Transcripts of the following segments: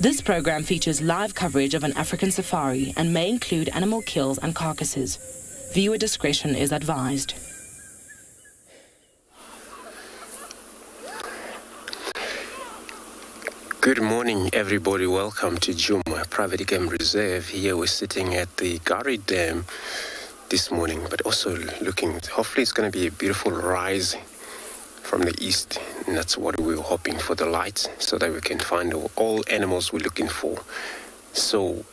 This program features live coverage of an African safari and may include animal kills and carcasses. Viewer discretion is advised. Good morning, everybody. Welcome to Juma Private Game Reserve. Here we're sitting at the Kalahari Dam this morning, but also looking, hopefully it's going to be a beautiful rise from the east. And that's what we're hoping for, the lights, so that we can find all animals we're looking for. So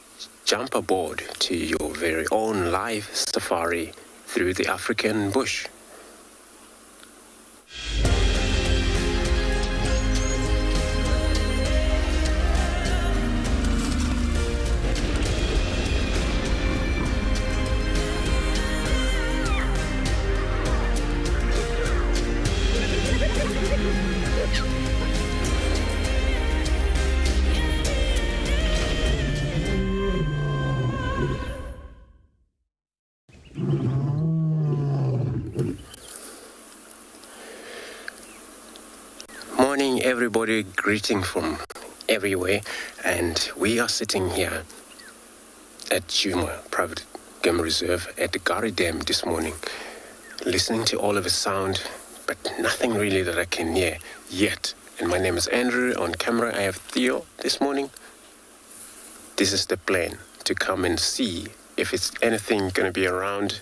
jump aboard to your very own live safari through the African bush. Morning, everybody, greeting from everywhere, and we are sitting here at Juma Private Game Reserve at the Kalahari Dam this morning, listening to all of the sound, but nothing really that I can hear yet. And my name is Andrew. On camera I have Theo this morning. This is the plan, to come and see if it's anything going to be around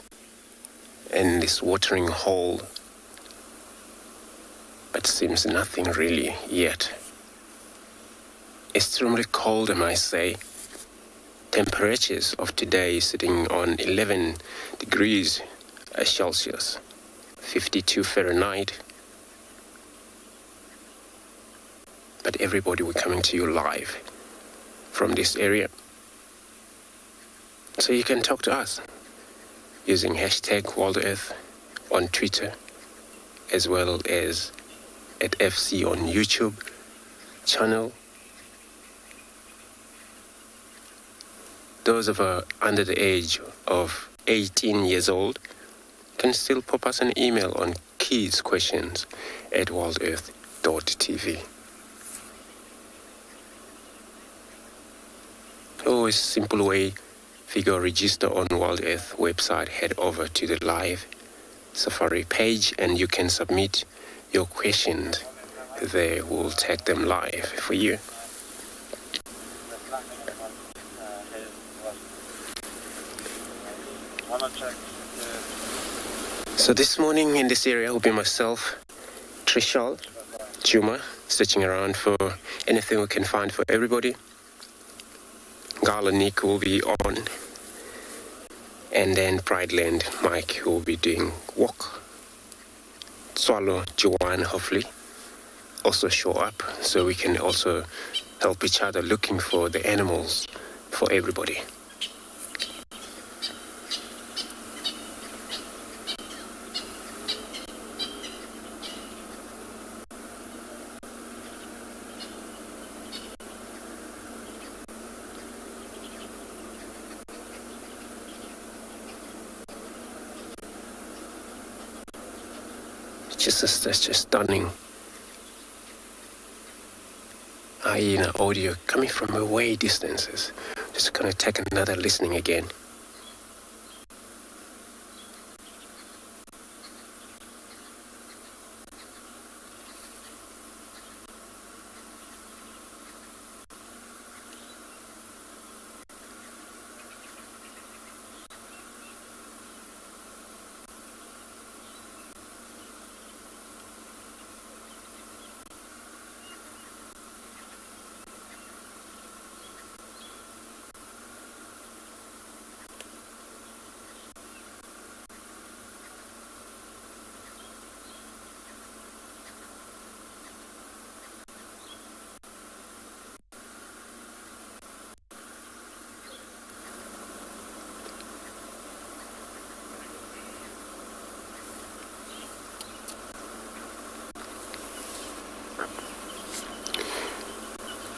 in this watering hole. But seems nothing really yet. Extremely cold, I might say. Temperatures of today sitting on 11 degrees Celsius, 52 Fahrenheit. But everybody, we're coming to you live from this area. So you can talk to us using hashtag WorldEarth on Twitter, as well as at FC on YouTube channel. Those of under the age of 18 years old can still pop us an email on kidsquestions@worldearth.tv. Always simple way. If you go register on World Earth website, head over to the live safari page and you can submit your questions. They will take them live for you. So this morning in this area will be myself, Trishal, Juma, searching around for anything we can find for everybody. Gala Nick will be on, and then Prideland Mike will be doing walk. Tswalu Joanne hopefully also show up, so we can also help each other looking for the animals for everybody. That's just stunning. Hyena audio coming from away distances. Just gonna take another listening again.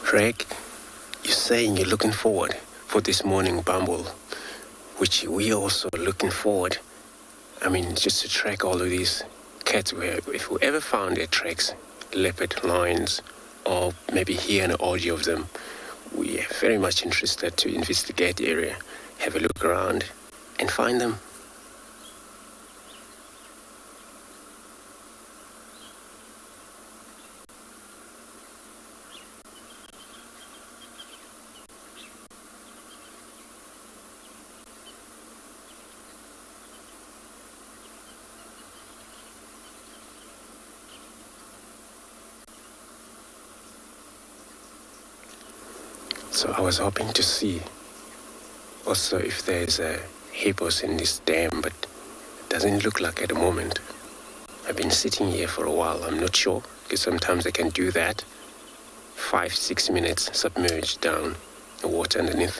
Craig, you're saying you're looking forward for this morning bumble, which we are also looking forward. I mean, just to track all of these cats. If we ever found their tracks, leopard, lions, or maybe hear an audio of them, we are very much interested to investigate the area, have a look around, and find them. So I was hoping to see also if there's a hippos in this dam, but it doesn't look like at the moment. I've been sitting here for a while. I'm not sure, because sometimes I can do that. 5-6 minutes submerged down the water underneath.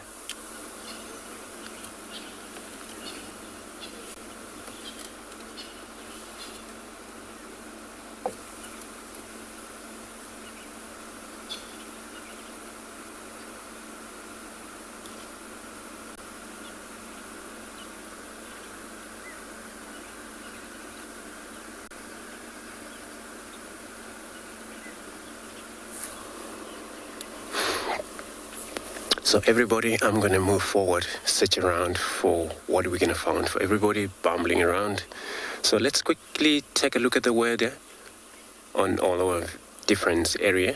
So everybody, I'm going to move forward, search around for what we're going to find. For everybody bumbling around. So let's quickly take a look at the weather on all our different area.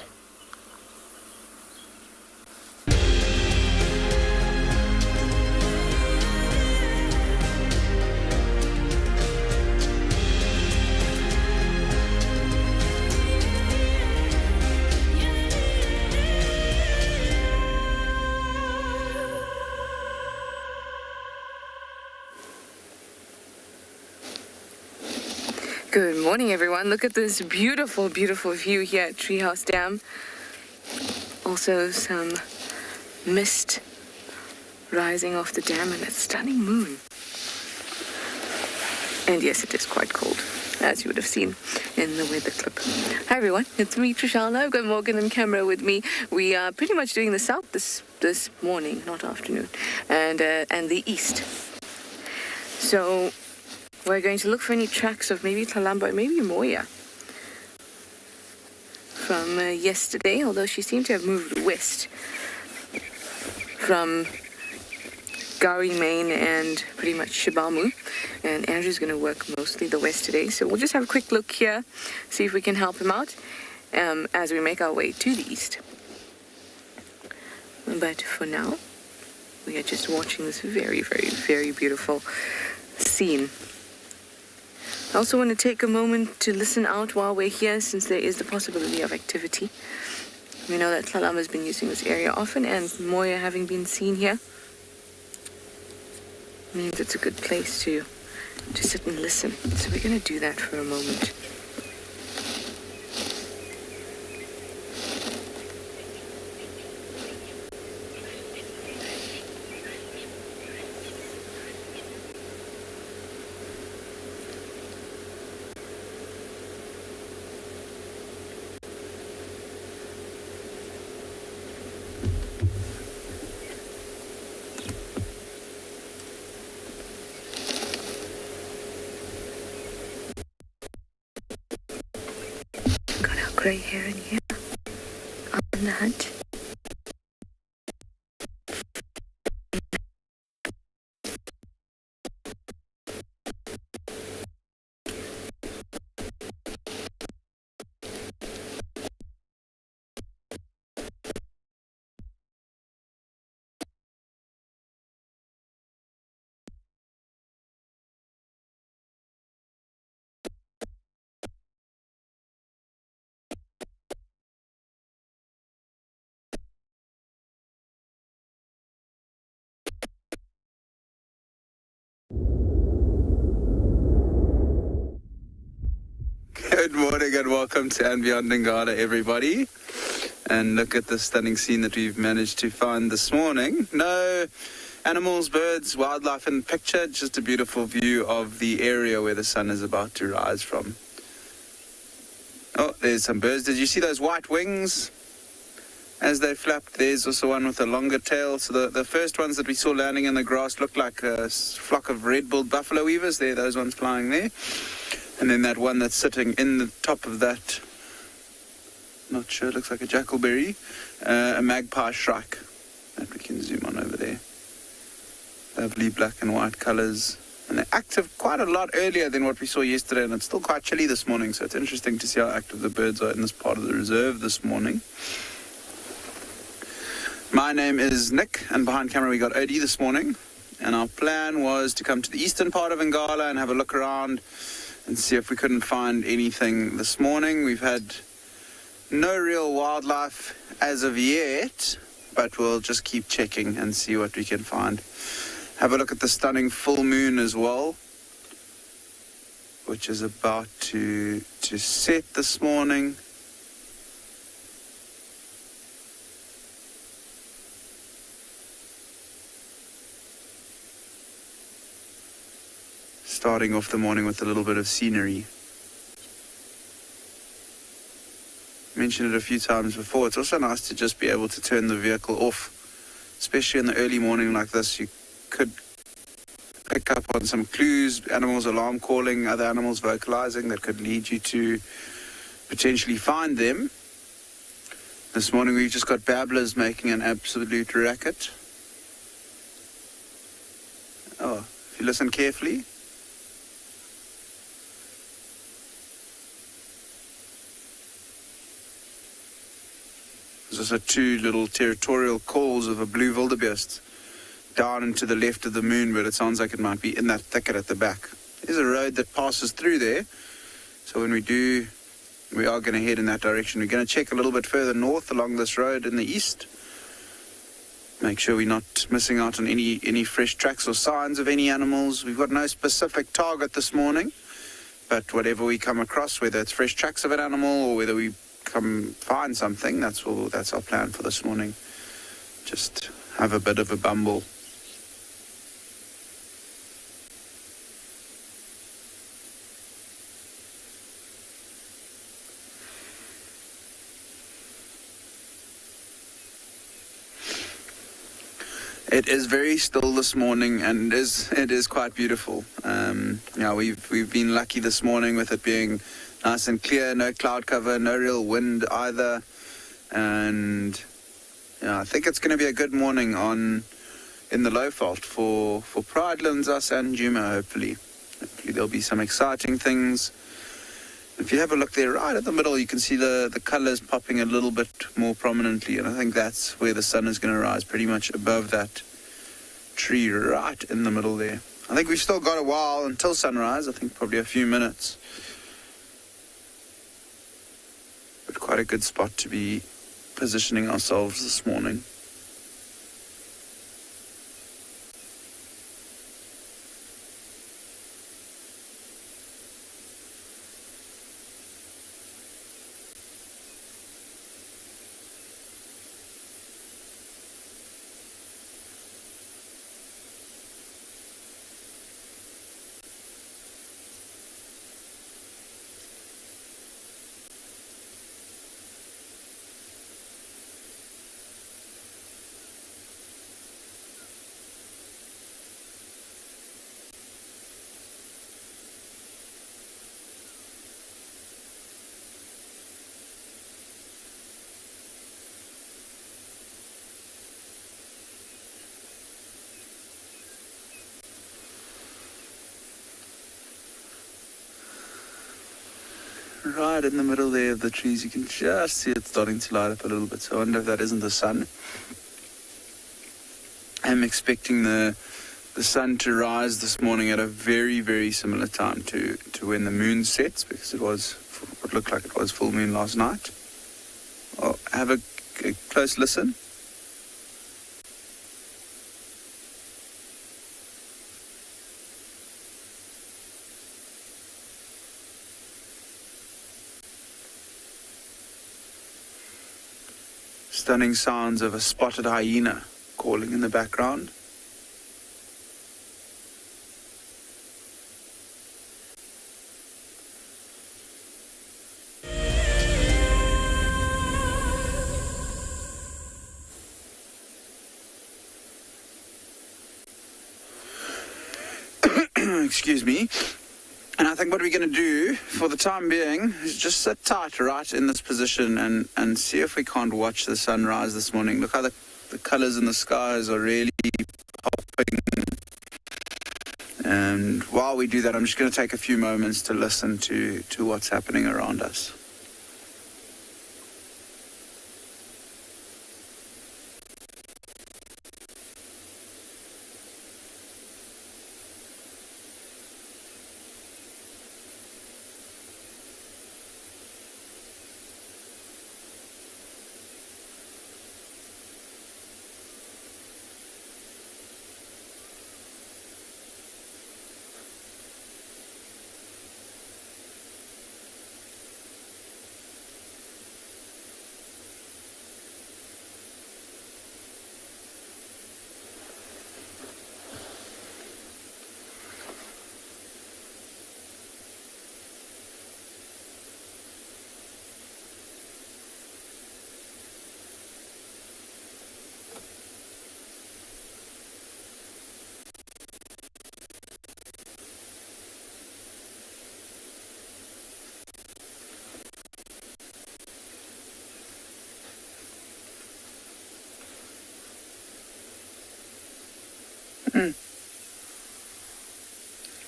Good morning, everyone. Look at this beautiful, beautiful view here at Treehouse Dam. Also some mist rising off the dam and a stunning moon. And yes, it is quite cold, as you would have seen in the weather clip. Hi, everyone. It's me, Trishana. I've got Morgan and camera with me. We are pretty much doing the south this morning, not afternoon, and the east. So we're going to look for any tracks of maybe Kalamba, maybe Moya from yesterday, although she seemed to have moved west from Gari Main and pretty much Shibamu. And Andrew's going to work mostly the west today. So we'll just have a quick look here, see if we can help him out as we make our way to the east. But for now, we are just watching this very, very, very beautiful scene. I also want to take a moment to listen out while we're here, since there is the possibility of activity. We know that Kalamba has been using this area often, and Moya having been seen here means it's a good place to sit and listen. So we're going to do that for a moment. Grey hair in here, on the hunt. Good morning and welcome to And Beyond Ngala, everybody. And look at the stunning scene that we've managed to find this morning. No animals, birds, wildlife in the picture, just a beautiful view of the area where the sun is about to rise from. Oh, there's some birds. Did you see those white wings as they flapped? There's also one with a longer tail. So the first ones that we saw landing in the grass looked like a flock of red-billed buffalo weavers. There, those ones flying there. And then that one that's sitting in the top of that Not sure, looks like a jackalberry. A magpie shrike that we can zoom on over there. Lovely black and white colours. And they're active quite a lot earlier than what we saw yesterday, and it's still quite chilly this morning, so it's interesting to see how active the birds are in this part of the reserve this morning. My name is Nick, and behind camera we got Odie this morning, and our plan was to come to the eastern part of Ngala and have a look around and see if we couldn't find anything this morning. We've had no real wildlife as of yet, but we'll just keep checking and see what we can find. Have a look at the stunning full moon as well, which is about to set this morning. Starting off the morning with a little bit of scenery. Mentioned it a few times before. It's also nice to just be able to turn the vehicle off, especially in the early morning like this. You could pick up on some clues, animals alarm calling, other animals vocalizing that could lead you to potentially find them. This morning we've just got babblers making an absolute racket. Oh, if you listen carefully. There's also two little territorial calls of a blue wildebeest down and to the left of the moon, but it sounds like it might be in that thicket at the back. There's a road that passes through there, so when we are going to head in that direction. We're going to check a little bit further north along this road in the east. Make sure we're not missing out on any fresh tracks or signs of any animals. We've got no specific target this morning, but whatever we come across, whether it's fresh tracks of an animal or whether we come find something, that's our plan for this morning. Just have a bit of a bumble. It is very still this morning, and it is quite beautiful. We've been lucky this morning with it being nice and clear, no cloud cover, no real wind either, and I think it's going to be a good morning in the Lowveld for Pridelands, us and Djuma. Hopefully there'll be some exciting things. If you have a look there, right at the middle, you can see the colours popping a little bit more prominently, and I think that's where the sun is going to rise, pretty much above that tree right in the middle there. I think we've still got a while until sunrise, I think probably a few minutes. But quite a good spot to be positioning ourselves this morning. Right in the middle there of the trees, you can just see it starting to light up a little bit, so I wonder if that isn't the sun. I'm expecting the sun to rise this morning at a very, very similar time to when the moon sets, because it looked like it was full moon last night. I'll have a close listen. Stunning sounds of a spotted hyena calling in the background. Excuse me. And I think what we're going to do for the time being is just sit tight right in this position and see if we can't watch the sunrise this morning. Look how the colours in the skies are really popping. And while we do that, I'm just going to take a few moments to listen to what's happening around us.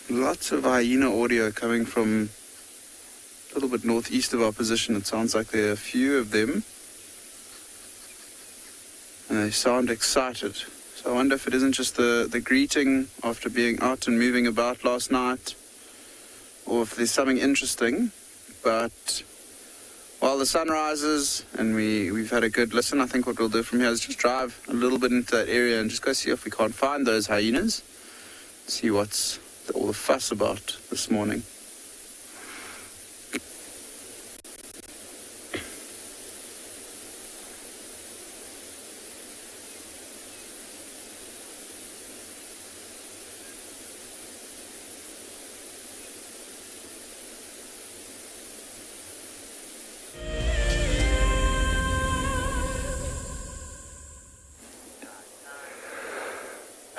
Lots of hyena audio coming from a little bit northeast of our position. It sounds like there are a few of them. And they sound excited. So I wonder if it isn't just the greeting after being out and moving about last night, or if there's something interesting. But while the sun rises and we've had a good listen, I think what we'll do from here is just drive a little bit into that area and just go see if we can't find those hyenas. See what's all the fuss about this morning.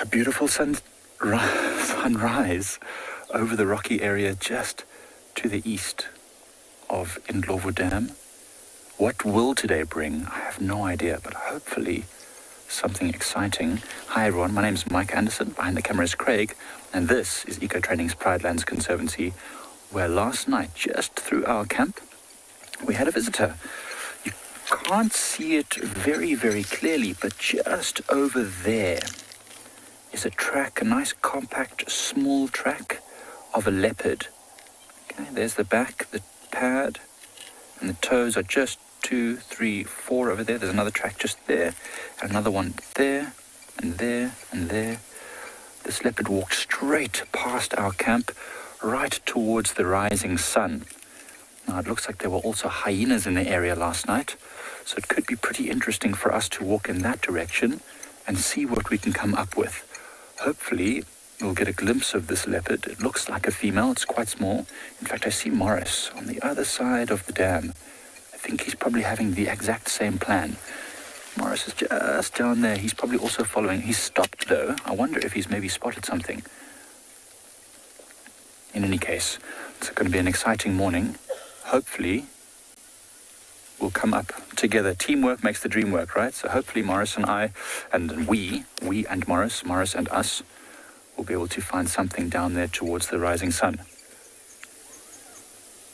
A beautiful sunrise over the rocky area just to the east of Indlovu Dam. What will today bring? I have no idea, but hopefully something exciting. Hi everyone, my name is Mike Anderson, behind the camera is Craig, and this is Eco Training's Pride Lands Conservancy, where last night, just through our camp, we had a visitor. You can't see it very, very clearly, but just over there is a track, a nice compact small track of a leopard. Okay, there's the back, the pad, and the toes are just 2, 3, 4 over there. There's another track just there, and another one there, and there, and there. This leopard walked straight past our camp, right towards the rising sun. Now it looks like there were also hyenas in the area last night, so it could be pretty interesting for us to walk in that direction and see what we can come up with. Hopefully, we'll get a glimpse of this leopard. It looks like a female. It's quite small. In fact, I see Morris on the other side of the dam. I think he's probably having the exact same plan. Morris is just down there. He's probably also following. He's stopped, though. I wonder if he's maybe spotted something. In any case, it's going to be an exciting morning. Hopefully, we'll come up together. Teamwork makes the dream work, right? So hopefully Morris and I, and we and Morris and us, will be able to find something down there towards the rising sun.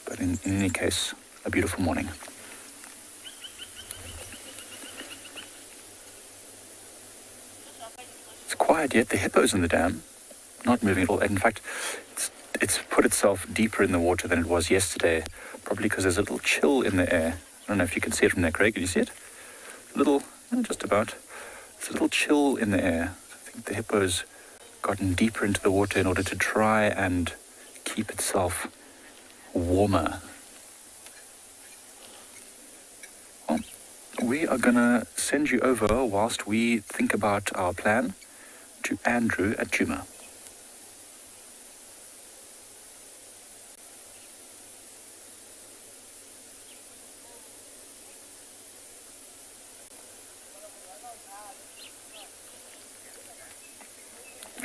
But in any case, a beautiful morning. It's quiet yet. The hippo's in the dam, not moving at all. In fact, it's put itself deeper in the water than it was yesterday, probably because there's a little chill in the air. I don't know if you can see it from there, Craig. Can you see it? Just about. It's a little chill in the air. I think the hippo's gotten deeper into the water in order to try and keep itself warmer. Well, we are going to send you over, whilst we think about our plan, to Andrew at Djuma.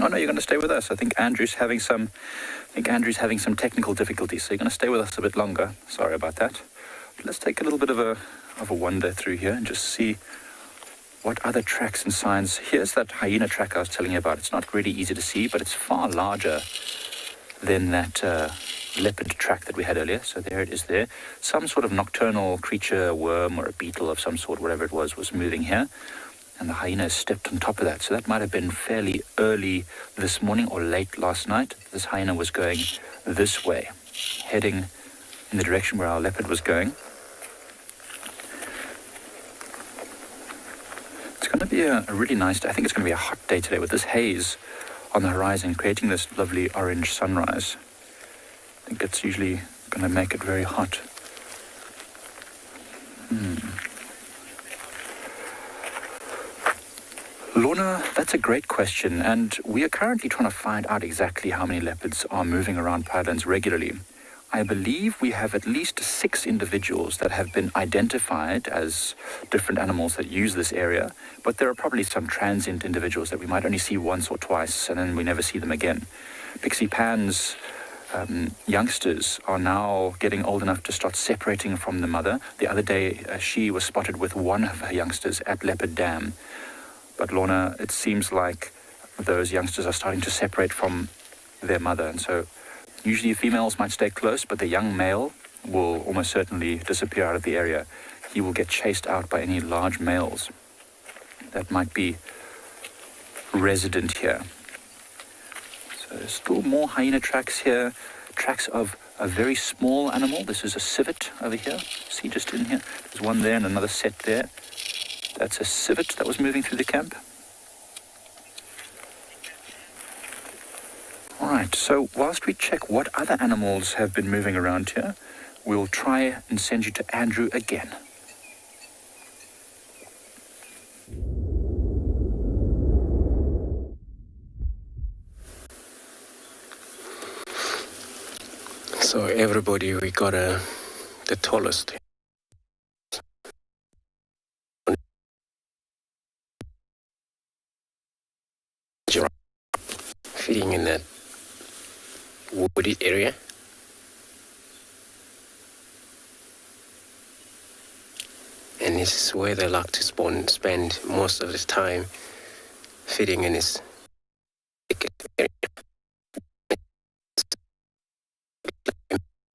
Oh no, you're going to stay with us. I think Andrew's having some I think Andrew's having some technical difficulties, so you're going to stay with us a bit longer. Sorry about that. But let's take a little bit of a wander through here and just see what other tracks and signs. Here's that hyena track I was telling you about. It's not really easy to see, but it's far larger than that leopard track that we had earlier. So there it is there. Some sort of nocturnal creature, a worm or a beetle of some sort, whatever it was moving here. And the hyena stepped on top of that. So that might have been fairly early this morning or late last night. This hyena was going this way, heading in the direction where our leopard was going. It's going to be a really nice day. I think it's going to be a hot day today with this haze on the horizon, creating this lovely orange sunrise. I think it's usually going to make it very hot. Lorna, that's a great question, and we are currently trying to find out exactly how many leopards are moving around Piedlands regularly. I believe we have at least 6 individuals that have been identified as different animals that use this area, but there are probably some transient individuals that we might only see once or twice, and then we never see them again. Pixie Pan's youngsters are now getting old enough to start separating from the mother. The other day, she was spotted with one of her youngsters at Leopard Dam. But Lorna, it seems like those youngsters are starting to separate from their mother. And so usually females might stay close, but the young male will almost certainly disappear out of the area. He will get chased out by any large males that might be resident here. So there's still more hyena tracks here, tracks of a very small animal. This is a civet over here. See, just in here. There's one there and another set there. That's a civet that was moving through the camp. All right, so whilst we check what other animals have been moving around here, we'll try and send you to Andrew again. So everybody, we got the tallest. Giraffe feeding in that woody area. And this is where they like to spend most of the time, feeding in this thicket area.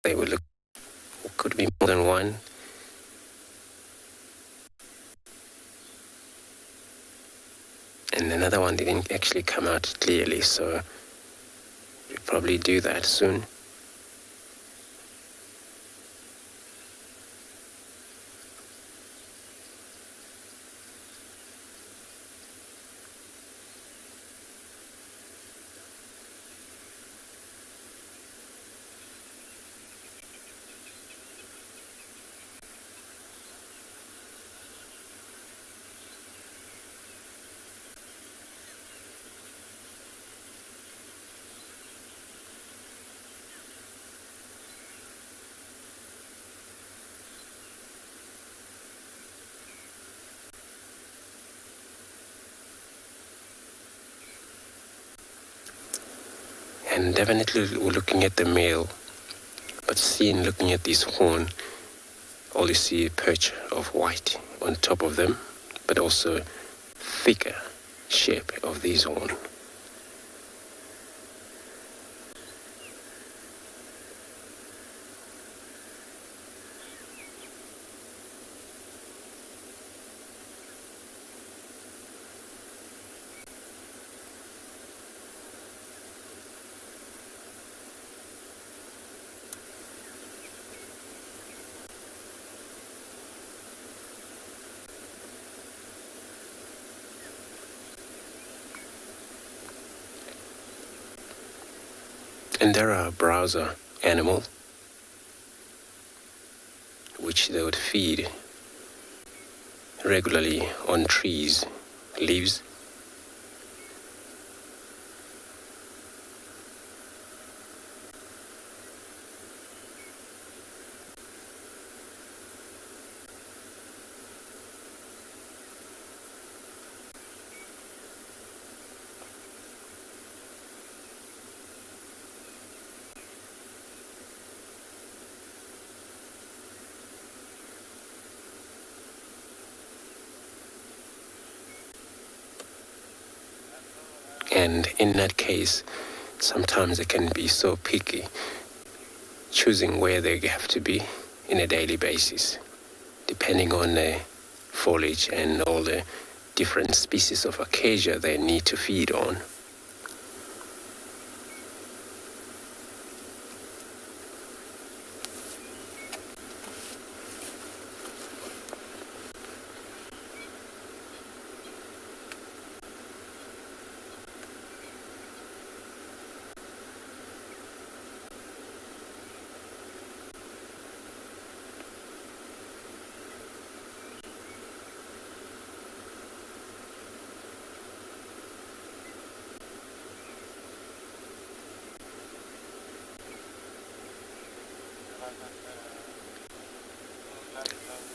They will look, could be more than one. And another one didn't actually come out clearly, so we'll probably do that soon. And definitely we're looking at the male, but looking at this horn, all you see a perch of white on top of them, but also thicker shape of these horn. And there are a browser animal, which they would feed regularly on trees, leaves. And in that case, sometimes they can be so picky, choosing where they have to be in a daily basis, depending on the foliage and all the different species of acacia they need to feed on.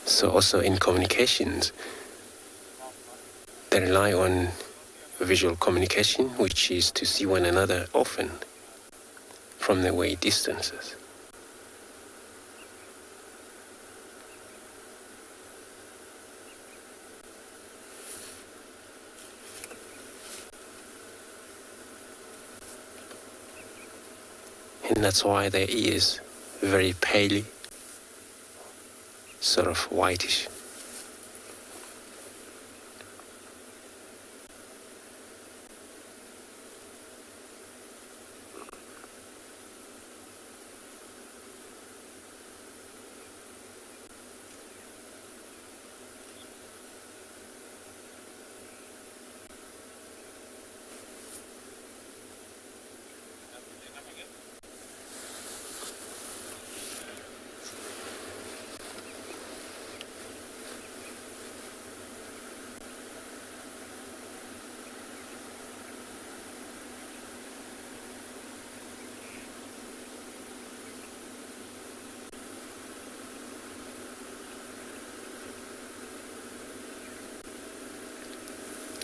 So also in communications, they rely on visual communication, which is to see one another often from the way distances. And that's why their ears very paley, sort of whitish.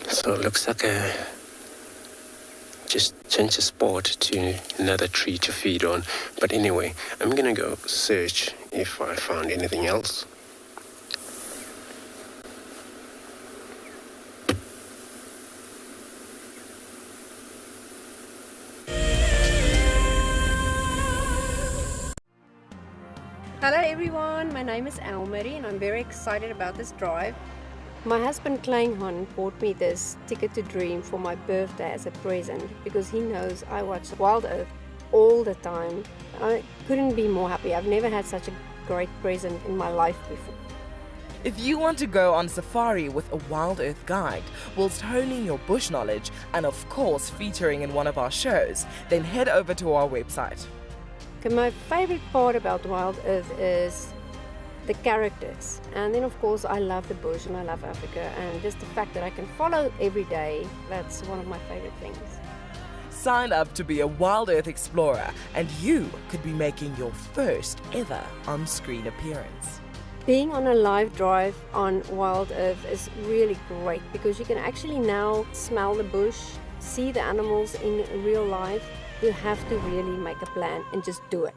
So it looks like just change the spot to another tree to feed on. But anyway, I'm gonna go search if I found anything else. Hello everyone, my name is Elmarie and I'm very excited about this drive. My husband Kleinhan bought me this Ticket to Dream for my birthday as a present because he knows I watch Wild Earth all the time. I couldn't be more happy. I've never had such a great present in my life before. If you want to go on safari with a Wild Earth guide, whilst honing your bush knowledge and of course featuring in one of our shows, then head over to our website. Okay, my favorite part about Wild Earth is the characters, and then of course I love the bush and I love Africa, and just the fact that I can follow every day, that's one of my favorite things. Sign up to be a Wild Earth explorer and you could be making your first ever on-screen appearance. Being on a live drive on Wild Earth is really great because you can actually now smell the bush, see the animals in real life. You have to really make a plan and just do it.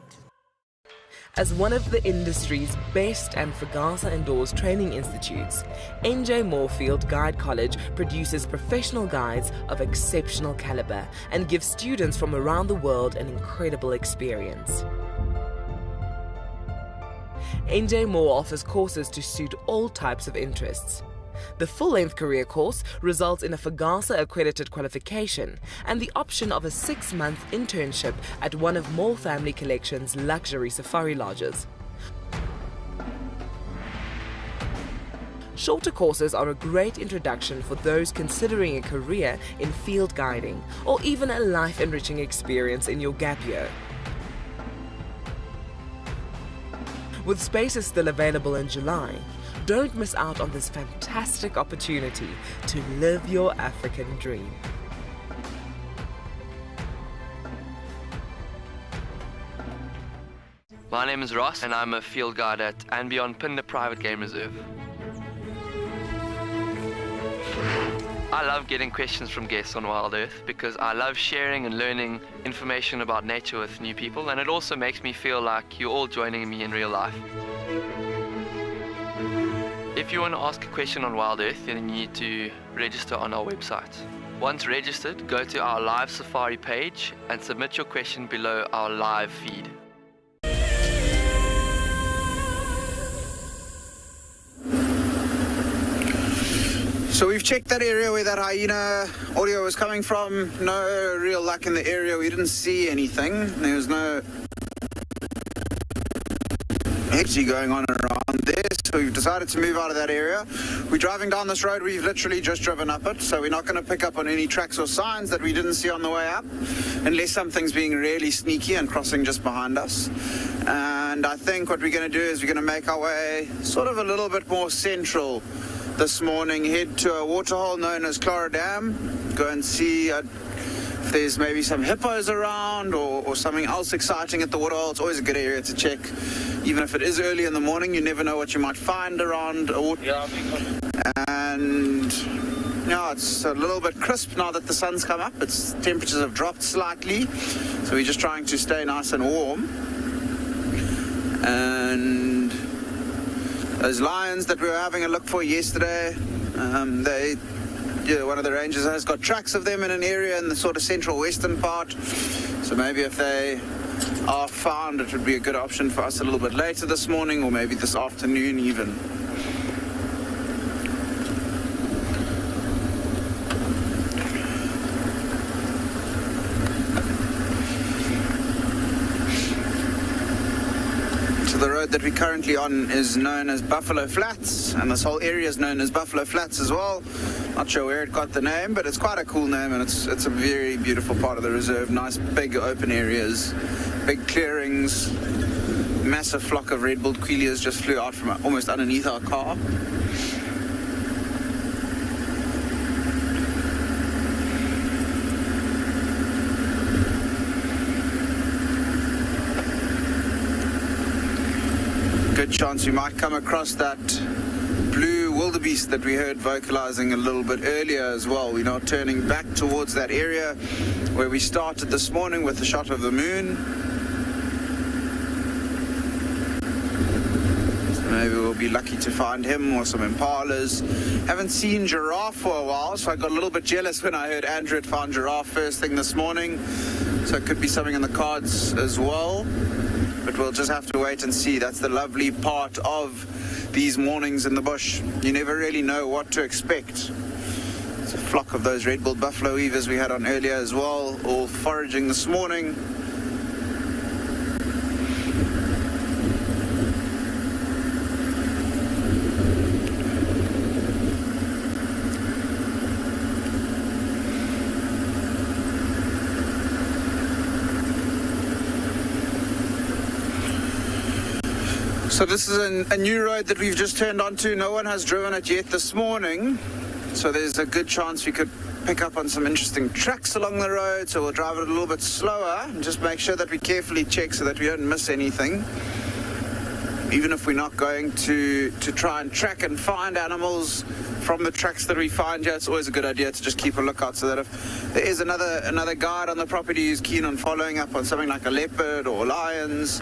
As one of the industry's best and Fagasa Indoors training institutes, NJ Moorfield Guide College produces professional guides of exceptional caliber and gives students from around the world an incredible experience. NJ Moore offers courses to suit all types of interests. The full-length career course results in a Fagasa accredited qualification and the option of a 6-month internship at one of Moore Family Collection's luxury safari lodges. Shorter courses are a great introduction for those considering a career in field guiding or even a life-enriching experience in your gap year. With spaces still available in July, don't miss out on this fantastic opportunity to live your African dream. My name is Ross and I'm a field guide at and Beyond Pinda Private Game Reserve. I love getting questions from guests on Wild Earth because I love sharing and learning information about nature with new people, and it also makes me feel like you're all joining me in real life. If you want to ask a question on Wild Earth, then you need to register on our website. Once registered, go to our live safari page and submit your question below our live feed. So we've checked that area where that hyena audio was coming from. No real luck in the area. We didn't see anything. There was no activity going on around there. So we've decided to move out of that area. We're driving down this road. We've literally just driven up it. So we're not going to pick up on any tracks or signs that we didn't see on the way up, unless something's being really sneaky and crossing just behind us. And I think what we're going to do is we're going to make our way sort of a little bit more central this morning, head to a waterhole known as Kalahari Dam, go and see if there's maybe some hippos around or something else exciting at the waterhole. It's always a good area to check. Even if it is early in the morning, you never know what you might find around a water. And yeah, it's a little bit crisp now that the sun's come up. Its temperatures have dropped slightly, so we're just trying to stay nice and warm. And those lions that we were having a look for yesterday, one of the rangers has got tracks of them in an area in the sort of central western part. So maybe if they are found, it would be a good option for us a little bit later this morning, or maybe this afternoon even. The road that we're currently on is known as Buffalo Flats, and this whole area is known as Buffalo Flats as well. Not sure where it got the name, but it's quite a cool name, and it's a very beautiful part of the reserve. Nice big open areas, big clearings. Massive flock of red-billed quilias just flew out from almost underneath our car. Good chance we might come across that blue wildebeest that we heard vocalizing a little bit earlier as well. We're now turning back towards that area where we started this morning with the shot of the moon. So maybe we'll be lucky to find him or some impalas. Haven't seen giraffe for a while, so I got a little bit jealous when I heard Andrew had found giraffe first thing this morning. So it could be something in the cards as well. But we'll just have to wait and see. That's the lovely part of these mornings in the bush. You never really know what to expect. It's a flock of those red-billed buffalo weavers we had on earlier as well, all foraging this morning. So this is a new road that we've just turned onto. No one has driven it yet this morning. So there's a good chance we could pick up on some interesting tracks along the road. So we'll drive it a little bit slower and just make sure that we carefully check so that we don't miss anything. Even if we're not going to try and track and find animals from the tracks that we find here, it's always a good idea to just keep a lookout so that if there is another guide on the property who's keen on following up on something like a leopard or lions,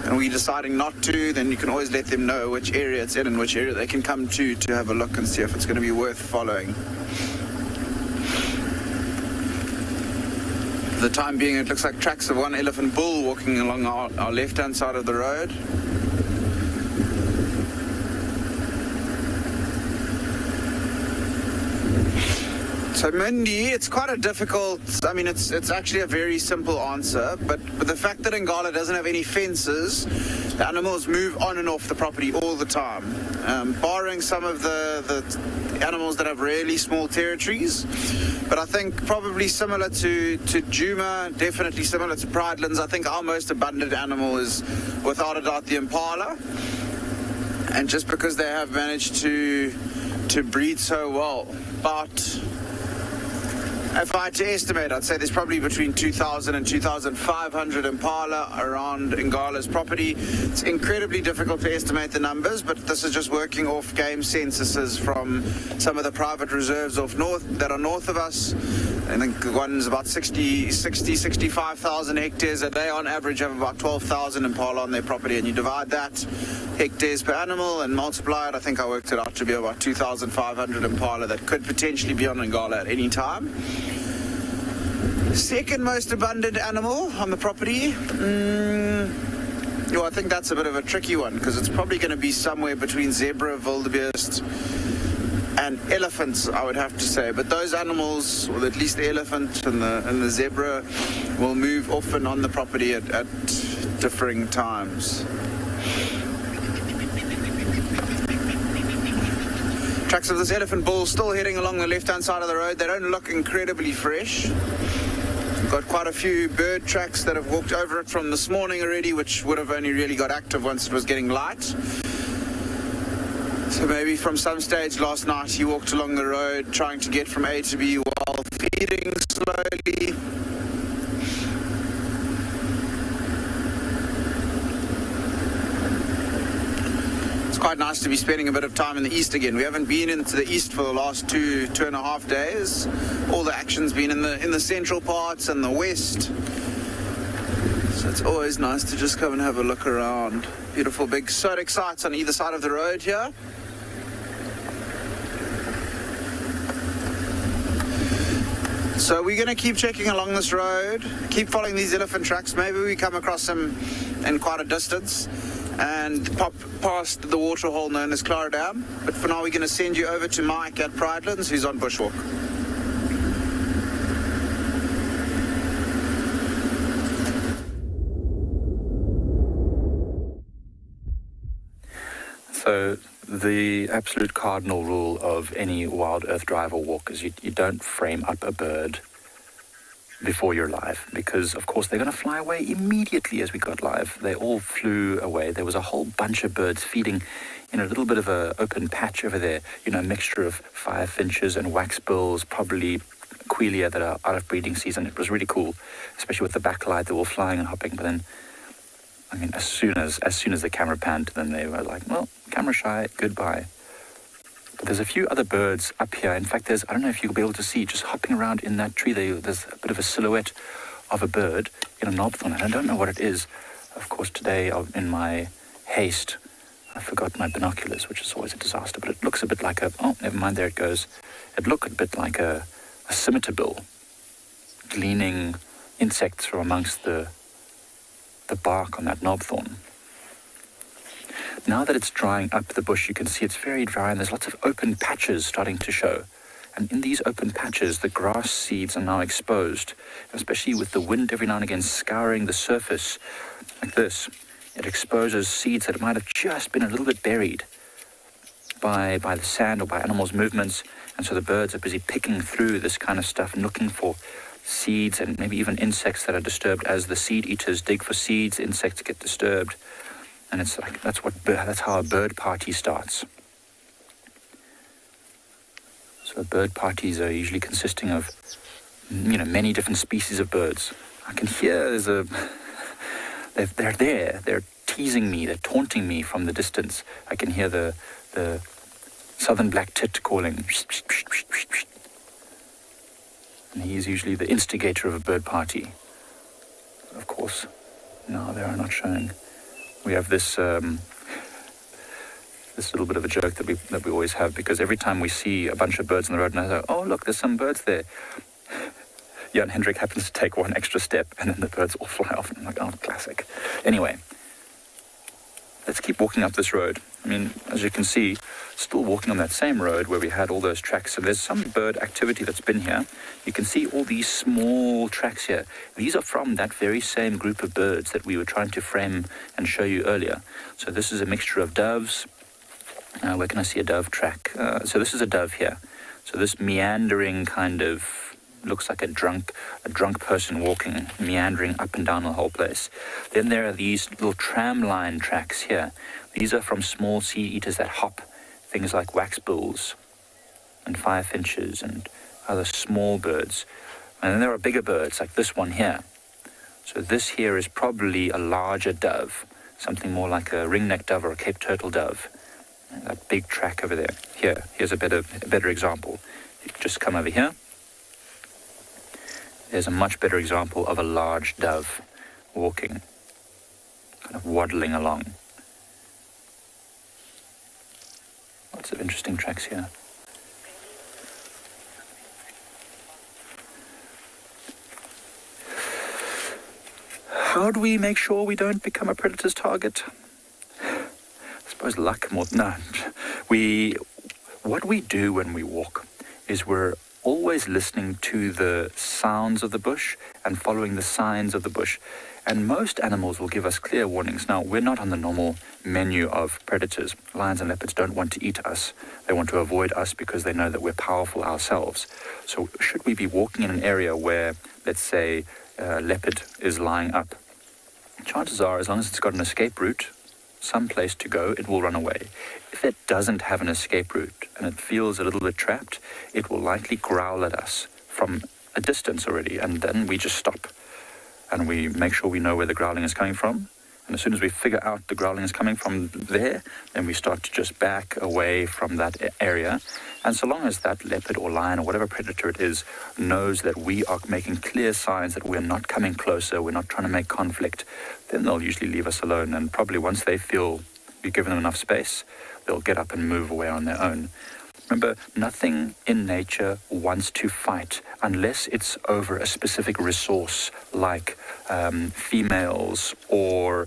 and we're deciding not to, then you can always let them know which area it's in and which area they can come to have a look and see if it's going to be worth following. For the time being, it looks like tracks of one elephant bull walking along our left-hand side of the road. So Mindy, it's quite a difficult, I mean, it's actually a very simple answer, but the fact that Ngala doesn't have any fences, the animals move on and off the property all the time, barring some of the animals that have really small territories. But I think probably similar to Djuma, definitely similar to Pridelands, I think our most abundant animal is without a doubt the impala. And just because they have managed to breed so well, but if I had to estimate, I'd say there's probably between 2,000 and 2,500 impala around Ngala's property. It's incredibly difficult to estimate the numbers, but this is just working off game censuses from some of the private reserves that are north of us. I think one's about 65,000 hectares, and they on average have about 12,000 impala on their property, and you divide that hectares per animal, and multiply it, I think I worked it out to be about 2,500 impala that could potentially be on Ngala at any time. Second most abundant animal on the property, I think that's a bit of a tricky one, because it's probably going to be somewhere between zebra, wildebeest, and elephants, I would have to say. But those animals, or at least the elephant and the zebra, will move off and on the property at differing times. Tracks of this elephant bull still heading along the left-hand side of the road. They don't look incredibly fresh. We've got quite a few bird tracks that have walked over it from this morning already, which would have only really got active once it was getting light. So maybe from some stage last night he walked along the road trying to get from A to B while feeding slowly. It's quite nice to be spending a bit of time in the east again. We haven't been into the east for the last two and a half days. All the action's been in the central parts and the west. So it's always nice to just come and have a look around. Beautiful big Sodic sites on either side of the road here. So we're going to keep checking along this road, keep following these elephant tracks. Maybe we come across them in quite a distance and pop past the waterhole known as Clara Dam. But for now, we're going to send you over to Mike at Pridelands, who's on bushwalk. So the absolute cardinal rule of any wild earth drive or walk is you don't frame up a bird before you're live, because of course they're going to fly away immediately as we got live. They all flew away. There was a whole bunch of birds feeding in a little bit of an open patch over there, a mixture of firefinches and waxbills, probably quelea that are out of breeding season. It was really cool, especially with the backlight. They were flying and hopping, but then as soon as the camera panned to them, they were like, well, camera shy, goodbye. But there's a few other birds up here. In fact, I don't know if you'll be able to see, just hopping around in that tree, there's a bit of a silhouette of a bird in a knobthorn, and I don't know what it is. Of course, today, in my haste, I forgot my binoculars, which is always a disaster, but it looks a bit like never mind, there it goes. It looked a bit like a scimitar bill, gleaning insects from amongst the bark on that knobthorn. Now that it's drying up the bush, you can see it's very dry and there's lots of open patches starting to show. And in these open patches, the grass seeds are now exposed, especially with the wind every now and again scouring the surface like this. It exposes seeds that might have just been a little bit buried by the sand or by animals' movements. And so the birds are busy picking through this kind of stuff and looking for seeds and maybe even insects that are disturbed. As the seed eaters dig for seeds, insects get disturbed. And it's like that's how a bird party starts. So bird parties are usually consisting of many different species of birds. I can hear they're there. They're teasing me. They're taunting me from the distance. I can hear the southern black tit calling. And he's usually the instigator of a bird party. Of course, no, they are not showing. We have this little bit of a joke that we always have, because every time we see a bunch of birds on the road and I say, oh look, there's some birds there, Jan Hendrik happens to take one extra step and then the birds all fly off, and I'm like, oh, classic. Anyway, let's keep walking up this road. As you can see, still walking on that same road where we had all those tracks. So there's some bird activity that's been here. You can see all these small tracks here. These are from that very same group of birds that we were trying to frame and show you earlier. So this is a mixture of doves. Where can I see a dove track? So this is a dove here. So this meandering kind of looks like a drunk person walking, meandering up and down the whole place. Then there are these little tram line tracks here. These are from small seed eaters that hop, things like waxbills and firefinches and other small birds. And then there are bigger birds like this one here. So this here is probably a larger dove, something more like a ringneck dove or a Cape turtle dove. That big track over there. Here's a better example. You just come over here. There's a much better example of a large dove walking, kind of waddling along. Lots of interesting tracks here. How do we make sure we don't become a predator's target? I suppose luck more. No. What we do when we walk is we're always listening to the sounds of the bush and following the signs of the bush. And most animals will give us clear warnings. Now, we're not on the normal menu of predators. Lions and leopards don't want to eat us. They want to avoid us because they know that we're powerful ourselves. So should we be walking in an area where, let's say, a leopard is lying up, chances are, as long as it's got an escape route, some place to go, it will run away. If it doesn't have an escape route and it feels a little bit trapped, it will likely growl at us from a distance already, and then we just stop and we make sure we know where the growling is coming from. And as soon as we figure out the growling is coming from there, then we start to just back away from that area. And so long as that leopard or lion or whatever predator it is knows that we are making clear signs that we're not coming closer, we're not trying to make conflict, then they'll usually leave us alone. And probably once they feel we've given them enough space, they'll get up and move away on their own. Remember, nothing in nature wants to fight unless it's over a specific resource like females or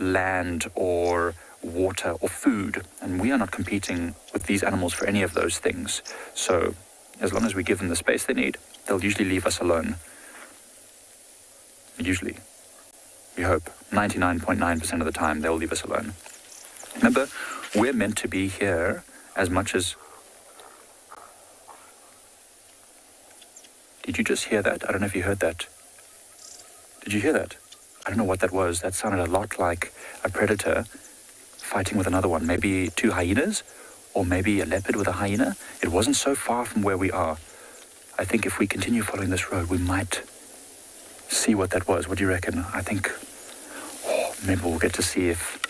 land or water or food. And we are not competing with these animals for any of those things. So as long as we give them the space they need, they'll usually leave us alone. Usually. We hope. 99.9% of the time, they'll leave us alone. Remember, we're meant to be here as much as... Did you just hear that? I don't know if you heard that. Did you hear that? I don't know what that was. That sounded a lot like a predator fighting with another one. Maybe two hyenas, or maybe a leopard with a hyena. It wasn't so far from where we are. I think if we continue following this road, we might see what that was. What do you reckon? I think maybe we'll get to see if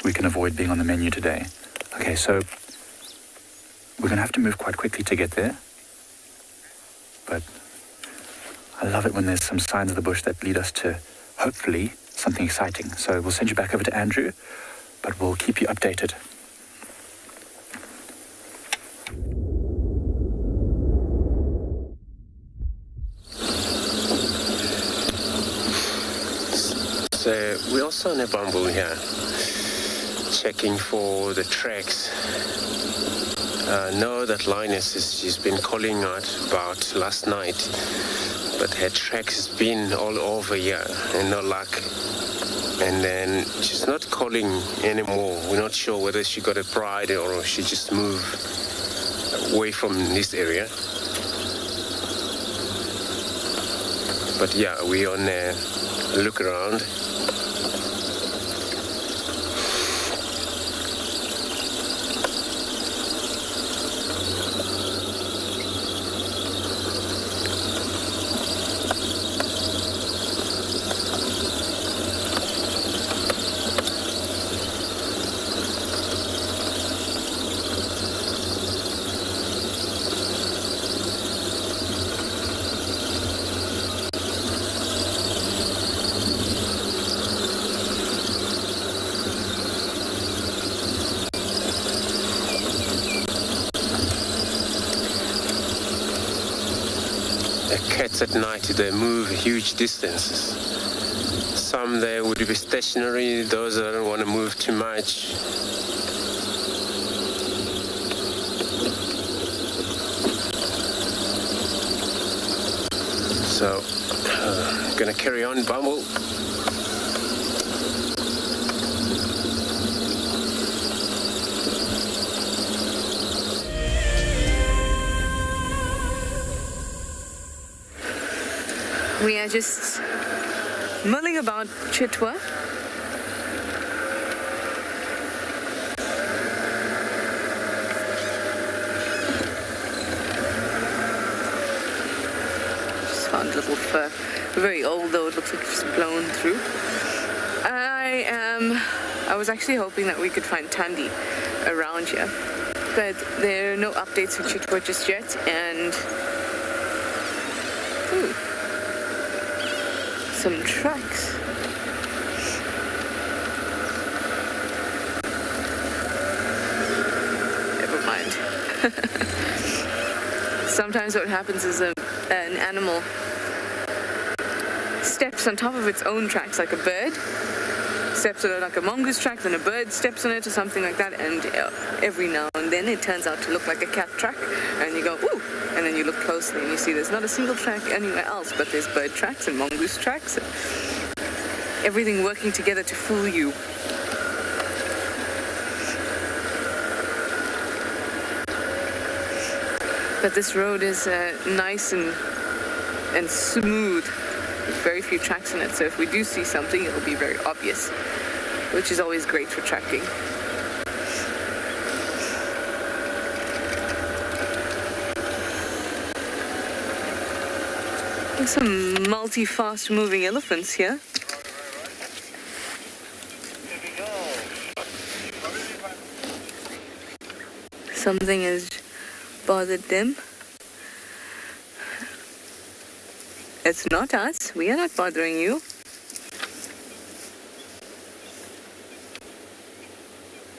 we can avoid being on the menu today. Okay, so we're going to have to move quite quickly to get there. But I love it when there's some signs of the bush that lead us to, hopefully, something exciting. So we'll send you back over to Andrew, but we'll keep you updated. So we're also on a bamboo here, checking for the tracks. Know that lioness she's been calling out about last night, but her tracks has been all over here and no luck. And then she's not calling anymore. We're not sure whether she got a pride or she just moved away from this area. But yeah, we're on a look around. Cats at night, they move huge distances. Some they would be stationary, those that don't want to move too much. So, gonna carry on, Bumble. We are just mulling about Tswalu. Just found a little fur. Very old though, it looks like it's blown through. I was actually hoping that we could find Tandy around here, but there are no updates for Tswalu just yet, and some tracks. Never Sometimes what happens is an animal steps on top of its own tracks, like a bird steps on it, like a mongoose track, then a bird steps on it or something like that, and every now and then it turns out to look like a cat track, and you go, ooh, and then you look closely and you see there's not a single track anywhere else, but there's bird tracks and mongoose tracks, and everything working together to fool you. But this road is nice and smooth, with very few tracks in it, so if we do see something, it'll be very obvious, which is always great for tracking. There's some multi-fast moving elephants here. Something has bothered them. It's not us. We are not bothering you.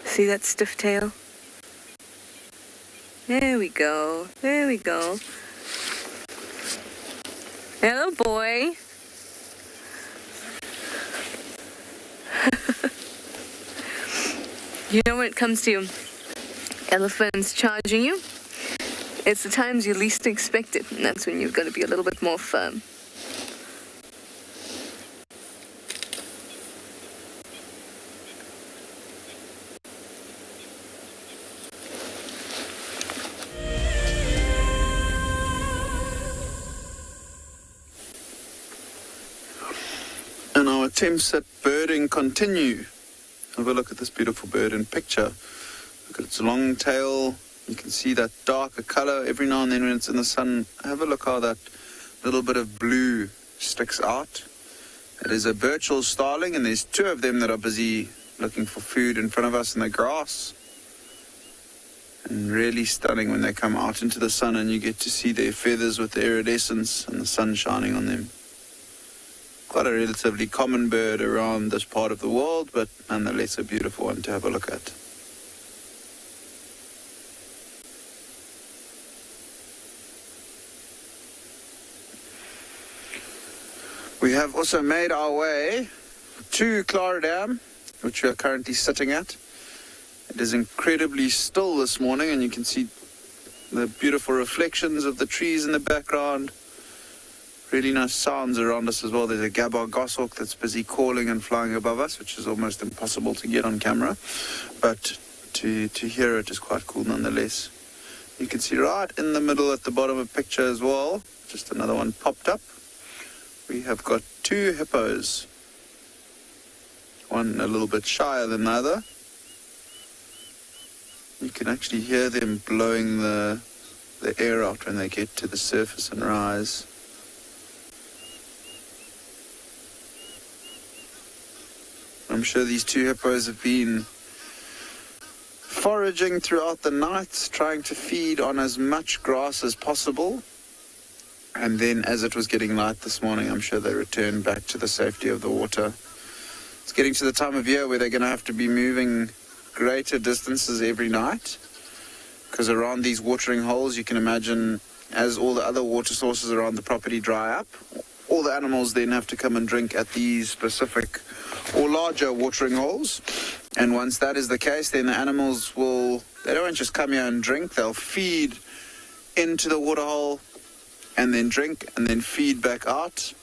See that stiff tail? There we go. There we go. Hello, boy. You know, when it comes to elephants charging you, it's the times you least expect it, and that's when you've got to be a little bit more firm. And our attempts at birding continue. Have a look at this beautiful bird in picture. Look at its long tail. You can see that darker color every now and then when it's in the sun. Have a look how that little bit of blue sticks out. It is a Birchall starling, and there's two of them that are busy looking for food in front of us in the grass. And really stunning when they come out into the sun and you get to see their feathers with the iridescence and the sun shining on them. Quite a relatively common bird around this part of the world, but nonetheless a beautiful one to have a look at. We have also made our way to Clara Dam, which we are currently sitting at. It is incredibly still this morning, and you can see the beautiful reflections of the trees in the background. Really nice sounds around us as well. There's a gabar goshawk that's busy calling and flying above us, which is almost impossible to get on camera. But to hear it is quite cool nonetheless. You can see right in the middle at the bottom of the picture as well, just another one popped up. We have got two hippos. One a little bit shyer than the other. You can actually hear them blowing the air out when they get to the surface and rise. I'm sure these two hippos have been foraging throughout the night, trying to feed on as much grass as possible. And then as it was getting light this morning, I'm sure they returned back to the safety of the water. It's getting to the time of year where they're going to have to be moving greater distances every night, because around these watering holes, you can imagine, as all the other water sources around the property dry up, all the animals then have to come and drink at these specific or larger watering holes. And once that is the case, then the animals they don't just come here and drink, they'll feed into the water hole and then drink and then feed back out.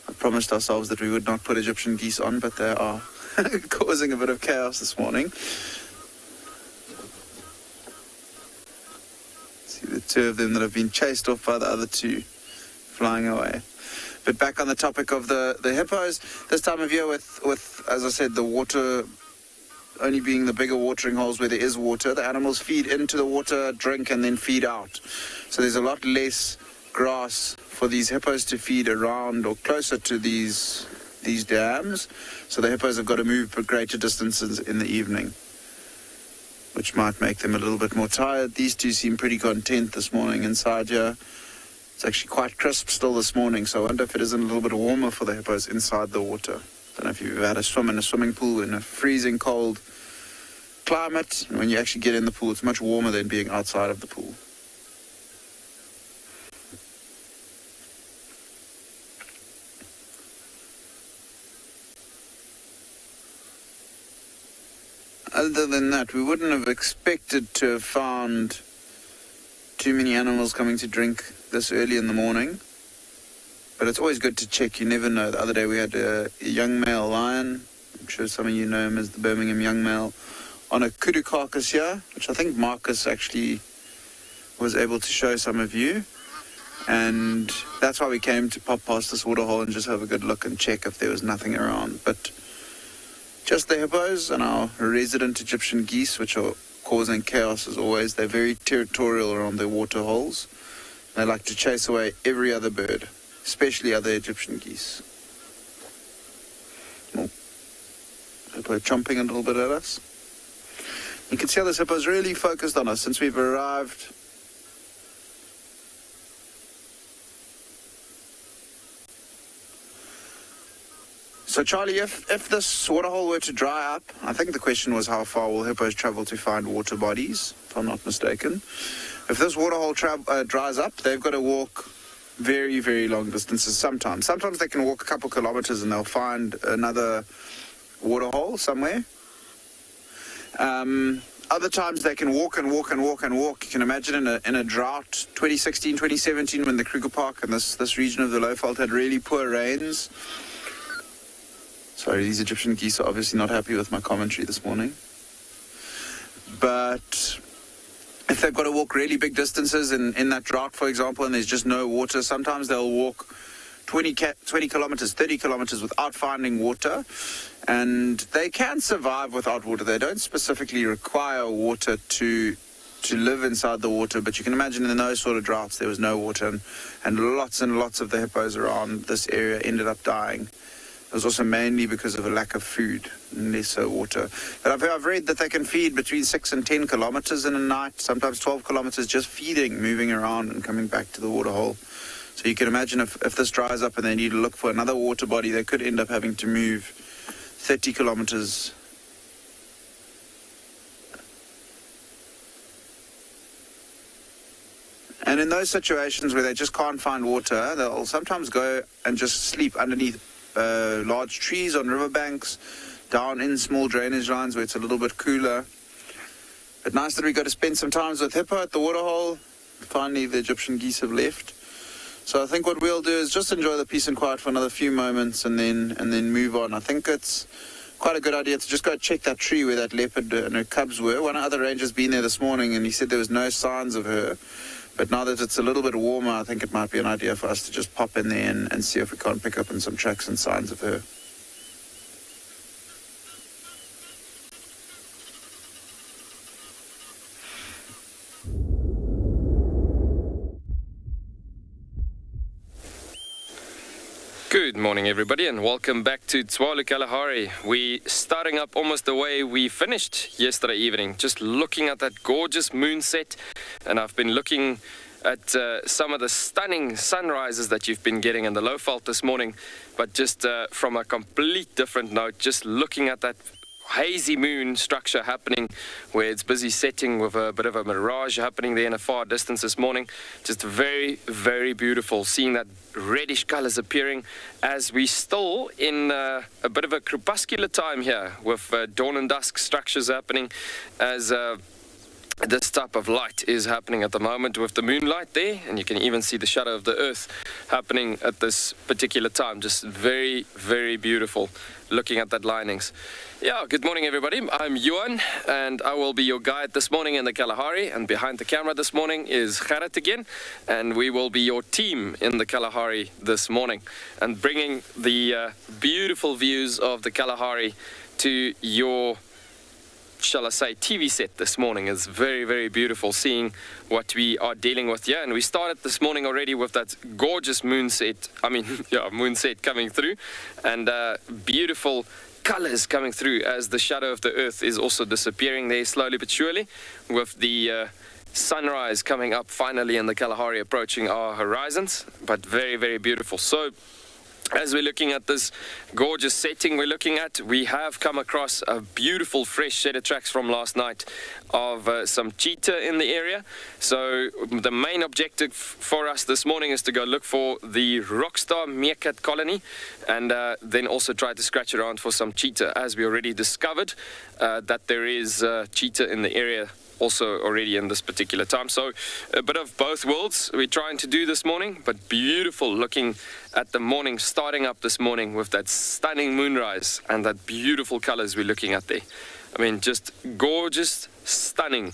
I promised ourselves that we would not put Egyptian geese on, but they are causing a bit of chaos this morning. See the two of them that have been chased off by the other two flying away. But back on the topic of the hippos, this time of year with, as I said, the water only being the bigger watering holes where there is water, the animals feed into the water, drink, and then feed out. So there's a lot less grass for these hippos to feed around or closer to these dams. So the hippos have got to move for greater distances in the evening, which might make them a little bit more tired. These two seem pretty content this morning inside here. It's actually quite crisp still this morning, so I wonder if it isn't a little bit warmer for the hippos inside the water. I don't know if you've ever had a swim in a swimming pool in a freezing cold climate. And when you actually get in the pool, it's much warmer than being outside of the pool. Other than that, we wouldn't have expected to have found too many animals coming to drink this early in the morning. But it's always good to check. You never know. The other day we had a young male lion. I'm sure some of you know him as the Birmingham young male, on a kudu carcass here, which I think Marcus actually was able to show some of you. And that's why we came to pop past this waterhole and just have a good look and check if there was nothing around. But just the hippos and our resident Egyptian geese, which are causing chaos as always. They're very territorial around their water holes. They like to chase away every other bird, especially other Egyptian geese. Oh, hippo chomping a little bit at us. You can see how this hippo is really focused on us since we've arrived. So Charlie, if this waterhole were to dry up, I think the question was how far will hippos travel to find water bodies, if I'm not mistaken. If this waterhole dries up, they've got to walk very, very long distances sometimes. Sometimes they can walk a couple kilometers and they'll find another waterhole somewhere. Other times they can walk and walk and walk and walk. You can imagine in a drought, 2016, 2017, when the Kruger Park and this region of the Lowveld had really poor rains. Sorry, these Egyptian geese are obviously not happy with my commentary this morning. But if they've got to walk really big distances in that drought, for example, and there's just no water, sometimes they'll walk 20 kilometers, 30 kilometers without finding water. And they can survive without water. They don't specifically require water to live inside the water, but you can imagine in those sort of droughts there was no water, and lots of the hippos around this area ended up dying. It was also mainly because of a lack of food and less so water. But I've read that they can feed between 6 and 10 kilometers in a night, sometimes 12 kilometers, just feeding, moving around and coming back to the waterhole. So you can imagine if this dries up and they need to look for another water body, they could end up having to move 30 kilometers. And in those situations where they just can't find water, they'll sometimes go and just sleep underneath large trees on riverbanks, down in small drainage lines where it's a little bit cooler. But nice that we got to spend some time with hippo at the waterhole. Finally, the Egyptian geese have left. So I think what we'll do is just enjoy the peace and quiet for another few moments and then move on. I think it's quite a good idea to just go check that tree where that leopard and her cubs were. One other ranger's been there this morning and he said there was no signs of her. But now that it's a little bit warmer, I think it might be an idea for us to just pop in there and see if we can't pick up on some tracks and signs of her. Good morning everybody and welcome back to Tswalu Kalahari. We're starting up almost the way we finished yesterday evening, just looking at that gorgeous moonset, and I've been looking at some of the stunning sunrises that you've been getting in the Lowveld this morning, but just from a complete different note, just looking at that hazy moon structure happening where it's busy setting with a bit of a mirage happening there in a far distance this morning. Just very, very beautiful seeing that reddish colors appearing as we still in a bit of a crepuscular time here with dawn and dusk structures happening as this type of light is happening at the moment with the moonlight there, and you can even see the shadow of the earth happening at this particular time. Just very, very beautiful looking at that linings. Yeah, good morning everybody. I'm Johan and I will be your guide this morning in the Kalahari, and behind the camera this morning is Gerrit again, and we will be your team in the Kalahari this morning and bringing the beautiful views of the Kalahari to your, shall I say, TV set this morning. Is very, very beautiful seeing what we are dealing with here. And we started this morning already with that gorgeous moonset, moonset coming through, and beautiful colors coming through as the shadow of the earth is also disappearing there slowly but surely, with the sunrise coming up finally in the Kalahari approaching our horizons, but very, very beautiful. So As we're looking at this gorgeous setting we have come across a beautiful fresh set of tracks from last night of some cheetah in the area. So the main objective for us this morning is to go look for the rockstar meerkat colony, and then also try to scratch around for some cheetah, as we already discovered that there is cheetah in the area also already in this particular time. So a bit of both worlds we're trying to do this morning, but beautiful looking at the morning, starting up this morning with that stunning moonrise and that beautiful colors we're looking at there. I mean, just gorgeous, stunning.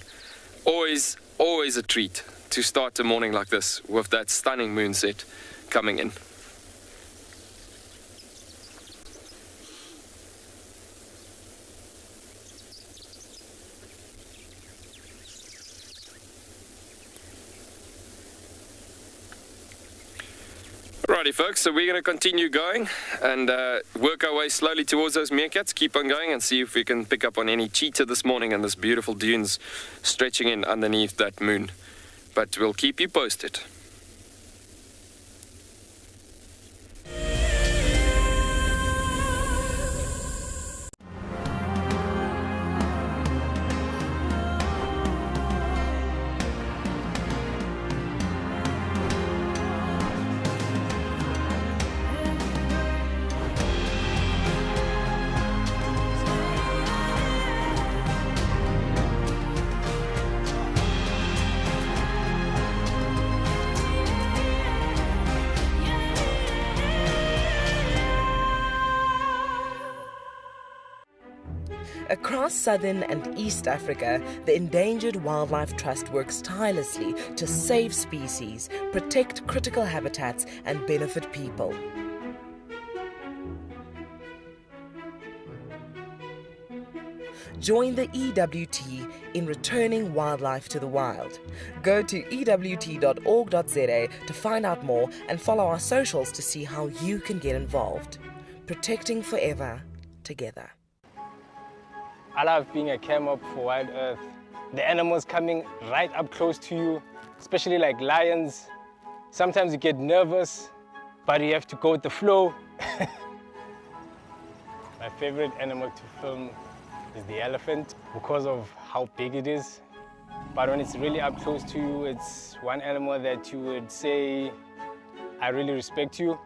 Always a treat to start a morning like this with that stunning moonset coming in. Alrighty folks, so we're going to continue going and work our way slowly towards those meerkats, keep on going and see if we can pick up on any cheetah this morning and this beautiful dunes stretching in underneath that moon. But we'll keep you posted. Across Southern and East Africa, the Endangered Wildlife Trust works tirelessly to save species, protect critical habitats, and benefit people. Join the EWT in returning wildlife to the wild. Go to ewt.org.za to find out more and follow our socials to see how you can get involved. Protecting forever, together. I love being a cam-up for Wild Earth. The animals coming right up close to you, especially like lions. Sometimes you get nervous, but you have to go with the flow. My favorite animal to film is the elephant because of how big it is. But when it's really up close to you, it's one animal that you would say, I really respect you.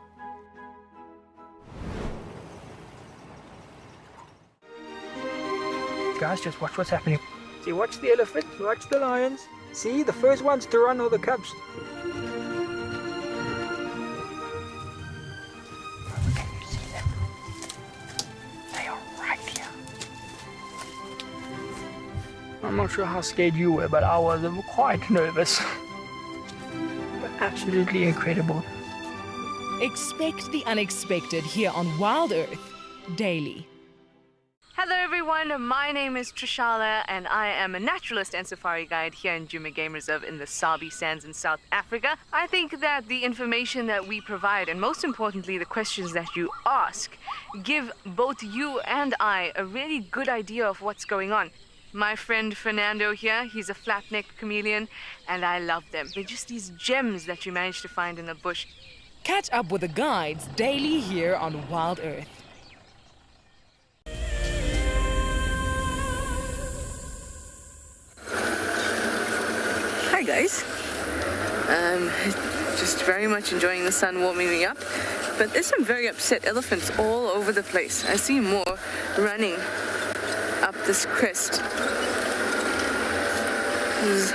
Guys, just watch what's happening. See, watch the elephant, watch the lions. See, the first ones to run are the cubs. Can you see them? They are right here. I'm not sure how scared you were, but I was quite nervous. But absolutely incredible. Expect the unexpected here on Wild Earth daily. Hello everyone, my name is Trishala and I am a naturalist and safari guide here in Djuma Game Reserve in the Sabi Sands in South Africa. I think that the information that we provide and most importantly the questions that you ask give both you and I a really good idea of what's going on. My friend Fernando here, he's a flat-necked chameleon and I love them. They're just these gems that you manage to find in the bush. Catch up with the guides daily here on Wild Earth. Hi guys, just very much enjoying the sun warming me up, but there's some very upset elephants all over the place. I see more running up this crest. There's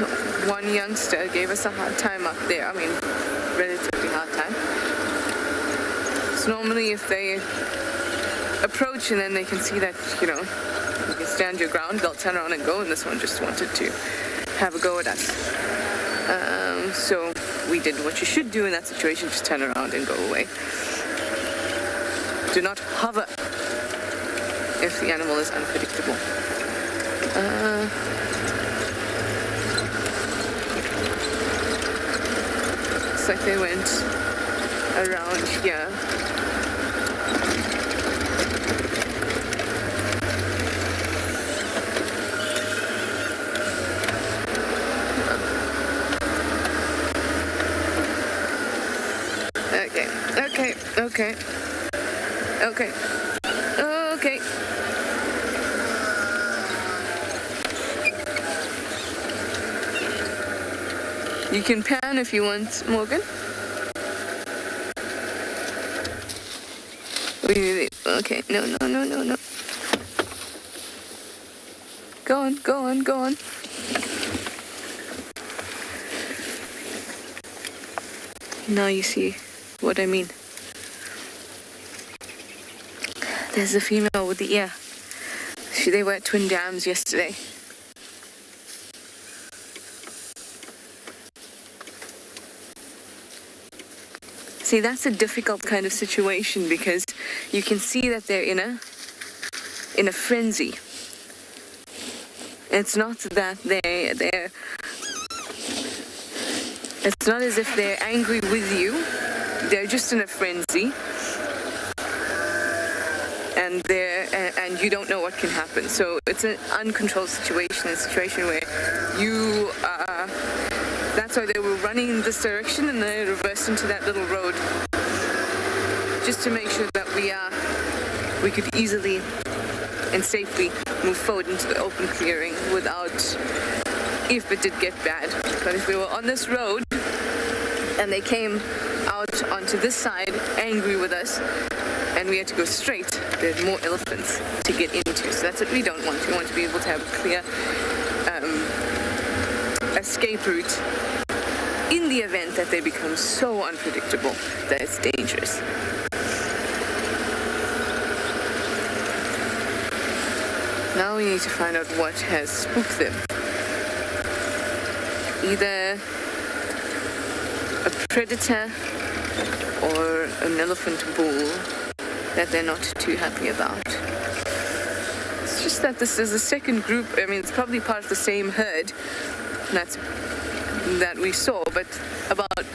one youngster gave us a hard time up there, I mean relatively hard time. So normally if they approach and then they can see that, you know, you can stand your ground, they'll turn around and go, and this one just wanted to have a go at us. So we did what you should do in that situation, just turn around and go away. Do not hover if the animal is unpredictable. Looks like they went around here. Okay. Okay. Okay. You can pan if you want, Morgan. Wait. Okay. No. Go on. Now you see what I mean. There's the female with the ear. They were at Twin Dams yesterday. See, that's a difficult kind of situation because you can see that they're in a frenzy. It's not that they're it's not as if they're angry with you. They're just in a frenzy. And you don't know what can happen. So it's an uncontrolled situation, a situation where you that's why they were running in this direction and they reversed into that little road just to make sure that we could easily and safely move forward into the open clearing without, if it did get bad. But if we were on this road and they came out onto this side angry with us and we had to go straight, there's more elephants to get into. So that's what we don't want. We want to be able to have a clear escape route in the event that they become so unpredictable that it's dangerous. Now we need to find out what has spooked them. Either a predator or an elephant bull that they're not too happy about. It's just that this is the second group. I mean, it's probably part of the same herd that we saw, but about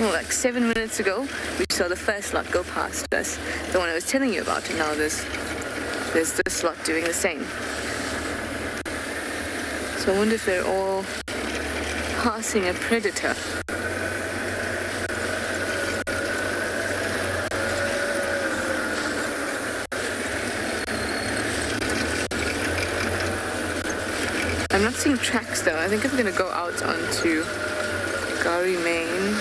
like 7 minutes ago we saw the first lot go past us, the one I was telling you about, and now there's this lot doing the same. So I wonder if they're all passing a predator. I'm not seeing tracks though. I think I'm going to go out onto Gari Main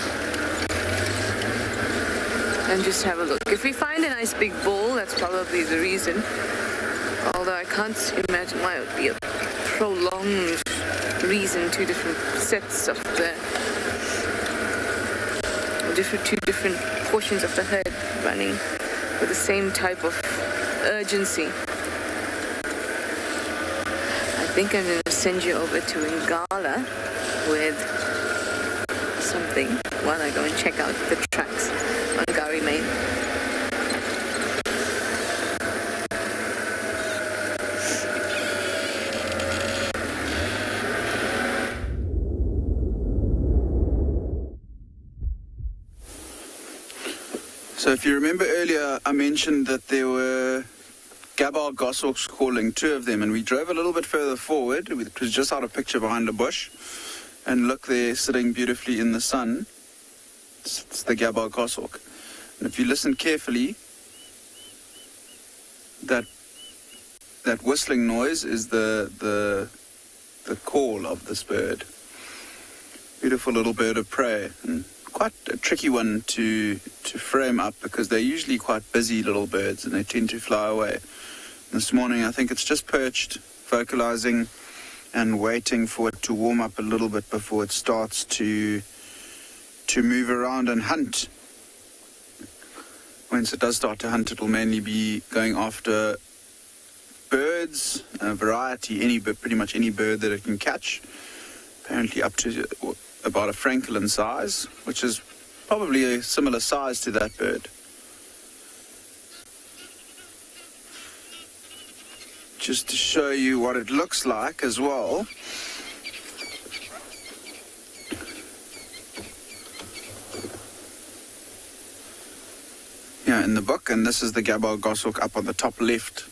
and just have a look. If we find a nice big bull, that's probably the reason. Although I can't imagine why it would be a prolonged reason, two different sets of two different portions of the herd running with the same type of urgency. I think I'm going to send you over to Ngala with something while I go and check out the tracks on Gari Main. So if you remember earlier, I mentioned that there were Gabal goshawks calling, 2 of them, and we drove a little bit further forward. It was just out of picture behind a bush. And look, they're sitting beautifully in the sun. It's the Gabal goshawk. And if you listen carefully, that whistling noise is the call of this bird. Beautiful little bird of prey, and quite a tricky one to frame up because they're usually quite busy little birds and they tend to fly away. This morning I think it's just perched, vocalizing and waiting for it to warm up a little bit before it starts to move around and hunt. Once it does start to hunt, it will mainly be going after birds, a variety, pretty much any bird that it can catch. Apparently up to about a francolin size, which is probably a similar size to that bird. Just to show you what it looks like as well. Yeah, in the book, and this is the Gabal goshawk up on the top left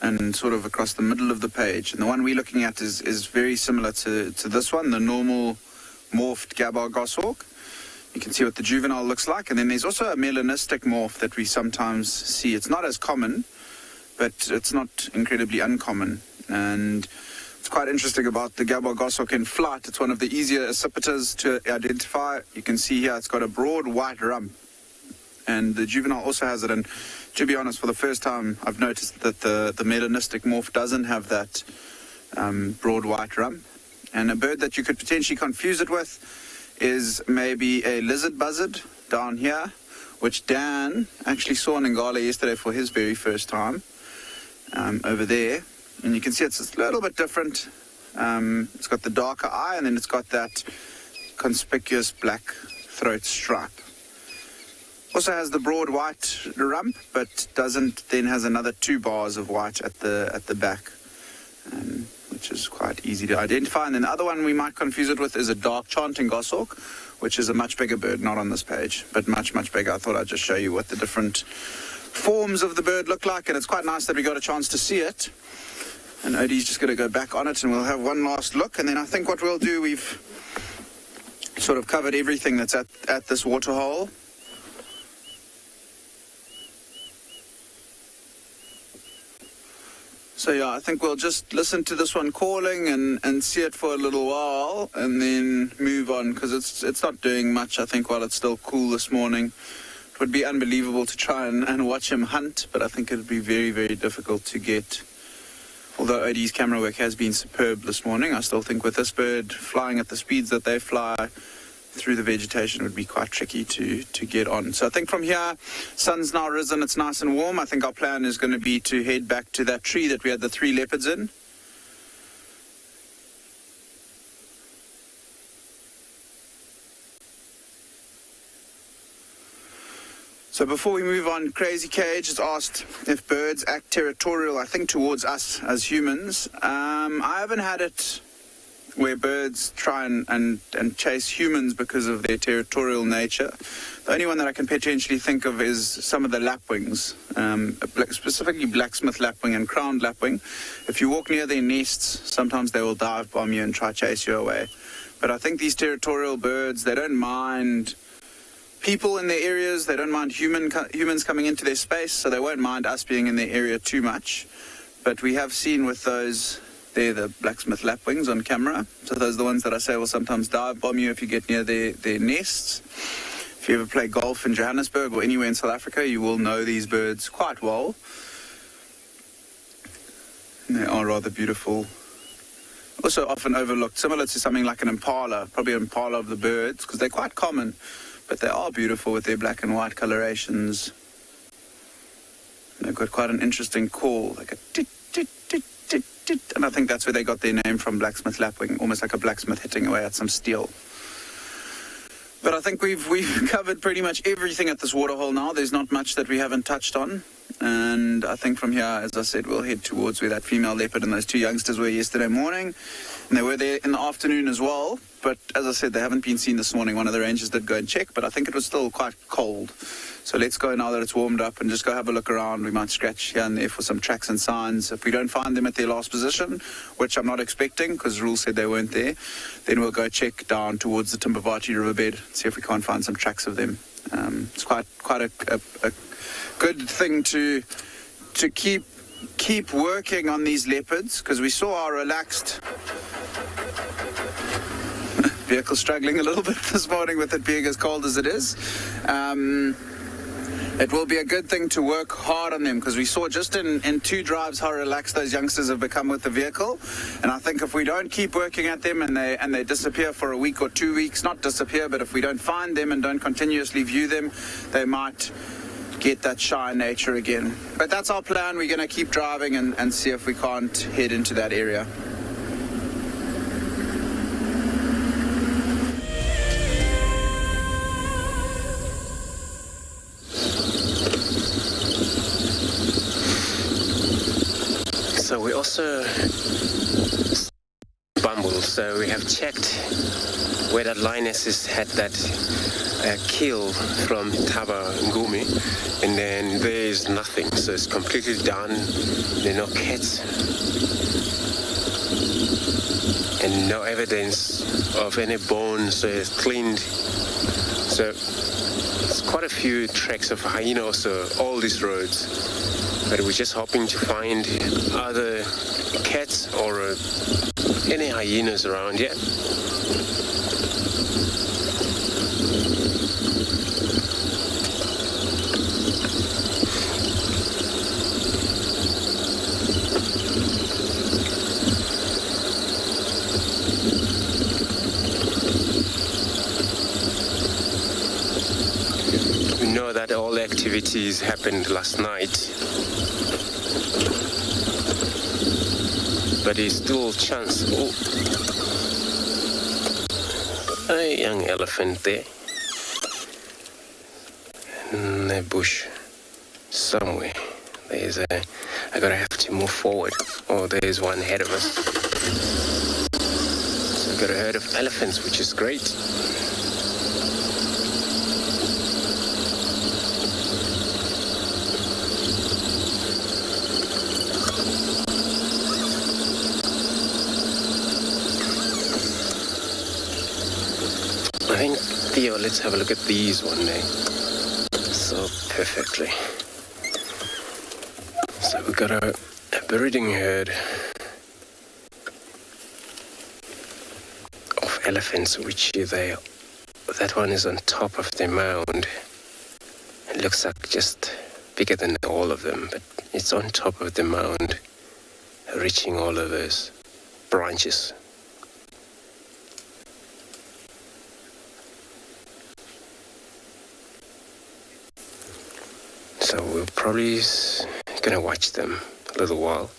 and sort of across the middle of the page. And the one we're looking at is very similar to this one, the normal morphed Gabal goshawk. You can see what the juvenile looks like. And then there's also a melanistic morph that we sometimes see. It's not as common, but it's not incredibly uncommon. And it's quite interesting about the Gabor goshawk in flight. It's one of the easier accipiters to identify. You can see here it's got a broad white rump. And the juvenile also has it. And to be honest, for the first time, I've noticed that the melanistic morph doesn't have that broad white rump. And a bird that you could potentially confuse it with is maybe a lizard buzzard down here, which Dan actually saw in Ngala yesterday for his very first time over there. And you can see it's a little bit different. It's got the darker eye, and then it's got that conspicuous black throat stripe. Also has the broad white rump, but then has another 2 bars of white at the back. Which is quite easy to identify. And then the other one we might confuse it with is a dark chanting goshawk, which is a much bigger bird, not on this page, but much, much bigger. I thought I'd just show you what the different forms of the bird look like, and it's quite nice that we got a chance to see it. And Odie's just going to go back on it, and we'll have one last look. And then I think what we'll do, we've sort of covered everything that's at this waterhole. So yeah, I think we'll just listen to this one calling and see it for a little while and then move on, because it's not doing much, I think, while it's still cool this morning. It would be unbelievable to try and watch him hunt, but I think it would be very, very difficult to get. Although Odie's camera work has been superb this morning, I still think with this bird flying at the speeds that they fly through the vegetation would be quite tricky to get on. So I think from here, sun's now risen, it's nice and warm. I think our plan is going to be to head back to that tree that we had the 3 leopards in. So before we move on, Crazy Cage has asked if birds act territorial, I think, towards us as humans. I haven't had it where birds try and chase humans because of their territorial nature. The only one that I can potentially think of is some of the lapwings, specifically blacksmith lapwing and crowned lapwing. If you walk near their nests, sometimes they will dive bomb you and try to chase you away. But I think these territorial birds, they don't mind people in their areas, they don't mind humans coming into their space, so they won't mind us being in their area too much. But we have seen with those, they're the blacksmith lapwings on camera. So those are the ones that I say will sometimes dive bomb you if you get near their nests. If you ever play golf in Johannesburg or anywhere in South Africa, you will know these birds quite well. And they are rather beautiful. Also often overlooked, similar to something like an impala, probably an impala of the birds, because they're quite common, but they are beautiful with their black and white colorations. And they've got quite an interesting call, like a tit, tit, tit, tit, tit. And I think that's where they got their name from, blacksmith lapwing, almost like a blacksmith hitting away at some steel. But I think we've covered pretty much everything at this waterhole now. There's not much that we haven't touched on. And I think from here, as I said, we'll head towards where that female leopard and those 2 youngsters were yesterday morning. And they were there in the afternoon as well. But as I said, they haven't been seen this morning. One of the rangers did go and check, but I think it was still quite cold. So let's go now that it's warmed up and just go have a look around. We might scratch here and there for some tracks and signs. If we don't find them at their last position, which I'm not expecting because Rule said they weren't there, then we'll go check down towards the Timbavati riverbed, see if we can't find some tracks of them. It's quite a good thing to keep working on these leopards, because we saw our relaxed vehicle struggling a little bit this morning with it being as cold as it is. It will be a good thing to work hard on them, because we saw just in 2 drives how relaxed those youngsters have become with the vehicle. And I think if we don't keep working at them and they disappear for a week or 2 weeks, not disappear, but if we don't find them and don't continuously view them, they might get that shy nature again. But that's our plan. We're going to keep driving and see if we can't head into that area. So we also Bumble, so we have checked where that lioness had that kill from Taba Ngumi, and then there's nothing, so it's completely done. There are no cats and no evidence of any bones, so it's cleaned. So So it's quite a few tracks of hyena also, all these roads. But we're just hoping to find either cats or any hyenas around here. We know that all the activities happened last night, but there's still chance. Oh, a young elephant there in the bush somewhere. I gotta have to move forward. Oh, there's one ahead of us. So I've got a herd of elephants, which is great. I think, Theo, let's have a look at these one day. So perfectly. So we've got a breeding herd of elephants, which that one is on top of the mound. It looks like just bigger than all of them, but it's on top of the mound, reaching all of those branches. So we're probably gonna watch them a little while.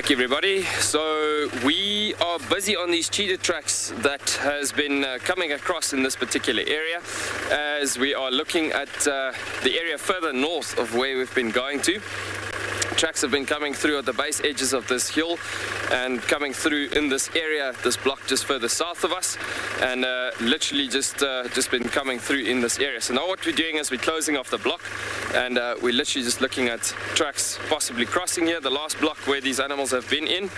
Everybody, so we are busy on these cheetah tracks that has been coming across in this particular area, as we are looking at the area further north of where we've been going to. Tracks have been coming through at the base edges of this hill and coming through in this area, this block just further south of us, and literally just been coming through in this area. So now what we're doing is we're closing off the block, and we're literally just looking at tracks possibly crossing here. The last block where these animals have been in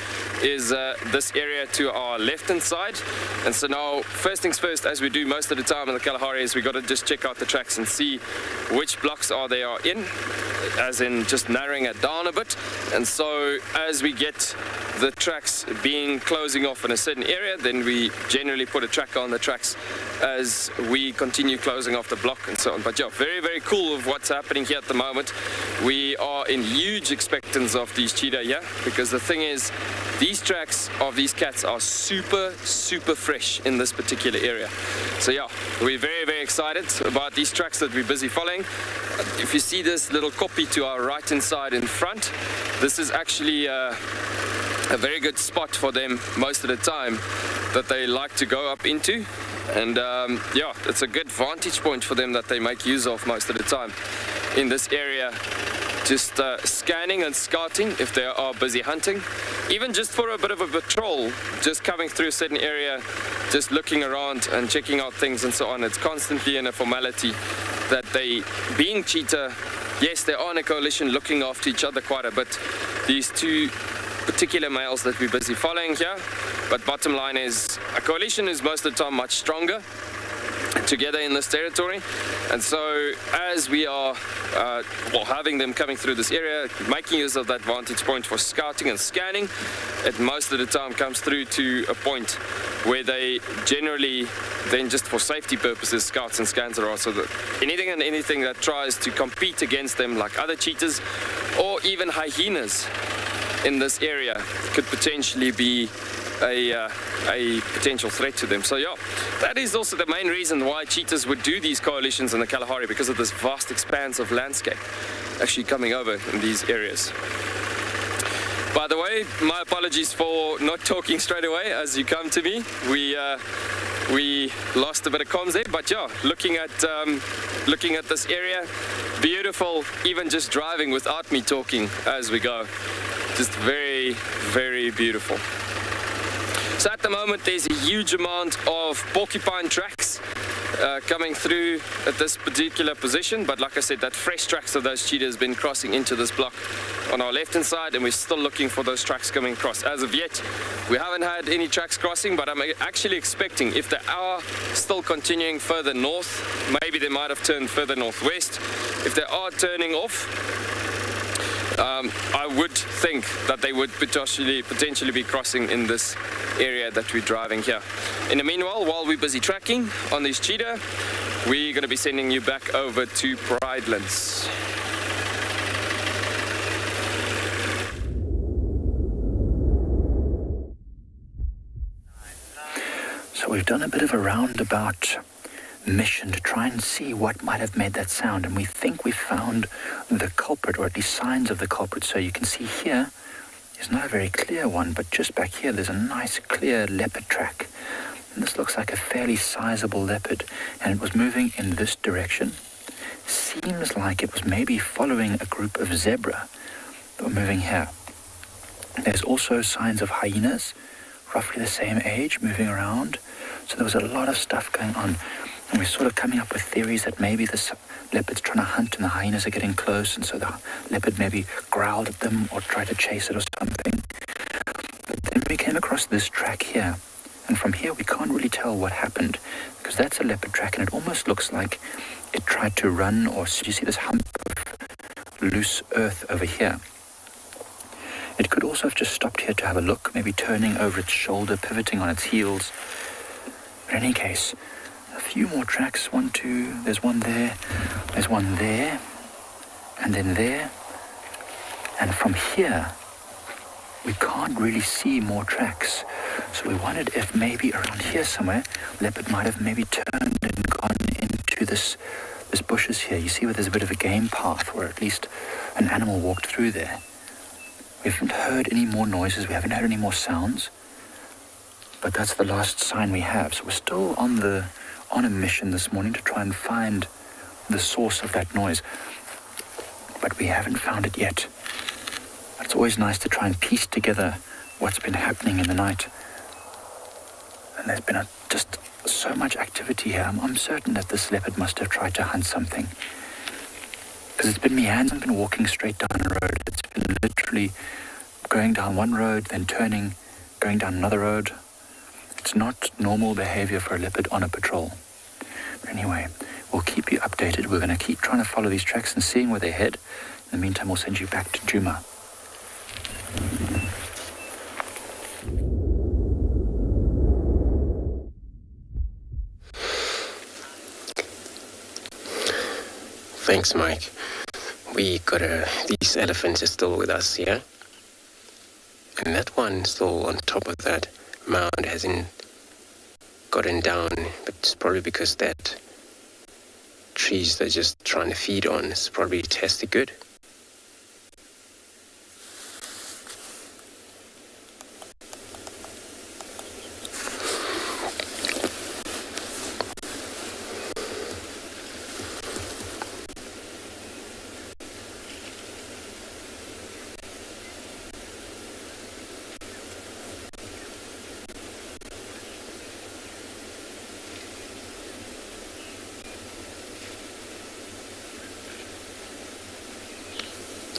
is this area to our left hand side. And so now, first things first, as we do most of the time in the Kalahari, is we got to just check out the tracks and see which blocks they are in, as in just narrowing it down a bit. And so as we get the tracks being closing off in a certain area, then we generally put a tracker on the tracks as we continue closing off the block and so on. But yeah, very, very cool of what's happening here at the moment. We are in huge expectance of these cheetah here, because the thing is, these tracks of these cats are super, super fresh in this particular area. So yeah, we're very, very excited about these tracks that we're busy following. If you see this little copy to our right hand side in front, this is actually a very good spot for them most of the time that they like to go up into. And yeah, it's a good vantage point for them that they make use of most of the time in this area, just scanning and scouting if they are busy hunting, even just for a bit of a patrol, just coming through a certain area, just looking around and checking out things and so on. It's constantly in a formality that they, being cheetah, yes, they are in a coalition looking after each other quite a bit, these two particular males that we're busy following here. But bottom line is, a coalition is most of the time much stronger together in this territory. And so as we are having them coming through this area, making use of that vantage point for scouting and scanning, it most of the time comes through to a point where they generally then, just for safety purposes, scouts and scans are also anything that tries to compete against them, like other cheetahs or even hyenas in this area, could potentially be a potential threat to them. So yeah, that is also the main reason why cheetahs would do these coalitions in the Kalahari, because of this vast expanse of landscape actually coming over in these areas. By the way, my apologies for not talking straight away as you come to me. we lost a bit of comms there, but yeah, looking at this area, beautiful, even just driving without me talking as we go. Just very, very beautiful. So at the moment, there's a huge amount of porcupine tracks coming through at this particular position, but like I said, that fresh tracks of those cheetahs been crossing into this block on our left hand side, and we're still looking for those tracks coming across. As of yet, we haven't had any tracks crossing, but I'm actually expecting, if they are still continuing further north, maybe they might have turned further northwest. If they are turning off, I would think that they would potentially be crossing in this area that we're driving here. In the meanwhile, while we're busy tracking on this cheetah, we're going to be sending you back over to Pridelands. So we've done a bit of a roundabout mission to try and see what might have made that sound, and we think we found the culprit, or at least signs of the culprit. So you can see here, it's not a very clear one, but just back here there's a nice clear leopard track, and this looks like a fairly sizable leopard, and it was moving in this direction. Seems like it was maybe following a group of zebra that were moving here. There's also signs of hyenas, roughly the same age, moving around. So there was a lot of stuff going on. And we're sort of coming up with theories that maybe this leopard's trying to hunt and the hyenas are getting close, and so the leopard maybe growled at them or tried to chase it or something. But then we came across this track here, and from here we can't really tell what happened, because that's a leopard track and it almost looks like it tried to run, or so you see this hump of loose earth over here. It could also have just stopped here to have a look, maybe turning over its shoulder, pivoting on its heels. But in any case, a few more tracks. 1, 2, there's one there, there's one there, and then there. And from here, we can't really see more tracks. So we wondered if maybe around here somewhere, leopard might have maybe turned and gone into this bushes here. You see where there's a bit of a game path, or at least an animal walked through there. We haven't heard any more noises, we haven't heard any more sounds, but that's the last sign we have. So we're still on a mission this morning to try and find the source of that noise, but we haven't found it yet. It's always nice to try and piece together what's been happening in the night. And there's been just so much activity here. I'm certain that this leopard must have tried to hunt something, because it's been meandering, it's been walking straight down a road. It's been literally going down one road, then turning, going down another road. It's not normal behavior for a leopard on a patrol. But anyway, we'll keep you updated. We're going to keep trying to follow these tracks and seeing where they head. In the meantime, we'll send you back to Djuma. Thanks, Mike. We got these elephants are still with us here. And that one still on top of that mound hasn't gotten down, but it's probably because that trees they're just trying to feed on is probably tasted good.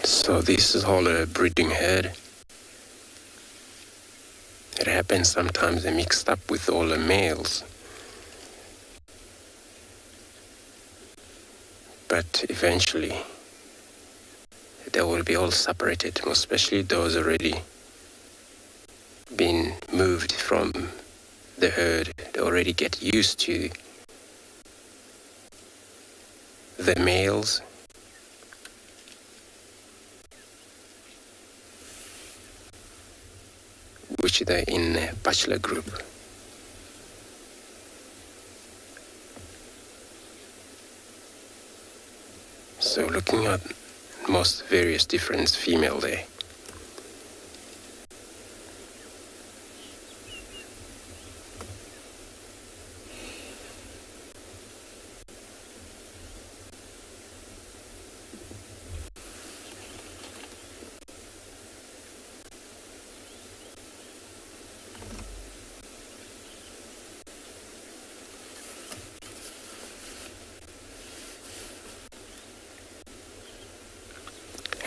So this is all a breeding herd. It happens sometimes they're mixed up with all the males. But eventually they will be all separated, especially those already been moved from the herd. They already get used to the males. Which they're in a bachelor group. So looking at most various different female there.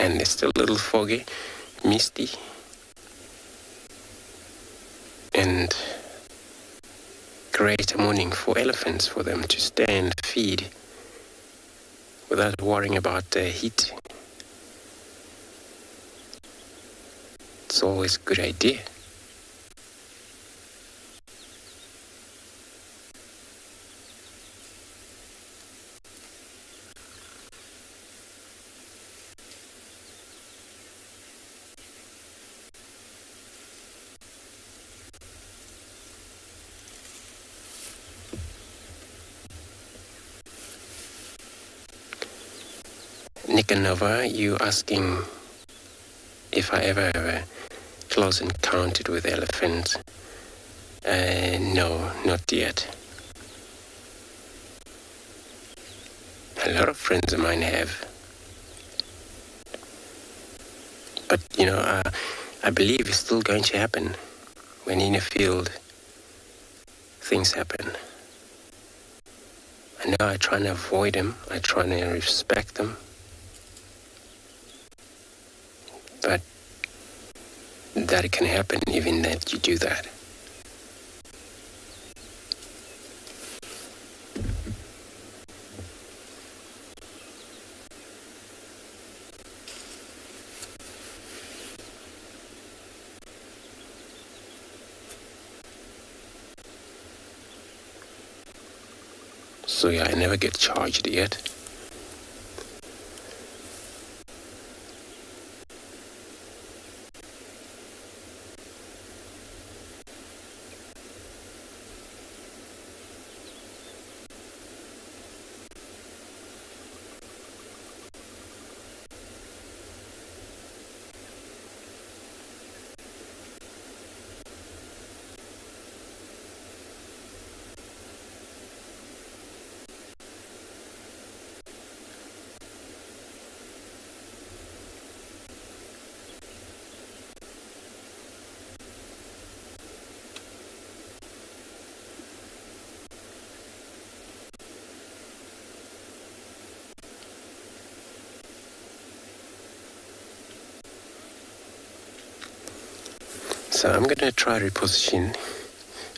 and it's still a little foggy, misty, and great morning for elephants, for them to stay and feed without worrying about the heat. It's always a good idea. Nick and Nova, you asking if I ever have a close encounter with elephants? No, not yet. A lot of friends of mine have. But, I believe it's still going to happen. When in a field, things happen. I know I try to avoid them. I try to respect them. But that can happen even that you do that. So yeah, I never get charged yet. So I'm going to try to reposition.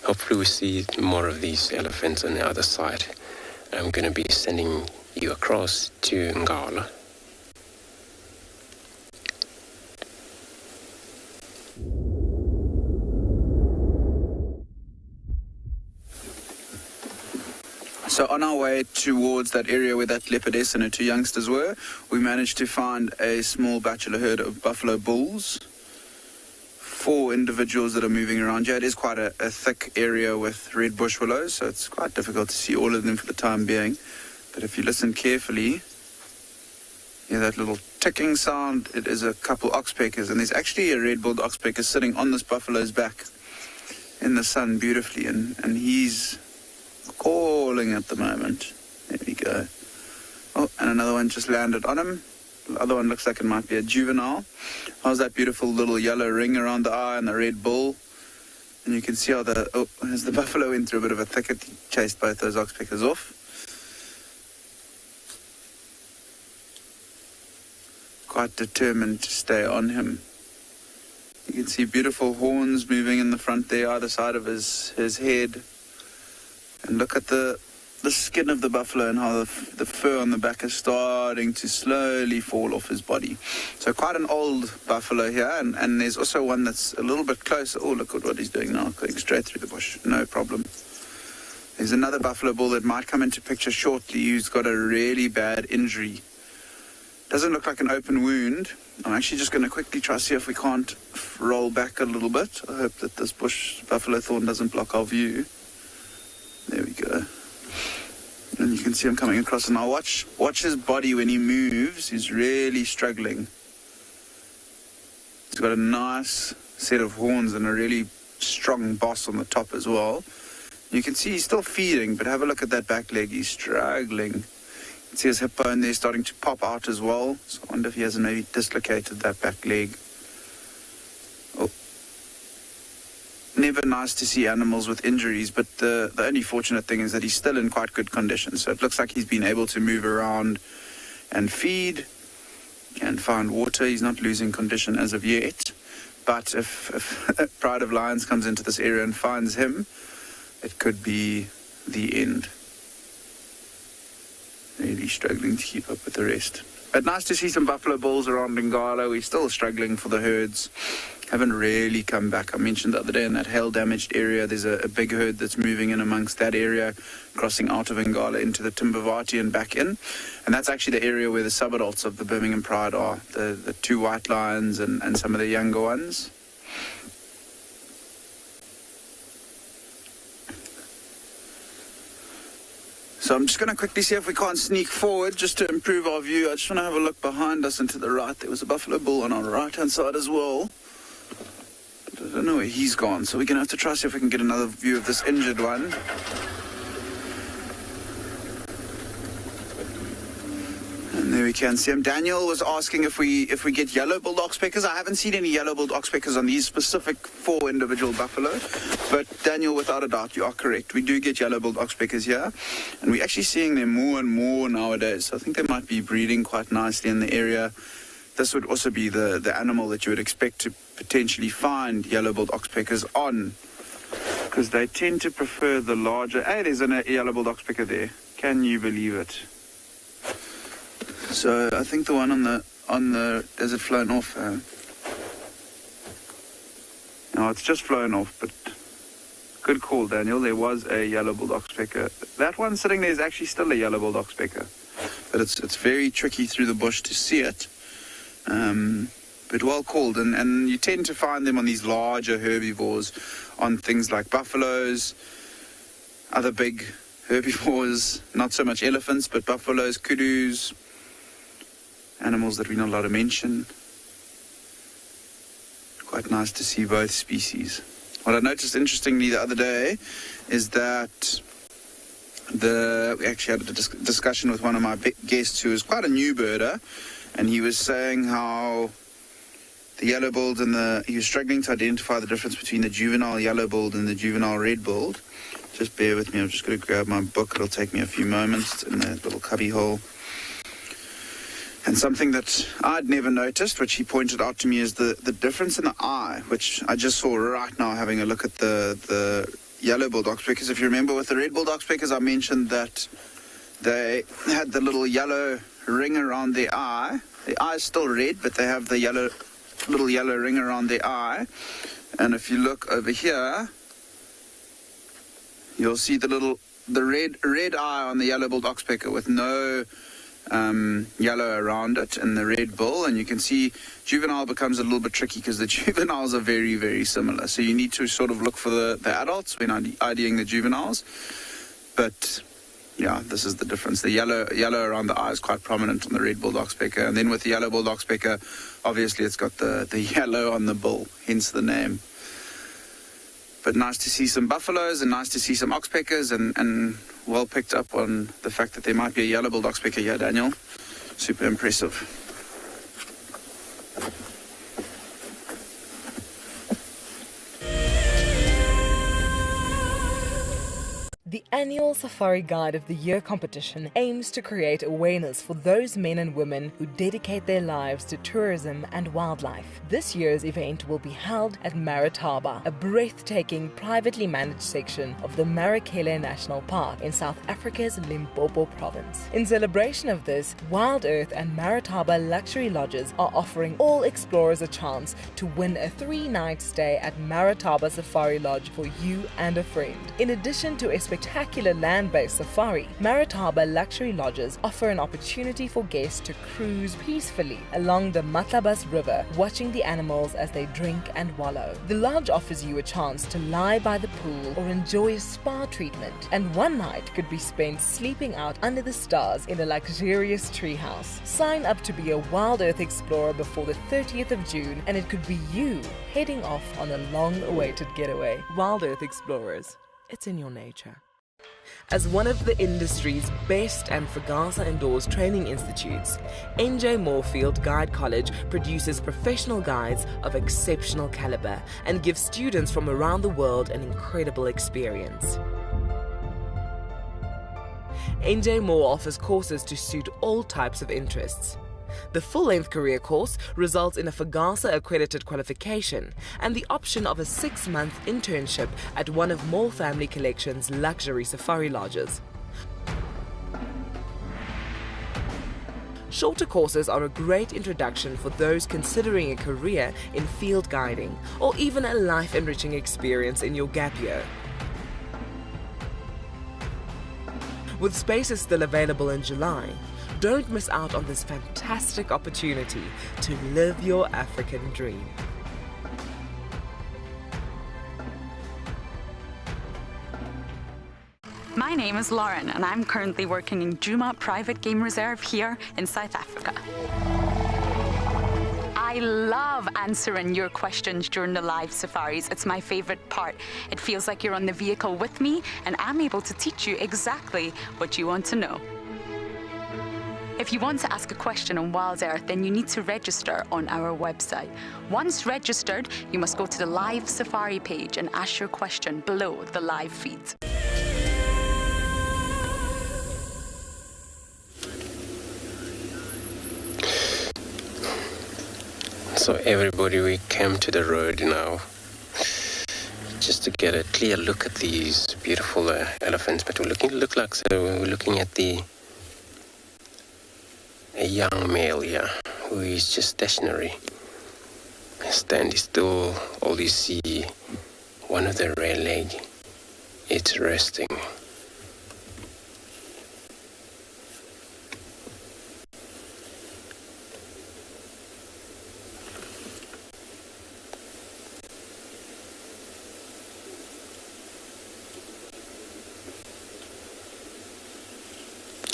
Hopefully we see more of these elephants on the other side. I'm going to be sending you across to Ngala. So on our way towards that area where that leopardess and her two youngsters were, we managed to find a small bachelor herd of buffalo bulls. 4 individuals that are moving around here. It is quite a thick area with red bush willows, so it's quite difficult to see all of them for the time being. But if you listen carefully, hear that little ticking sound, it is a couple oxpeckers, and there's actually a red-billed oxpecker sitting on this buffalo's back in the sun beautifully, and he's calling at the moment. There we go. Oh, and another one just landed on him. The other one looks like it might be a juvenile. How's that beautiful little yellow ring around the eye and the red bull? And you can see how as the buffalo went through a bit of a thicket, he chased both those oxpeckers off. Quite determined to stay on him. You can see beautiful horns moving in the front there, either side of his head. And look at the skin of the buffalo and how the fur on the back is starting to slowly fall off his body. So quite an old buffalo here, and there's also one that's a little bit closer. Oh, look at what he's doing now, going straight through the bush, no problem. There's another buffalo bull that might come into picture shortly who's got a really bad injury. Doesn't look like an open wound. I'm actually just going to quickly try to see if we can't roll back a little bit. I hope that this bush buffalo thorn doesn't block our view. There we go. And you can see him coming across, and now watch his body when he moves. He's really struggling. He's got a nice set of horns and a really strong boss on the top as well. You can see he's still feeding, but have a look at that back leg. He's struggling. You can see his hip bone there starting to pop out as well. So I wonder if he hasn't maybe dislocated that back leg. Oh. Never nice to see animals with injuries, but the only fortunate thing is that he's still in quite good condition. So it looks like he's been able to move around and feed. and find water. He's not losing condition as of yet. But if Pride of Lions comes into this area and finds him, it could be the end. Really struggling to keep up with the rest. But nice to see some buffalo bulls around Ngala. We're still struggling for the herds. Haven't really come back. I mentioned the other day in that hail-damaged area, there's a big herd that's moving in amongst that area, crossing out of Ngala into the Timbavati and back in. And that's actually the area where the sub-adults of the Birmingham Pride are, the two white lions and some of the younger ones. So I'm just going to quickly see if we can't sneak forward just to improve our view. I just want to have a look behind us and to the right. There was a buffalo bull on our right-hand side as well. But I don't know where he's gone, so we're going to have to try see if we can get another view of this injured one. And there we can see him. Daniel was asking if we get yellow-billed oxpeckers. I haven't seen any yellow-billed oxpeckers on these specific 4 individual buffalo. But Daniel, without a doubt, you are correct. We do get yellow-billed oxpeckers here. And we're actually seeing them more and more nowadays. So I think they might be breeding quite nicely in the area. This would also be the animal that you would expect to potentially find yellow-billed oxpeckers on. Because they tend to prefer the larger... Hey, there's a yellow-billed oxpecker there. Can you believe it? So I think the one on the has it flown off? No, it's just flown off, but good call, Daniel. There was a yellow-billed oxpecker. That one sitting there is actually still a yellow-billed oxpecker, but it's very tricky through the bush to see it. But well called, and you tend to find them on these larger herbivores, on things like buffaloes, other big herbivores, not so much elephants, but buffaloes, kudus, animals that we're not allowed to mention. Quite nice to see both species. What I noticed interestingly the other day is that we actually had a discussion with one of my guests who is quite a new birder, and he was saying how the yellow-billed he was struggling to identify the difference between the juvenile yellow-billed and the juvenile red-billed. Just bear with me, I'm just going to grab my book. It'll take me a few moments. It's in that little cubby hole. And something that I'd never noticed, which he pointed out to me, is the difference in the eye, which I just saw right now having a look at the yellow-billed oxpeckers. If you remember with the red-billed oxpeckers, I mentioned that they had the little yellow ring around their eye. The eye is still red, but they have the little yellow ring around their eye. And if you look over here, you'll see the red eye on the yellow-billed oxpecker with no yellow around it, and the red bill. And you can see juvenile becomes a little bit tricky because the juveniles are very, very similar. So you need to sort of look for the adults when IDing the juveniles. But yeah, this is the difference. The yellow around the eye is quite prominent on the red-billed oxpecker, and then with the yellow-billed oxpecker, obviously it's got the yellow on the bill, hence the name. But nice to see some buffaloes and nice to see some oxpeckers, and well picked up on the fact that there might be a yellow-billed oxpecker here, Daniel. Super impressive. The annual Safari Guide of the Year competition aims to create awareness for those men and women who dedicate their lives to tourism and wildlife. This year's event will be held at Marataba, a breathtaking privately managed section of the Marakele National Park in South Africa's Limpopo province. In celebration of this, Wild Earth and Marataba Luxury Lodges are offering all explorers a chance to win a 3-night stay at Marataba Safari Lodge for you and a friend. In addition to a spectacular land-based safari, Marataba Luxury Lodges offer an opportunity for guests to cruise peacefully along the Matlabas River, watching the animals as they drink and wallow. The lodge offers you a chance to lie by the pool or enjoy a spa treatment, and one night could be spent sleeping out under the stars in a luxurious treehouse. Sign up to be a Wild Earth explorer before the 30th of June, and it could be you heading off on a long-awaited getaway. Wild Earth Explorers. It's in your nature. As one of the industry's best and Fagasa endorsed training institutes, NJ Moorfield Guide College produces professional guides of exceptional caliber and gives students from around the world an incredible experience. NJ Moore offers courses to suit all types of interests. The full-length career course results in a FAGASA-accredited qualification and the option of a 6-month internship at one of Mall Family Collection's luxury safari lodges. Shorter courses are a great introduction for those considering a career in field guiding or even a life-enriching experience in your gap year. With spaces still available in July, don't miss out on this fantastic opportunity to live your African dream. My name is Lauren and I'm currently working in Djuma Private Game Reserve here in South Africa. I love answering your questions during the live safaris. It's my favorite part. It feels like you're on the vehicle with me and I'm able to teach you exactly what you want to know. If you want to ask a question on Wild Earth, then you need to register on our website. Once registered, you must go to the live safari page and ask your question below the live feed. So everybody, we came to the road now just to get a clear look at these we're looking at a young male here who is just stationary, standing still. All you see, one of the rear leg, it's resting.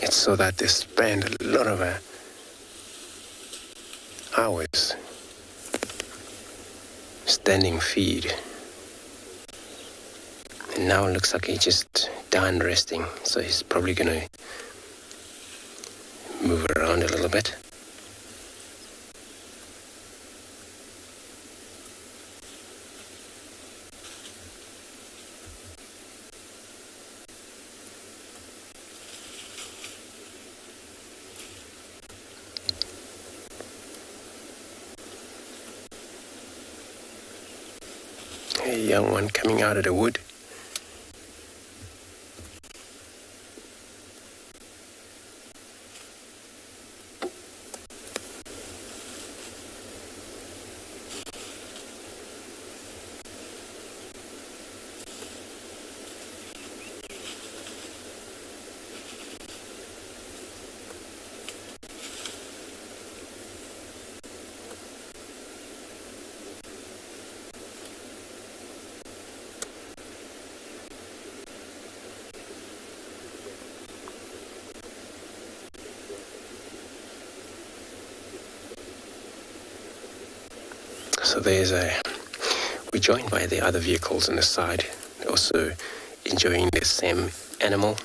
It's so that they spend a lot of hours standing feed, and now it looks like he's just done resting, so he's probably gonna move around a little bit. A young one coming out of the wood. So we're joined by the other vehicles on the side, also enjoying the same animal.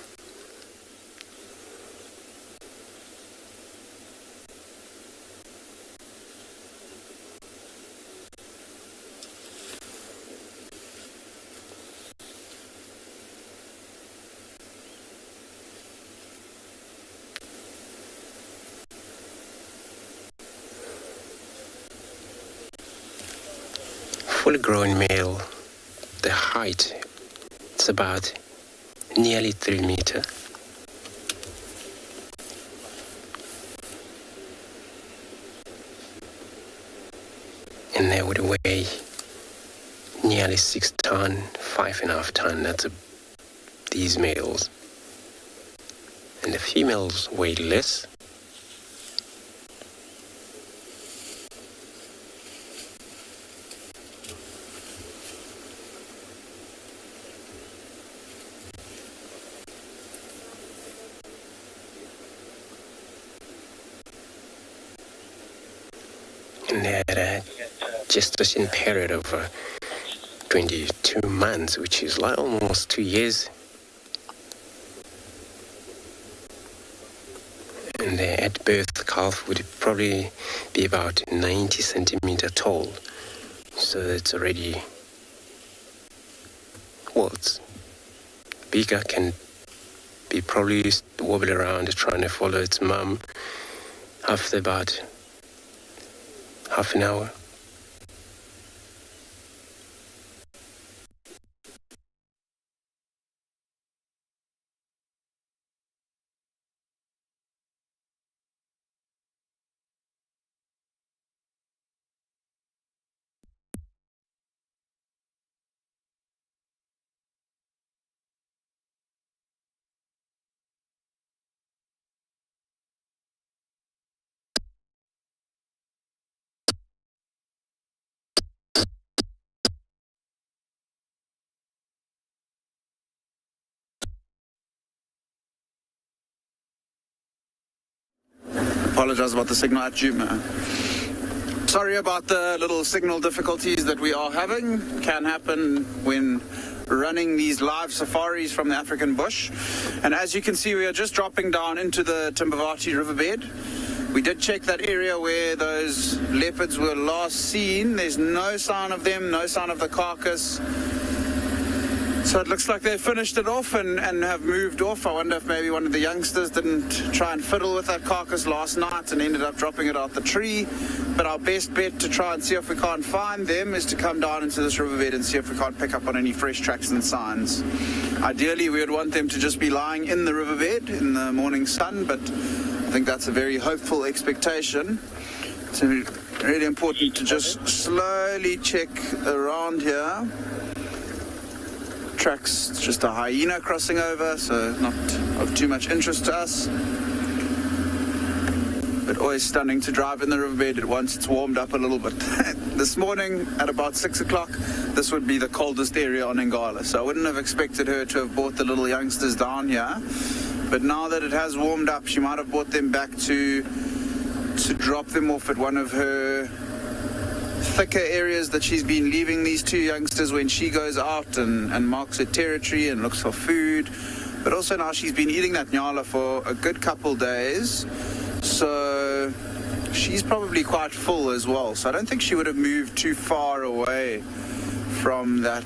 Fully grown male, the height, it's about nearly 3 meters. And they would weigh nearly 6 ton, 5.5 ton. That's these males. And the females weigh less. And they had a gestation period of 22 months, which is like almost 2 years. And the at birth calf would probably be about 90 centimeter tall. So it's already, well, it's bigger, can be probably wobble around trying to follow its mum. after about half an hour. Apologize about the signal at Juma. Sorry about the little signal difficulties that we are having. Can happen when running these live safaris from the African bush. And as you can see, we are just dropping down into the Timbavati riverbed. We did check that area where those leopards were last seen. There's no sign of them, no sign of the carcass. So it looks like they finished it off and have moved off. I wonder if maybe one of the youngsters didn't try and fiddle with that carcass last night and ended up dropping it out the tree. But our best bet to try and see if we can't find them is to come down into this riverbed and see if we can't pick up on any fresh tracks and signs. Ideally, we would want them to just be lying in the riverbed in the morning sun, but I think that's a very hopeful expectation. It's really important to just slowly check around here. Tracks, it's just a hyena crossing over, so not of too much interest to us. But always stunning to drive in the riverbed once it's warmed up a little bit. This morning at about 6 o'clock, this would be the coldest area on Ngala, so I wouldn't have expected her to have brought the little youngsters down here. But now that it has warmed up, she might have brought them back to drop them off at one of her thicker areas that she's been leaving these two youngsters when she goes out and marks her territory and looks for food. But also now she's been eating that nyala for a good couple days, so she's probably quite full as well. So I don't think she would have moved too far away from that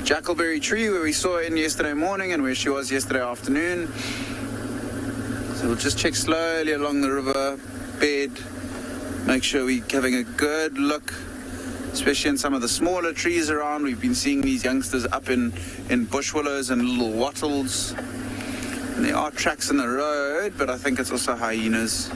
jackalberry tree where we saw her in yesterday morning and where she was yesterday afternoon. So we'll just check slowly along the river bed. Make sure we're having a good look, especially in some of the smaller trees around. We've been seeing these youngsters up in bush willows and little wattles. And there are tracks in the road, but I think it's also hyenas.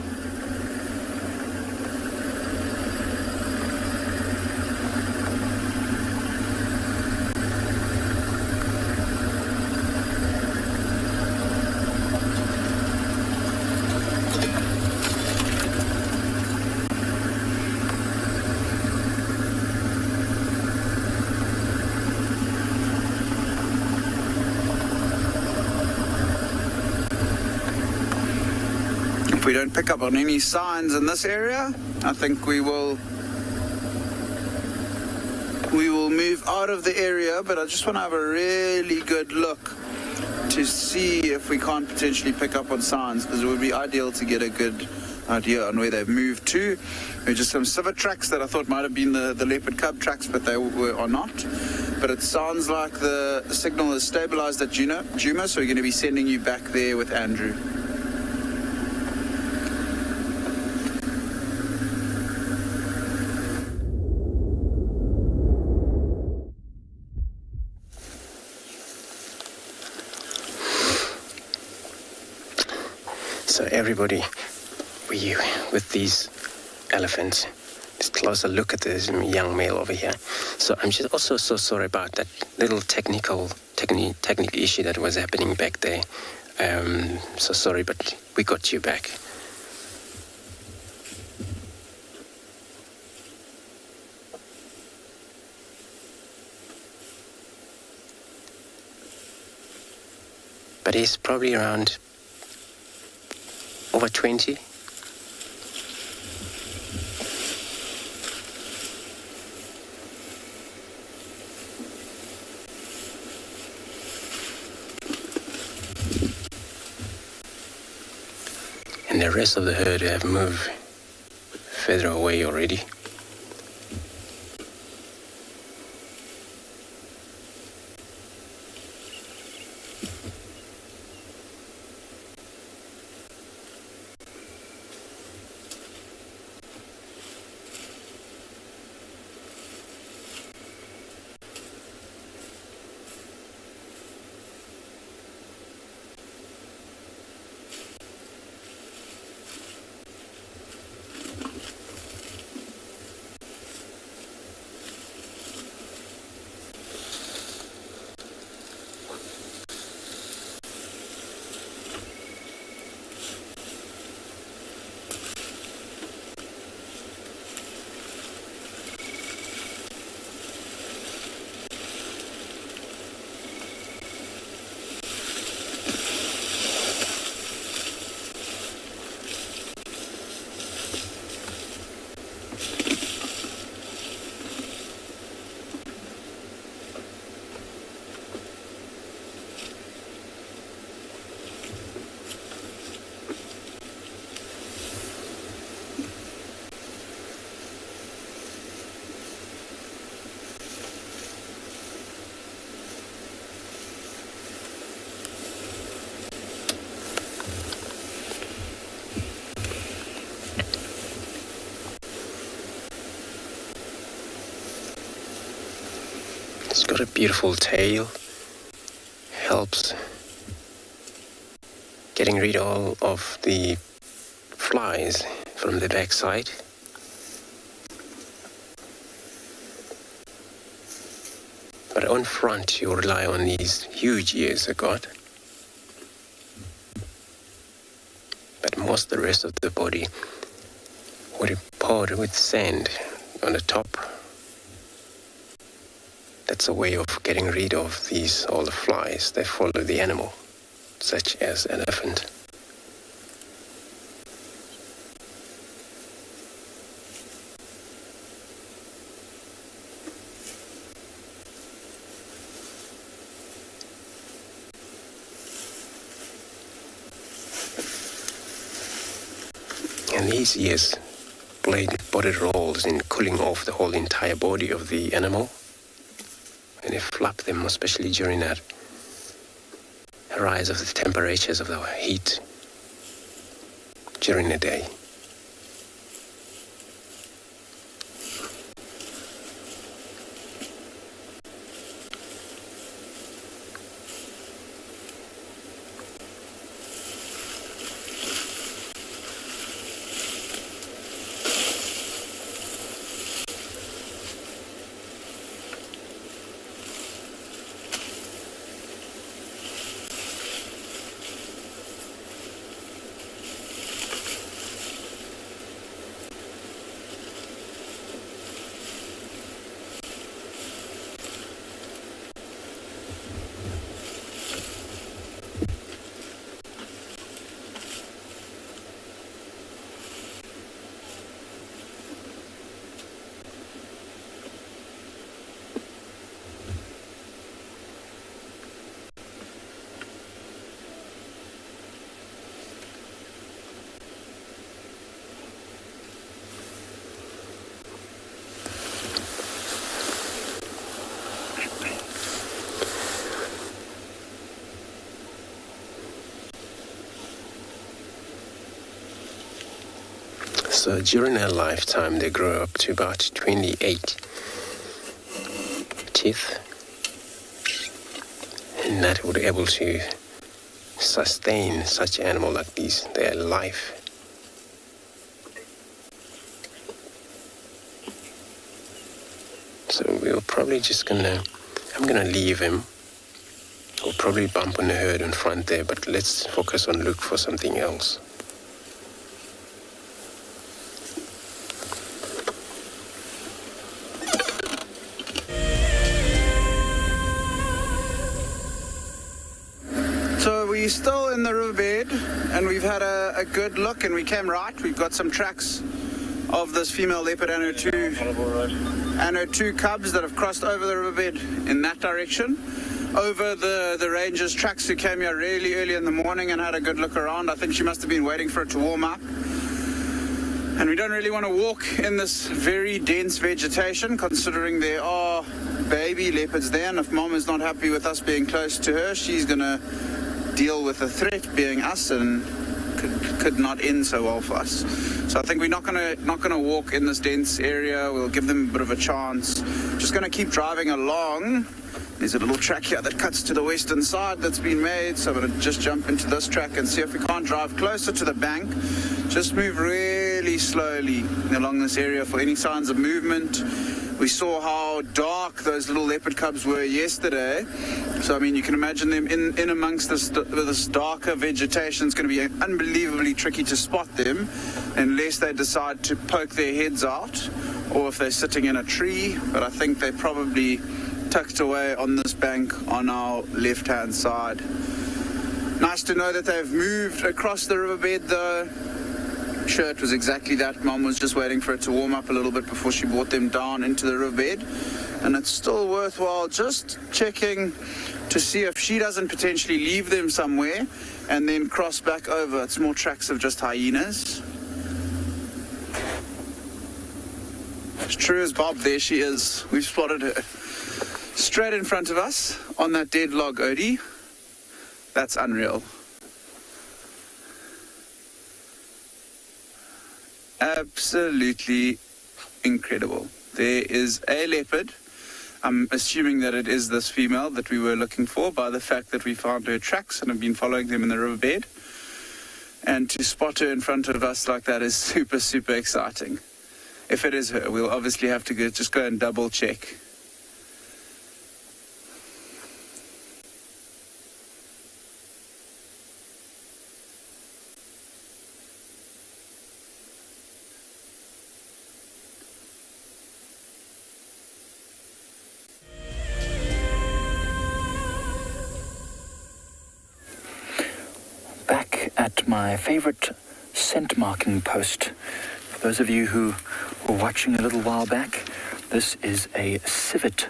If we don't pick up on any signs in this area, I think we will move out of the area, but I just want to have a really good look to see if we can't potentially pick up on signs, because it would be ideal to get a good idea on where they've moved to. There are just some civet tracks that I thought might have been the leopard cub tracks, but they are not. But it sounds like the signal is stabilized at Juma, so we're going to be sending you back there with Andrew. So everybody, with these elephants, just closer look at this young male over here. So I'm just also so sorry about that little technical issue that was happening back there. So sorry, but we got you back. But he's probably around over 20. And the rest of the herd have moved further away already. It's got a beautiful tail, helps getting rid of the flies from the backside. But on front, you rely on these huge ears they've got. But most of the rest of the body would be poured with sand on the top. That's a way of getting rid of all the flies that follow the animal, such as elephant. And these ears play important roles in cooling off the whole entire body of the animal. And they flap them, especially during that rise of the temperatures of the heat during the day. So during their lifetime, they grow up to about 28 teeth, and that would be able to sustain such an animal like these, their life. So we're probably just I'm gonna leave him. We'll probably bump on the herd in front there, but let's focus on look for something else. So we're still in the riverbed, and we've had a good look, and we came right. We've got some tracks of this female leopard Anno 2 cubs that have crossed over the riverbed in that direction. Over the ranger's tracks, who came here really early in the morning and had a good look around. I think she must have been waiting for it to warm up. And we don't really want to walk in this very dense vegetation, considering there are baby leopards there, and if Mom is not happy with us being close to her, she's going to deal with the threat being us, and could not end so well for us. So I think we're not gonna walk in this dense area. We'll give them a bit of a chance. Just gonna keep driving along. There's a little track here that cuts to the western side that's been made, so I'm gonna just jump into this track and see if we can't drive closer to the bank. Just move really slowly along this area for any signs of movement. We saw how dark those little leopard cubs were yesterday. So, I mean, you can imagine them in amongst this darker vegetation. It's going to be unbelievably tricky to spot them unless they decide to poke their heads out or if they're sitting in a tree. But I think they're probably tucked away on this bank on our left-hand side. Nice to know that they've moved across the riverbed, though. Sure, it was exactly that. Mom was just waiting for it to warm up a little bit before she brought them down into the riverbed. And it's still worthwhile just checking to see if she doesn't potentially leave them somewhere and then cross back over. It's more tracks of just hyenas. As true as Bob, there she is. We've spotted her. Straight in front of us on that dead log, Odie. That's unreal. Absolutely incredible. There is a leopard I'm assuming that it is this female that we were looking for by the fact that we found her tracks and have been following them in the riverbed. And to spot her in front of us like that is super, super exciting. If it is her, we'll obviously have to just go and double check. Back at my favorite scent marking post. For those of you who were watching a little while back, this is a civet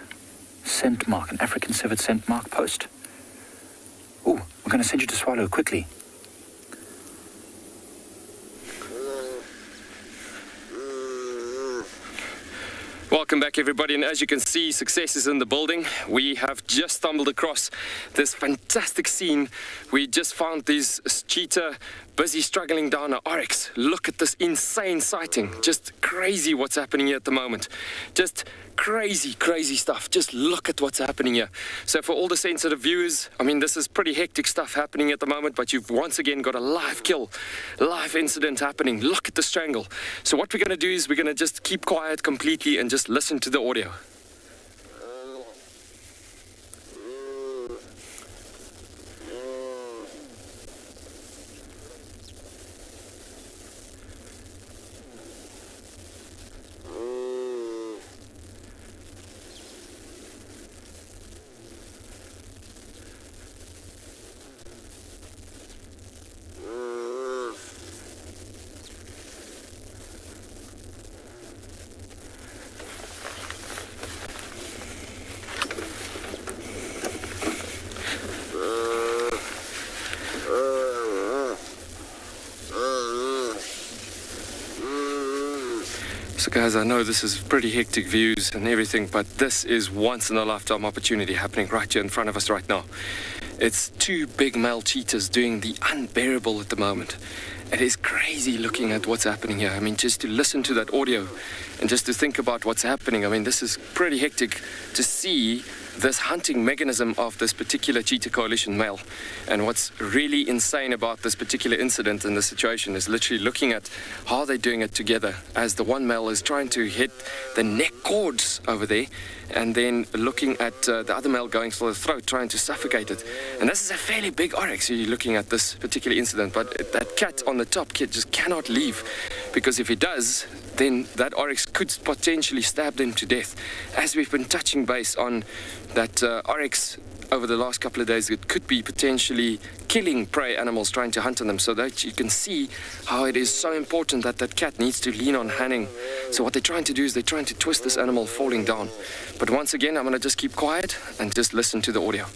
scent mark, an African civet scent mark post. Oh, we're going to send you to Tswalu quickly. Welcome back, everybody, and as you can see, success is in the building. We have just stumbled across this fantastic scene. We just found these cheetah busy struggling down an oryx. Look at this insane sighting. Just crazy what's happening here at the moment. Just crazy, crazy stuff. Just look at what's happening here. So for all the sensitive viewers, I mean, this is pretty hectic stuff happening at the moment, but you've once again got a live kill, live incident happening. Look at the strangle. So what we're going to do is we're going to just keep quiet completely and just listen to the audio. So guys, I know this is pretty hectic views and everything, but this is once in a lifetime opportunity happening right here in front of us right now. It's two big male cheetahs doing the unbearable at the moment. It is crazy looking at what's happening here. I mean, just to listen to that audio and just to think about what's happening. I mean, this is pretty hectic to see this hunting mechanism of this particular cheetah coalition male. And what's really insane about this particular incident and the situation is literally looking at how they're doing it together, as the one male is trying to hit the neck cords over there, and then looking at the other male going for the throat, trying to suffocate it. And this is a fairly big oryx you're looking at this particular incident, but that cat on the top kid just cannot leave, because if he does, then that oryx could potentially stab them to death. As we've been touching base on that oryx over the last couple of days, it could be potentially killing prey animals trying to hunt on them, so that you can see how it is so important that that cat needs to lean on Hanning. So what they're trying to do is they're trying to twist this animal falling down. But once again, I'm going to just keep quiet and just listen to the audio.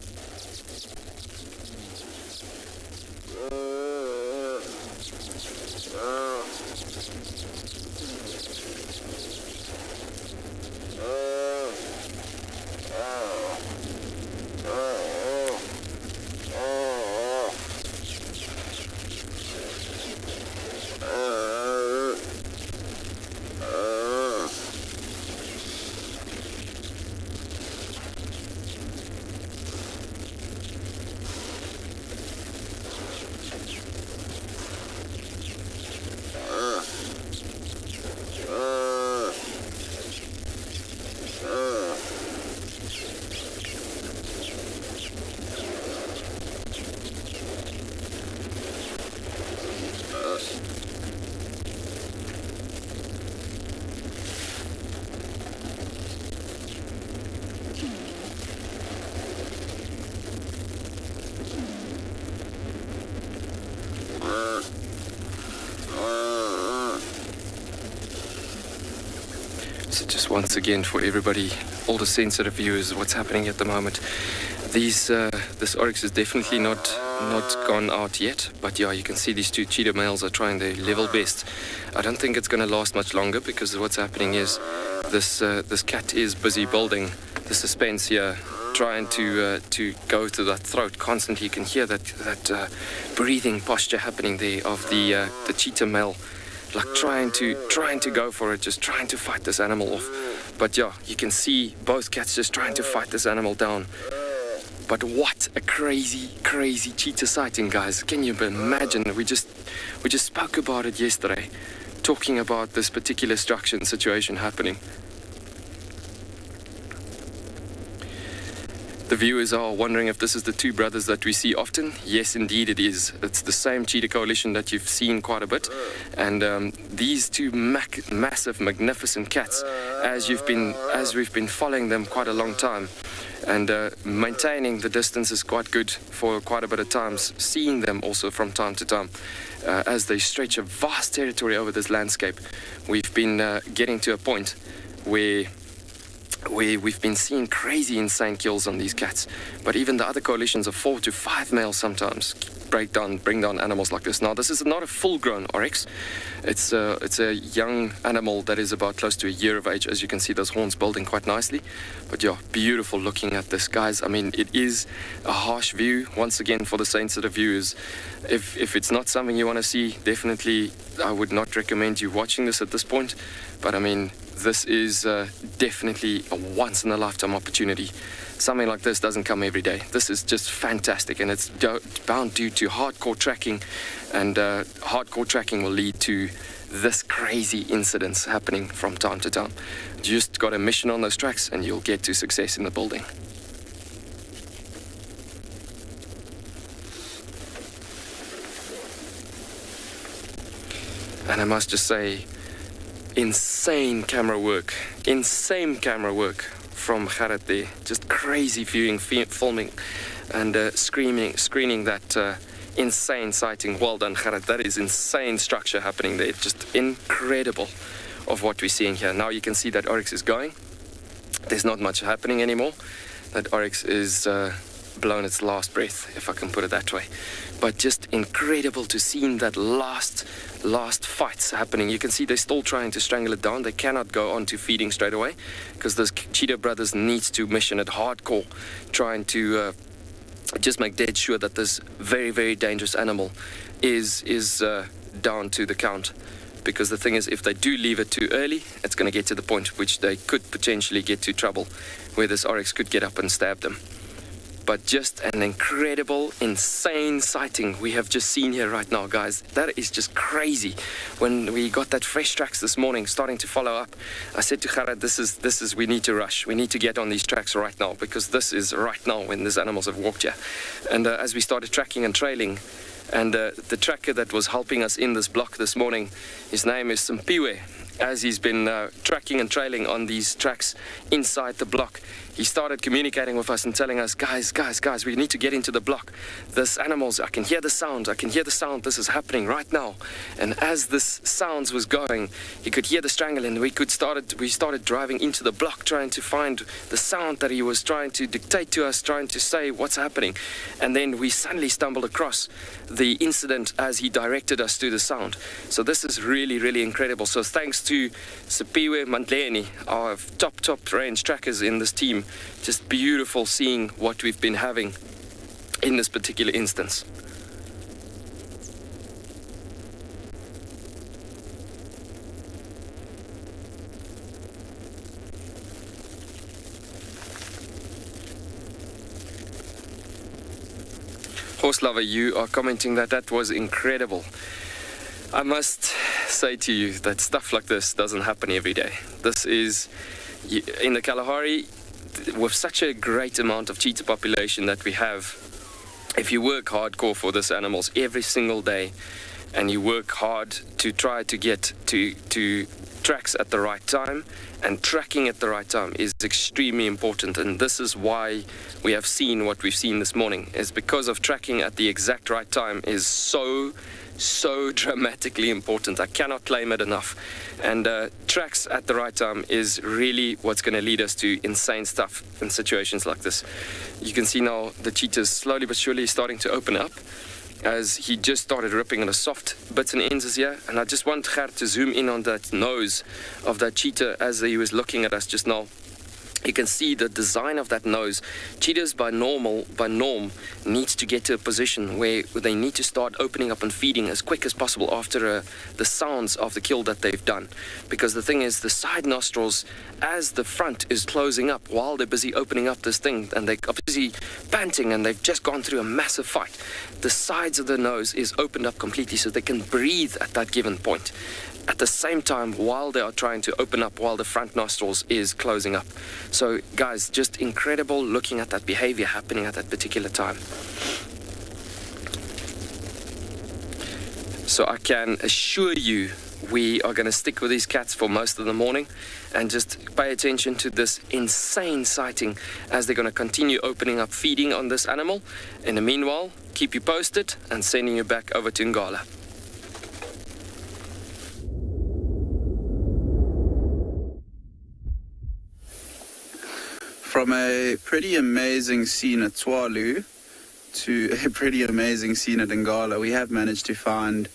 So just once again for everybody, all the sensitive viewers, what's happening at the moment. This oryx is definitely not gone out yet, but yeah, you can see these two cheetah males are trying their level best. I don't think it's going to last much longer, because what's happening is this cat is busy building the suspense here, trying to go to that throat constantly. You can hear that breathing posture happening there of the cheetah male, like trying to go for it, just trying to fight this animal off. But yeah, you can see both cats just trying to fight this animal down. But what a crazy, crazy cheetah sighting, guys. Can you imagine? We just spoke about it yesterday, talking about this particular structure situation happening. The viewers are wondering if this is the two brothers that we see often. Yes, indeed it is. It's the same cheetah coalition that you've seen quite a bit. And these two massive, magnificent cats, as we've been following them quite a long time, and maintaining the distance is quite good for quite a bit of times, seeing them also from time to time as they stretch a vast territory over this landscape. We've been getting to a point where we've been seeing crazy, insane kills on these cats. But even the other coalitions of 4 to 5 males sometimes bring down animals like this. Now, this is not a full-grown oryx. It's a young animal that is about close to a year of age. As you can see, those horns building quite nicely. But yeah, beautiful looking at this, guys. I mean, it is a harsh view. Once again, for the sensitive viewers, if it's not something you want to see, definitely I would not recommend you watching this at this point. But I mean, this is definitely a once-in-a-lifetime opportunity. Something like this doesn't come every day. This is just fantastic, and it's bound due to hardcore tracking, and hardcore tracking will lead to this crazy incidents happening from time to time. You just got a mission on those tracks, and you'll get to success in the building. And I must just say, insane camera work from Gerrit there. Just crazy viewing, filming, and screening that insane sighting. Well done, Gerrit. That is insane structure happening there. Just incredible of what we're seeing here. Now you can see that oryx is going. There's not much happening anymore. That oryx is blown its last breath, if I can put it that way. But just incredible to see that last fights happening. You can see they're still trying to strangle it down. They cannot go on to feeding straight away because those cheetah brothers needs to mission it hardcore, trying to just make dead sure that this very, very dangerous animal is down to the count. Because the thing is, if they do leave it too early, it's going to get to the point which they could potentially get to trouble, where this oryx could get up and stab them. But just an incredible, insane sighting we have just seen here right now, guys. That is just crazy. When we got that fresh tracks this morning, starting to follow up, I said to Gerrit, this is, we need to rush. We need to get on these tracks right now, because this is right now when these animals have walked here. And as we started tracking and trailing, and the tracker that was helping us in this block this morning, his name is Simpiwe. As he's been tracking and trailing on these tracks inside the block, he started communicating with us and telling us, guys, we need to get into the block. This animals, I can hear the sound, this is happening right now. And as this sounds was going, he could hear the strangling. We started driving into the block, trying to find the sound that he was trying to dictate to us, trying to say what's happening. And then we suddenly stumbled across the incident as he directed us to the sound. So this is really, really incredible. So thanks to Sipiwe Mandleni, our top range trackers in this team. Just beautiful seeing what we've been having in this particular instance. Horse lover, you are commenting that was incredible. I must say to you that stuff like this doesn't happen every day. This is, in the Kalahari, with such a great amount of cheetah population that we have, if you work hardcore for these animals every single day, and you work hard to try to get to tracks at the right time, and tracking at the right time is extremely important. And this is why we have seen what we've seen this morning, is because of tracking at the exact right time is so dramatically important. I cannot claim it enough. And tracks at the right time is really what's going to lead us to insane stuff in situations like this. You can see now the cheetahs slowly but surely starting to open up, as he just started ripping on the soft bits and ends here. And I just want Gerrit to zoom in on that nose of that cheetah as he was looking at us just now. You can see the design of that nose. Cheetahs by norm needs to get to a position where they need to start opening up and feeding as quick as possible after the sounds of the kill that they've done. Because the thing is, the side nostrils, as the front is closing up while they're busy opening up this thing, and they're busy panting and they've just gone through a massive fight, the sides of the nose is opened up completely so they can breathe at that given point. At the same time, while they are trying to open up, while the front nostrils is closing up. So guys, just incredible looking at that behavior happening at that particular time. So I can assure you, we are going to stick with these cats for most of the morning and just pay attention to this insane sighting as they're going to continue opening up feeding on this animal. In the meanwhile, keep you posted and sending you back over to Ngala. From a pretty amazing scene at Tswalu to a pretty amazing scene at Ngala, we have managed to find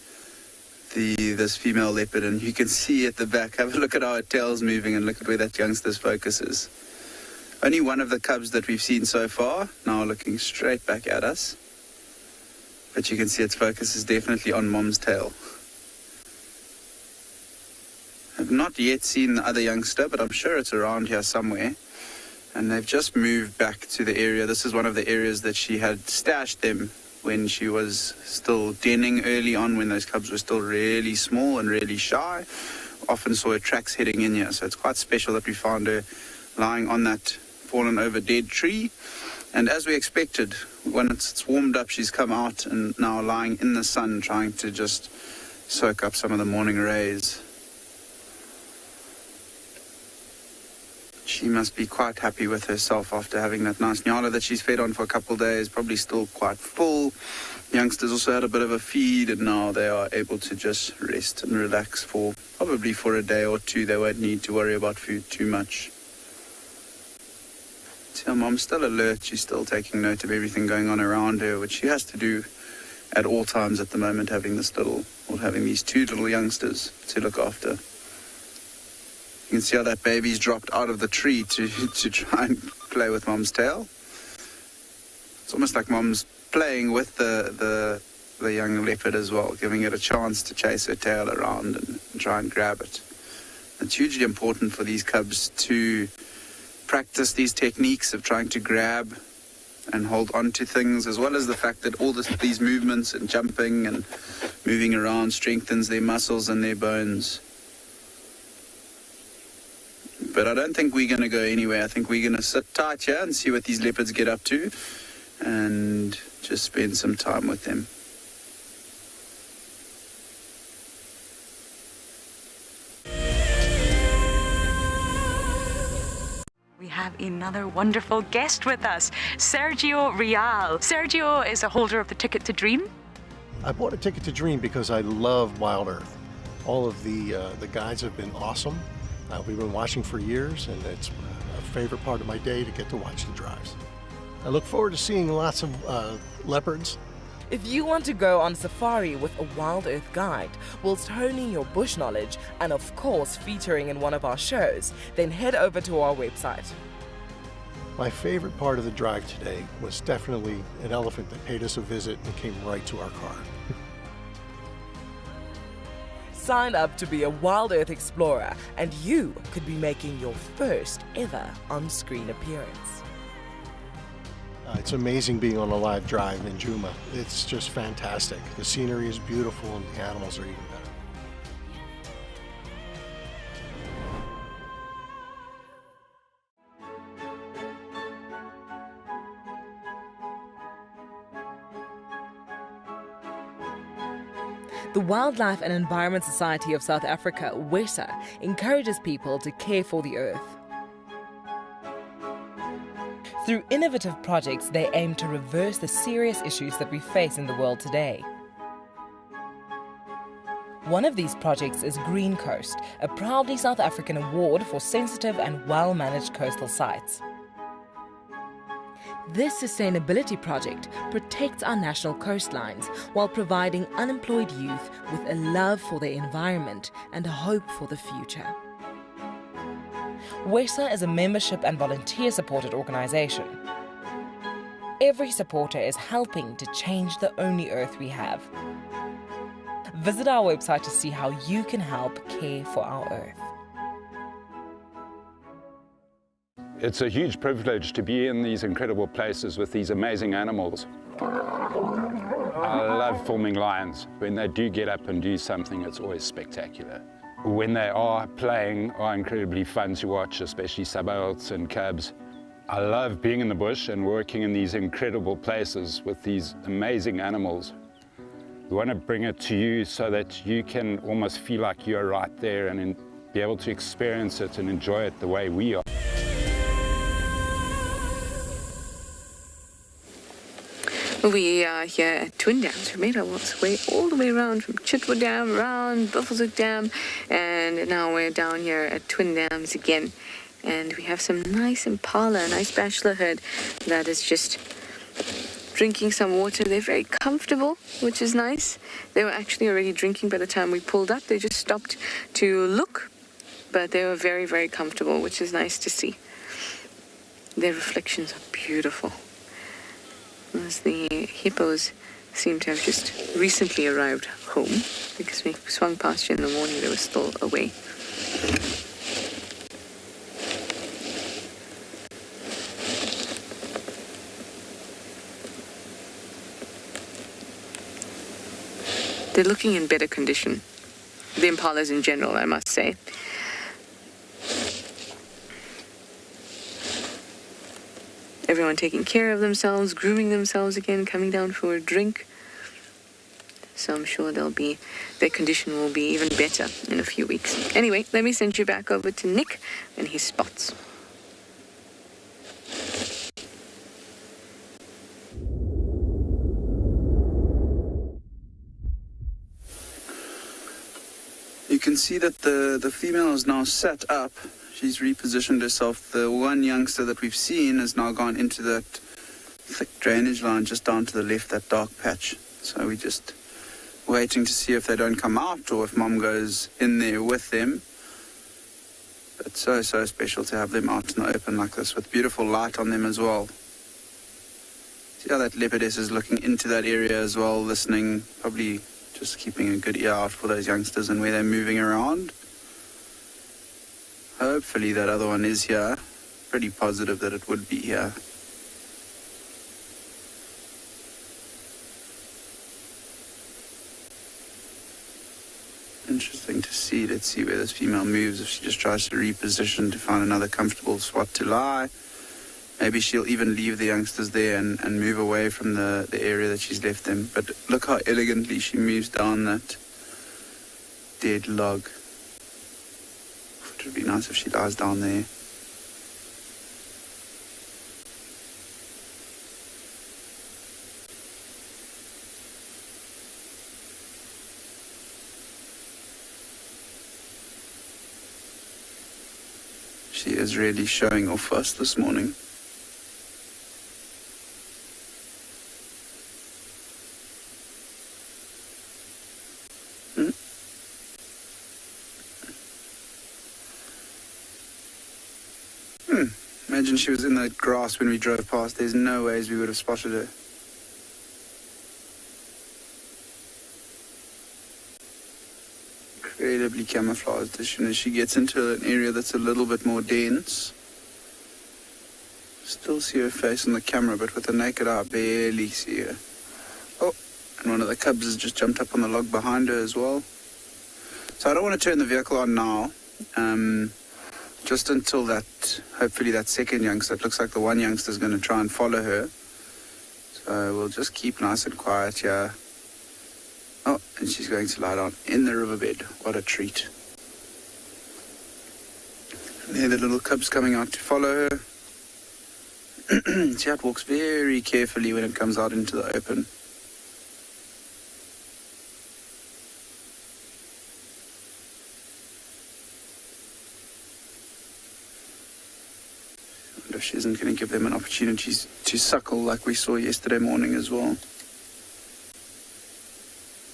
this female leopard, and you can see at the back, have a look at how her tail's moving and look at where that youngster's focus is. Only one of the cubs that we've seen so far, now looking straight back at us. But you can see its focus is definitely on mom's tail. I've not yet seen the other youngster, but I'm sure it's around here somewhere. And they've just moved back to the area. This is one of the areas that she had stashed them when she was still denning early on, when those cubs were still really small and really shy. Often saw her tracks heading in here. So it's quite special that we found her lying on that fallen over dead tree. And as we expected, when it's warmed up, she's come out and now lying in the sun, trying to just soak up some of the morning rays. She must be quite happy with herself after having that nice nyala that she's fed on for a couple of days, probably still quite full. Youngsters also had a bit of a feed, and now they are able to just rest and relax for probably for a day or two. They won't need to worry about food too much. So mom's still alert. She's still taking note of everything going on around her, which she has to do at all times at the moment, having these two little youngsters to look after. You can see how that baby's dropped out of the tree to try and play with mom's tail. It's almost like mom's playing with the young leopard as well, giving it a chance to chase her tail around and try and grab it. It's hugely important for these cubs to practice these techniques of trying to grab and hold on to things, as well as the fact that all these movements and jumping and moving around strengthens their muscles and their bones. But I don't think we're going to go anywhere. I think we're going to sit tight here and see what these leopards get up to and just spend some time with them. We have another wonderful guest with us, Sergio Real. Sergio is a holder of the Ticket to Dream. I bought a Ticket to Dream because I love Wild Earth. All of the guides have been awesome. We've been watching for years, and it's a favorite part of my day to get to watch the drives. I look forward to seeing lots of leopards. If you want to go on safari with a Wild Earth guide, whilst honing your bush knowledge and of course featuring in one of our shows, then head over to our website. My favorite part of the drive today was definitely an elephant that paid us a visit and came right to our car. Sign up to be a Wild Earth explorer and you could be making your first ever on-screen appearance. It's amazing being on a live drive in Djuma. It's just fantastic. The scenery is beautiful and the animals are even better. The Wildlife and Environment Society of South Africa, WESA, encourages people to care for the earth. Through innovative projects, they aim to reverse the serious issues that we face in the world today. One of these projects is Green Coast, a proudly South African award for sensitive and well-managed coastal sites. This sustainability project protects our national coastlines while providing unemployed youth with a love for their environment and a hope for the future. WESA is a membership and volunteer-supported organisation. Every supporter is helping to change the only Earth we have. Visit our website to see how you can help care for our Earth. It's a huge privilege to be in these incredible places with these amazing animals. I love filming lions. When they do get up and do something, it's always spectacular. When they are playing, are incredibly fun to watch, especially sub-adults and cubs. I love being in the bush and working in these incredible places with these amazing animals. We want to bring it to you so that you can almost feel like you're right there and be able to experience it and enjoy it the way we are. We are here at Twin Dams. We made our way all the way around from Chitwa Dam, around Buffelshoek Dam, and now we're down here at Twin Dams again. And we have some nice impala, a nice bachelor herd that is just drinking some water. They're very comfortable, which is nice. They were actually already drinking by the time we pulled up. They just stopped to look, but they were very, very comfortable, which is nice to see. Their reflections are beautiful. As the hippos seem to have just recently arrived home, because we swung past you in the morning, they were still away. They're looking in better condition. The impalas in general, I must say. Everyone taking care of themselves, grooming themselves again, coming down for a drink. So I'm sure their condition will be even better in a few weeks. Anyway, let me send you back over to Nick and his spots. You can see that the female is now sat up. She's repositioned herself. The one youngster that we've seen has now gone into that thick drainage line just down to the left, that dark patch. So we're just waiting to see if they don't come out or if Mum goes in there with them. But so special to have them out in the open like this with beautiful light on them as well. See how that leopardess is looking into that area as well, listening, probably just keeping a good ear out for those youngsters and where they're moving around. Hopefully that other one is here. Pretty positive that it would be here. Interesting to see. Let's see where this female moves. If she just tries to reposition to find another comfortable spot to lie. Maybe she'll even leave the youngsters there and move away from the area that she's left them. But look how elegantly she moves down that dead log. It would be nice if she lies down there. She is really showing off us this morning. Imagine she was in the grass when we drove past. There's no ways we would have spotted her. Incredibly camouflaged as soon as she gets into an area that's a little bit more dense. Still see her face on the camera, but with the naked eye, barely see her. Oh, and one of the cubs has just jumped up on the log behind her as well. So I don't want to turn the vehicle on now. Just until hopefully that second youngster, it looks like the one youngster is going to try and follow her. So we'll just keep nice and quiet here. Oh, and she's going to lie down in the riverbed. What a treat. And there the little cub's coming out to follow her. See how it walks very carefully when it comes out into the open. If she isn't going to give them an opportunity to suckle like we saw yesterday morning as well.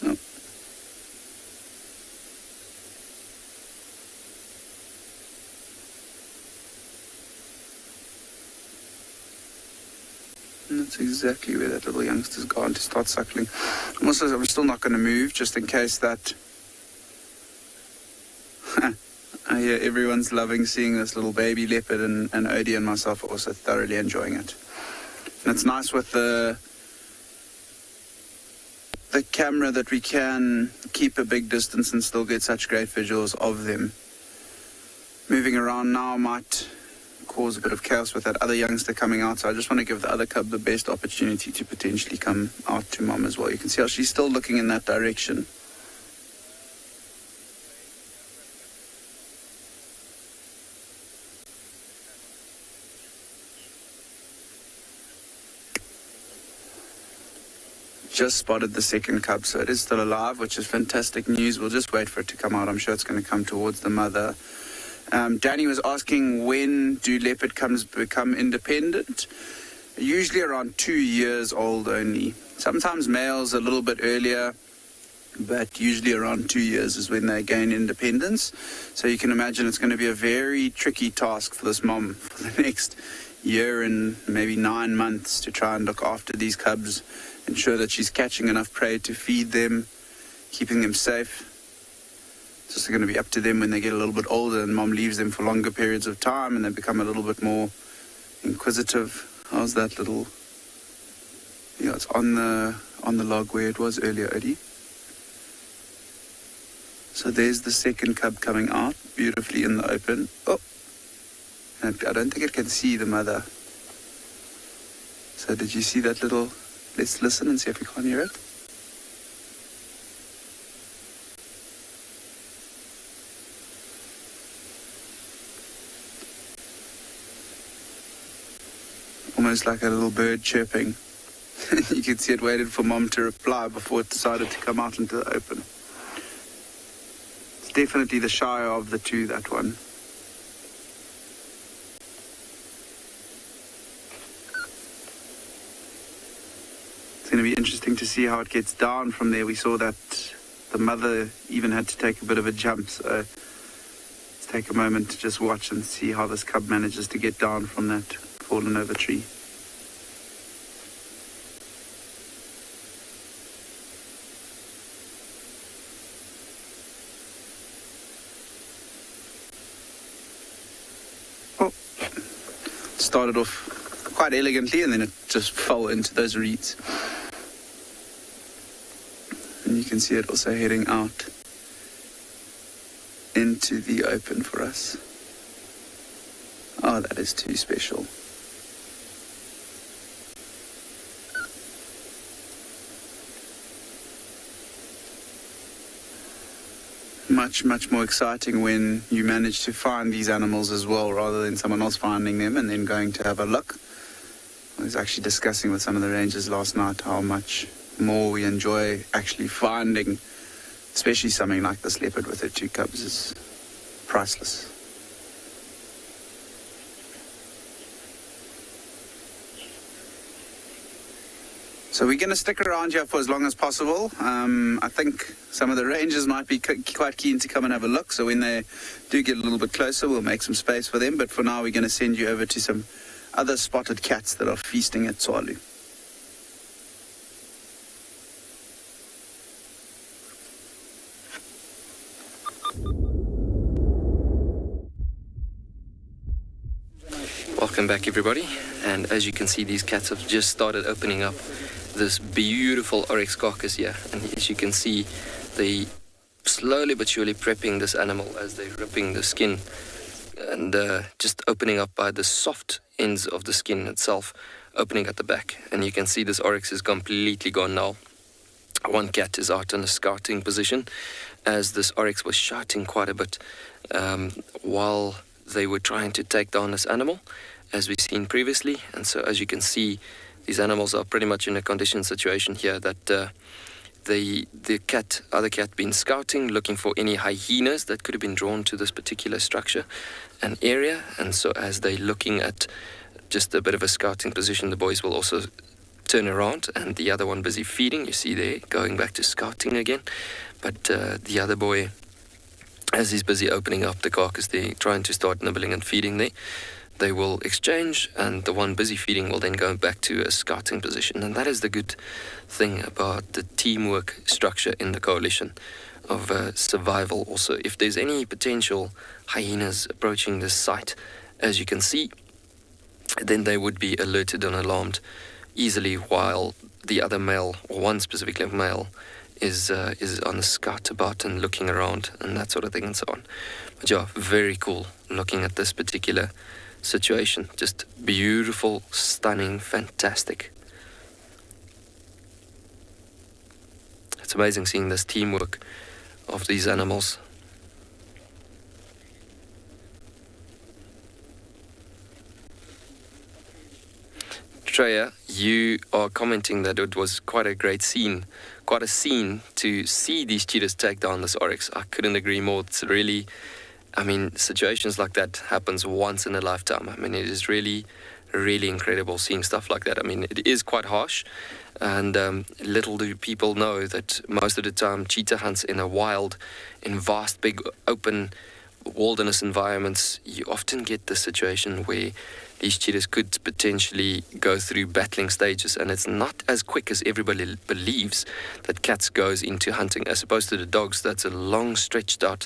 No. That's exactly where that little youngster's gone to start suckling. I'm still not going to move, just in case that... I hear everyone's loving seeing this little baby leopard, and Odie and myself are also thoroughly enjoying it. And it's nice with the camera that we can keep a big distance and still get such great visuals of them. Moving around now might cause a bit of chaos with that other youngster coming out, so I just want to give the other cub the best opportunity to potentially come out to mom as well. You can see how she's still looking in that direction. Just spotted the second cub, so it is still alive, which is fantastic news. We'll just wait for it to come out. I'm sure it's going to come towards the mother. Danny was asking, when do leopard cubs become independent? Usually around 2 years old only. Sometimes males a little bit earlier, but usually around 2 years is when they gain independence. So you can imagine it's going to be a very tricky task for this mom for the next year and maybe 9 months to try and look after these cubs, ensure that she's catching enough prey to feed them, keeping them safe. It's just going to be up to them when they get a little bit older and mom leaves them for longer periods of time and they become a little bit more inquisitive. How's that little... Yeah, it's on the log where it was earlier, Odie. So there's the second cub coming out beautifully in the open. Oh, I don't think it can see the mother. So did you see that little... Let's listen and see if we can't hear it. Almost like a little bird chirping. You can see it waited for mom to reply before it decided to come out into the open. It's definitely the shyer of the two, that one. It's going to be interesting to see how it gets down from there. We saw that the mother even had to take a bit of a jump, so let's take a moment to just watch and see how this cub manages to get down from that fallen over tree. Started off quite elegantly and then it just fell into those reeds. And you can see it also heading out into the open for us. Oh, that is too special. Much more exciting when you manage to find these animals as well, rather than someone else finding them and then going to have a look. I was actually discussing with some of the rangers last night how much more we enjoy actually finding, especially something like this leopard with her 2 cubs, is priceless. So we're going to stick around here for as long as possible. I think some of the rangers might be quite keen to come and have a look. So when they do get a little bit closer, we'll make some space for them. But for now, we're going to send you over to some other spotted cats that are feasting at Tswalu. Welcome back, everybody. And as you can see, these cats have just started opening up this beautiful oryx carcass here, and as you can see, they slowly but surely prepping this animal as they're ripping the skin and just opening up by the soft ends of the skin itself, opening at the back. And you can see this oryx is completely gone now. One cat is out in a scouting position as this oryx was shouting quite a bit while they were trying to take down this animal, as we've seen previously. And so as you can see, these animals are pretty much in a condition situation here that the other cat been scouting, looking for any hyenas that could have been drawn to this particular structure and area. And so as they're looking at just a bit of a scouting position, the boys will also turn around, and the other one busy feeding. You see there, going back to scouting again. But the other boy, as he's busy opening up the carcass, they're trying to start nibbling and feeding there. they will exchange, and the one busy feeding will then go back to a scouting position. And that is the good thing about the teamwork structure in the coalition of survival also. If there's any potential hyenas approaching this site, as you can see, then they would be alerted and alarmed easily, while the other male, or one specifically male, is on the scout about and looking around and that sort of thing and so on. But yeah, very cool looking at this particular situation. Just beautiful, stunning, fantastic. It's amazing seeing this teamwork of these animals. Treya, you are commenting that it was quite a great scene, quite a scene to see these cheetahs take down this oryx. I couldn't agree more. It's really, I mean, situations like that happens once in a lifetime. I mean, it is really, really incredible seeing stuff like that. I mean, it is quite harsh, and little do people know that most of the time cheetah hunts in a wild, in vast, big, open wilderness environments, you often get the situation where these cheetahs could potentially go through battling stages, and it's not as quick as everybody believes that cats goes into hunting, as opposed to the dogs. That's a long stretched out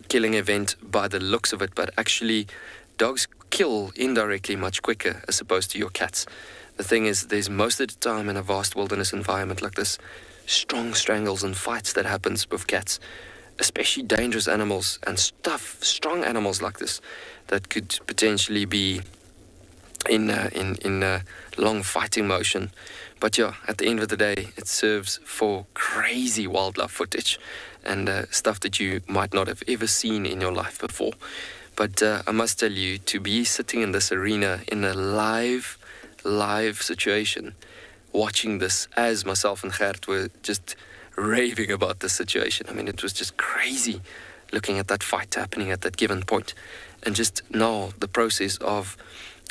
killing event by the looks of it, but actually dogs kill indirectly much quicker as opposed to your cats. The thing is, there's most of the time in a vast wilderness environment like this, strong strangles and fights that happens with cats, especially dangerous animals and strong animals like this that could potentially be in long fighting motion. But yeah, at the end of the day, it serves for crazy wildlife footage and stuff that you might not have ever seen in your life before. But I must tell you, to be sitting in this arena in a live situation, watching this as myself and Gert were just raving about this situation. I mean, it was just crazy looking at that fight happening at that given point. And just now, the process of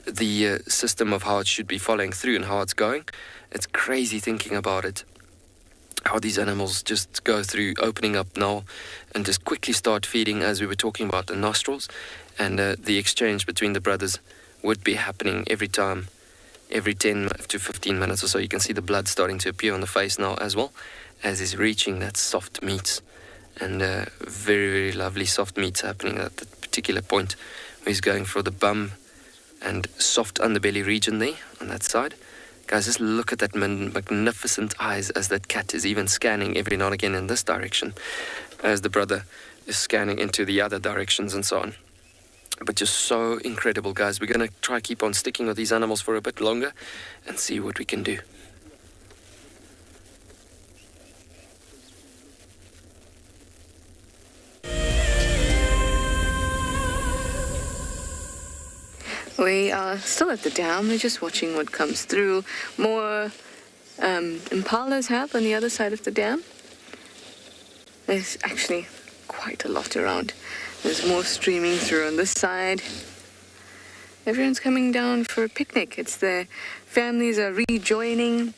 the system of how it should be following through and how it's going, it's crazy thinking about it. How these animals just go through opening up now and just quickly start feeding, as we were talking about the nostrils. And the exchange between the brothers would be happening every time, every 10 to 15 minutes or so. You can see the blood starting to appear on the face now as well, as he's reaching that soft meat. And very, very lovely soft meats happening at that particular point where he's going for the bum and soft underbelly region there on that side. Guys, just look at that magnificent eyes as that cat is even scanning every now and again in this direction as the brother is scanning into the other directions and so on. But just so incredible, guys. We're going to try keep on sticking with these animals for a bit longer and see what we can do. We are still at the dam. We're just watching what comes through. More impalas have on the other side of the dam. There's actually quite a lot around. There's more streaming through on this side. Everyone's coming down for a picnic. It's the families are rejoining,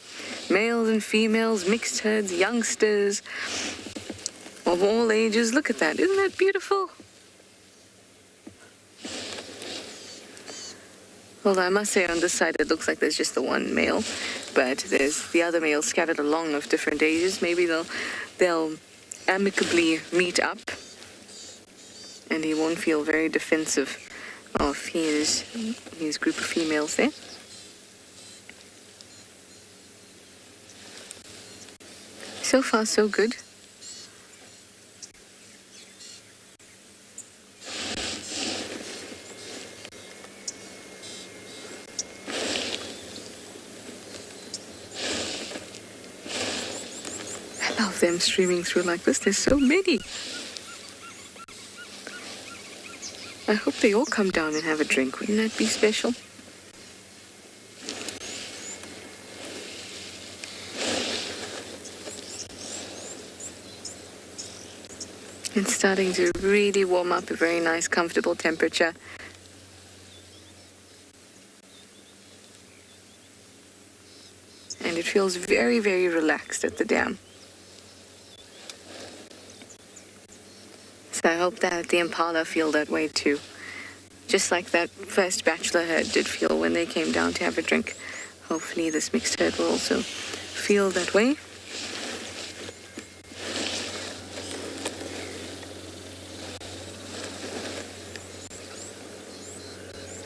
males and females, mixed herds, youngsters of all ages. Look at that. Isn't that beautiful? Well, I must say on this side it looks like there's just the one male, but there's the other males scattered along of different ages. Maybe they'll amicably meet up, and he won't feel very defensive of his group of females there. So far, so good. Them streaming through like this. There's so many. I hope they all come down and have a drink. Wouldn't that be special? It's starting to really warm up, a very nice, comfortable temperature. And it feels very, very relaxed at the dam. So I hope that the impala feel that way too. just like that first bachelor herd did feel when they came down to have a drink. Hopefully this mixed herd will also feel that way.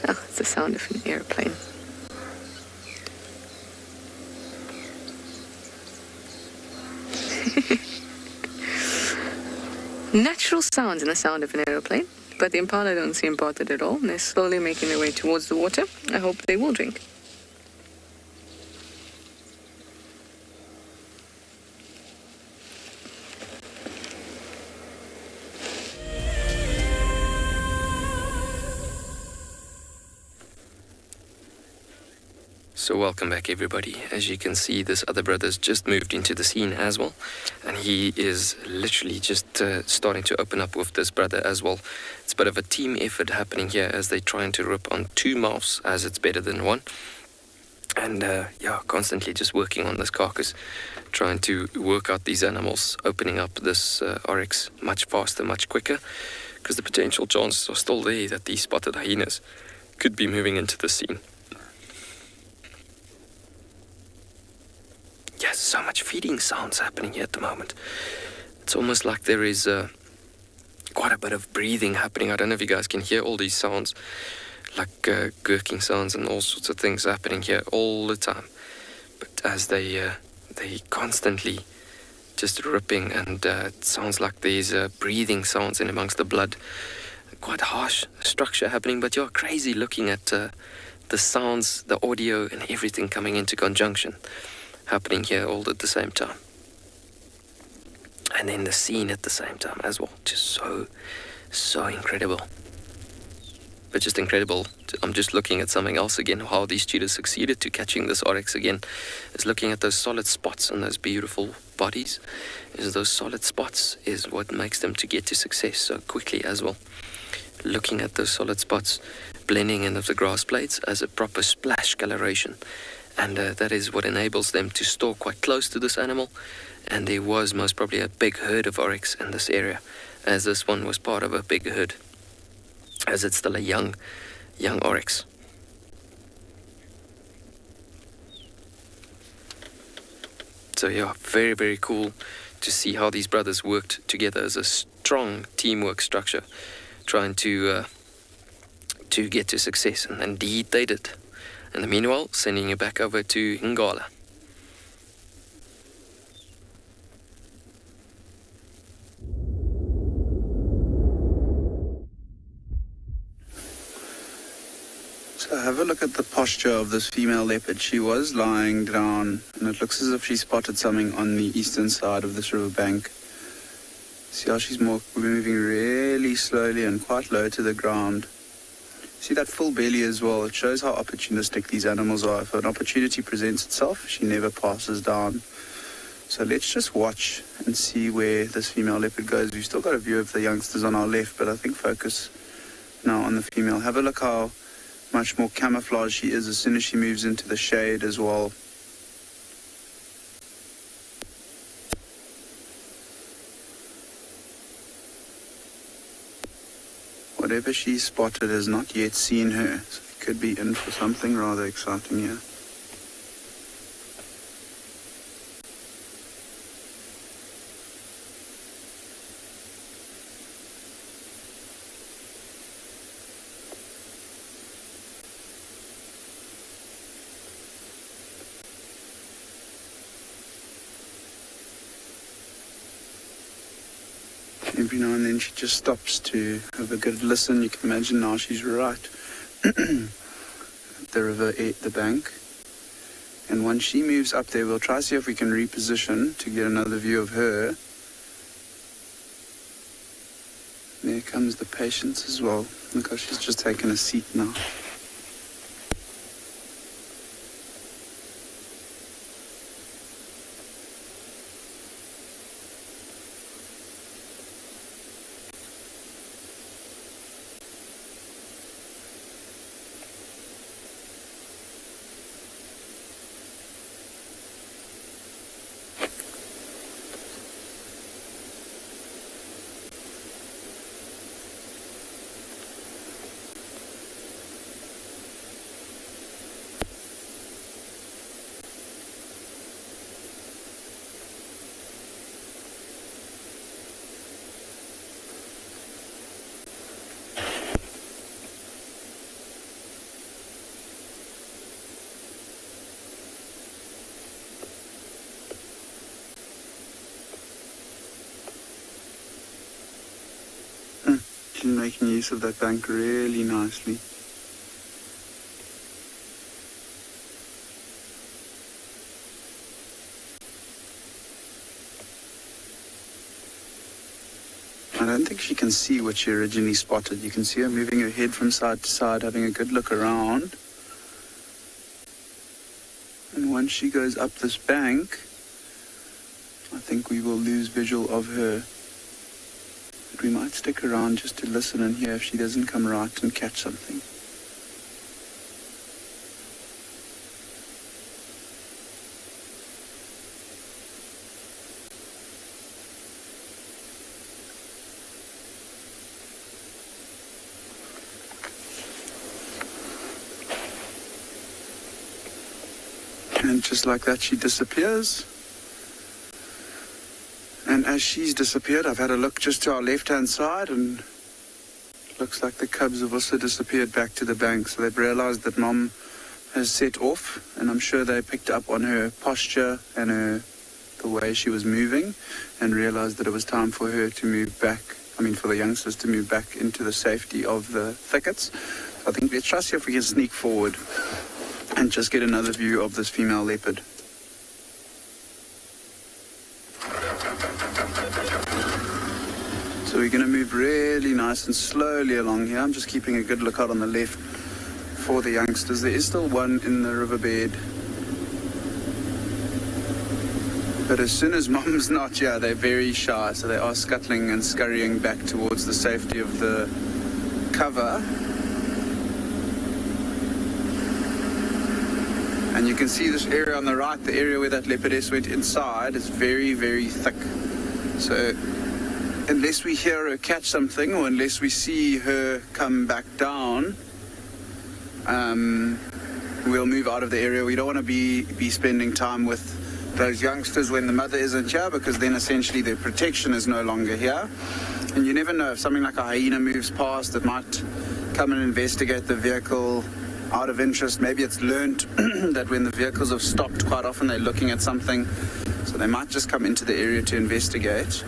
Oh, it's the sound of an airplane. Natural sounds in the sound of an aeroplane, but the impala don't seem bothered at all. They're slowly making their way towards the water. I hope they will drink. So welcome back everybody. As you can see, this other brother's just moved into the scene as well, and he is literally just starting to open up with this brother as well. It's a bit of a team effort happening here as they're trying to rip on two mouths, as it's better than one. And yeah, constantly just working on this carcass, trying to work out these animals, opening up this oryx much faster, much quicker, because the potential chances are still there that these spotted hyenas could be moving into the scene. Yes, so much feeding sounds happening here at the moment. It's almost like there is quite a bit of breathing happening. I don't know if you guys can hear all these sounds, like gurking sounds and all sorts of things happening here all the time. But as they constantly just ripping, and it sounds like there's breathing sounds in amongst the blood. Quite harsh structure happening, but you're crazy looking at the sounds, the audio, and everything coming into conjunction, happening here all at the same time. And then the scene at the same time as well. Just so incredible. But just incredible. I'm just looking at something else again, how these cheetahs succeeded to catching this oryx again, is looking at those solid spots on those beautiful bodies. Is those solid spots is what makes them to get to success so quickly as well. Looking at those solid spots, blending in of the grass blades as a proper splash coloration. And that is what enables them to store quite close to this animal. And there was most probably a big herd of oryx in this area, as this one was part of a big herd, as it's still a young oryx. So yeah, very, very cool to see how these brothers worked together as a strong teamwork structure, trying to get to success, and indeed they did. In the meanwhile, sending you back over to Ngala. So have a look at the posture of this female leopard. She was lying down, and it looks as if she spotted something on the eastern side of this riverbank. See how she's moving really slowly and quite low to the ground. See that full belly as well. It shows how opportunistic these animals are. If an opportunity presents itself, she never passes down. So let's just watch and see where this female leopard goes. We've still got a view of the youngsters on our left, but I think focus now on the female. Have a look how much more camouflage she is as soon as she moves into the shade as well. Whatever she spotted has not yet seen her, so it could be in for something rather exciting here. Every now and then she just stops to have a good listen. You can imagine now she's right at the river at the bank. And once she moves up there, we'll try to see if we can reposition to get another view of her. There comes the patience as well. Look how she's just taken a seat now. She's making use of that bank really nicely. I don't think she can see what she originally spotted. You can see her moving her head from side to side, having a good look around. And once she goes up this bank, I think we will lose visual of her. But we might stick around just to listen and hear if she doesn't come right and catch something. And just like that, she disappears. And as she's disappeared, I've had a look just to our left-hand side, and it looks like the cubs have also disappeared back to the bank. So they've realized that Mom has set off, and I'm sure they picked up on her posture and the way she was moving, and realized that it was time for her to move back. For the youngsters to move back into the safety of the thickets. So I think let's try to see if we can sneak forward and just get another view of this female leopard. So we're going to move really nice and slowly along here. I'm just keeping a good lookout on the left for the youngsters. There is still one in the riverbed. But as soon as Mom's not here, they're very shy. So they are scuttling and scurrying back towards the safety of the cover. And you can see this area on the right, the area where that leopardess went inside, is very, very thick. So unless we hear her catch something, or unless we see her come back down, we'll move out of the area. We don't want to be spending time with those youngsters when the mother isn't here, because then essentially their protection is no longer here. And you never know, if something like a hyena moves past, it might come and investigate the vehicle out of interest. Maybe it's learned that when the vehicles have stopped, quite often they're looking at something, so they might just come into the area to investigate.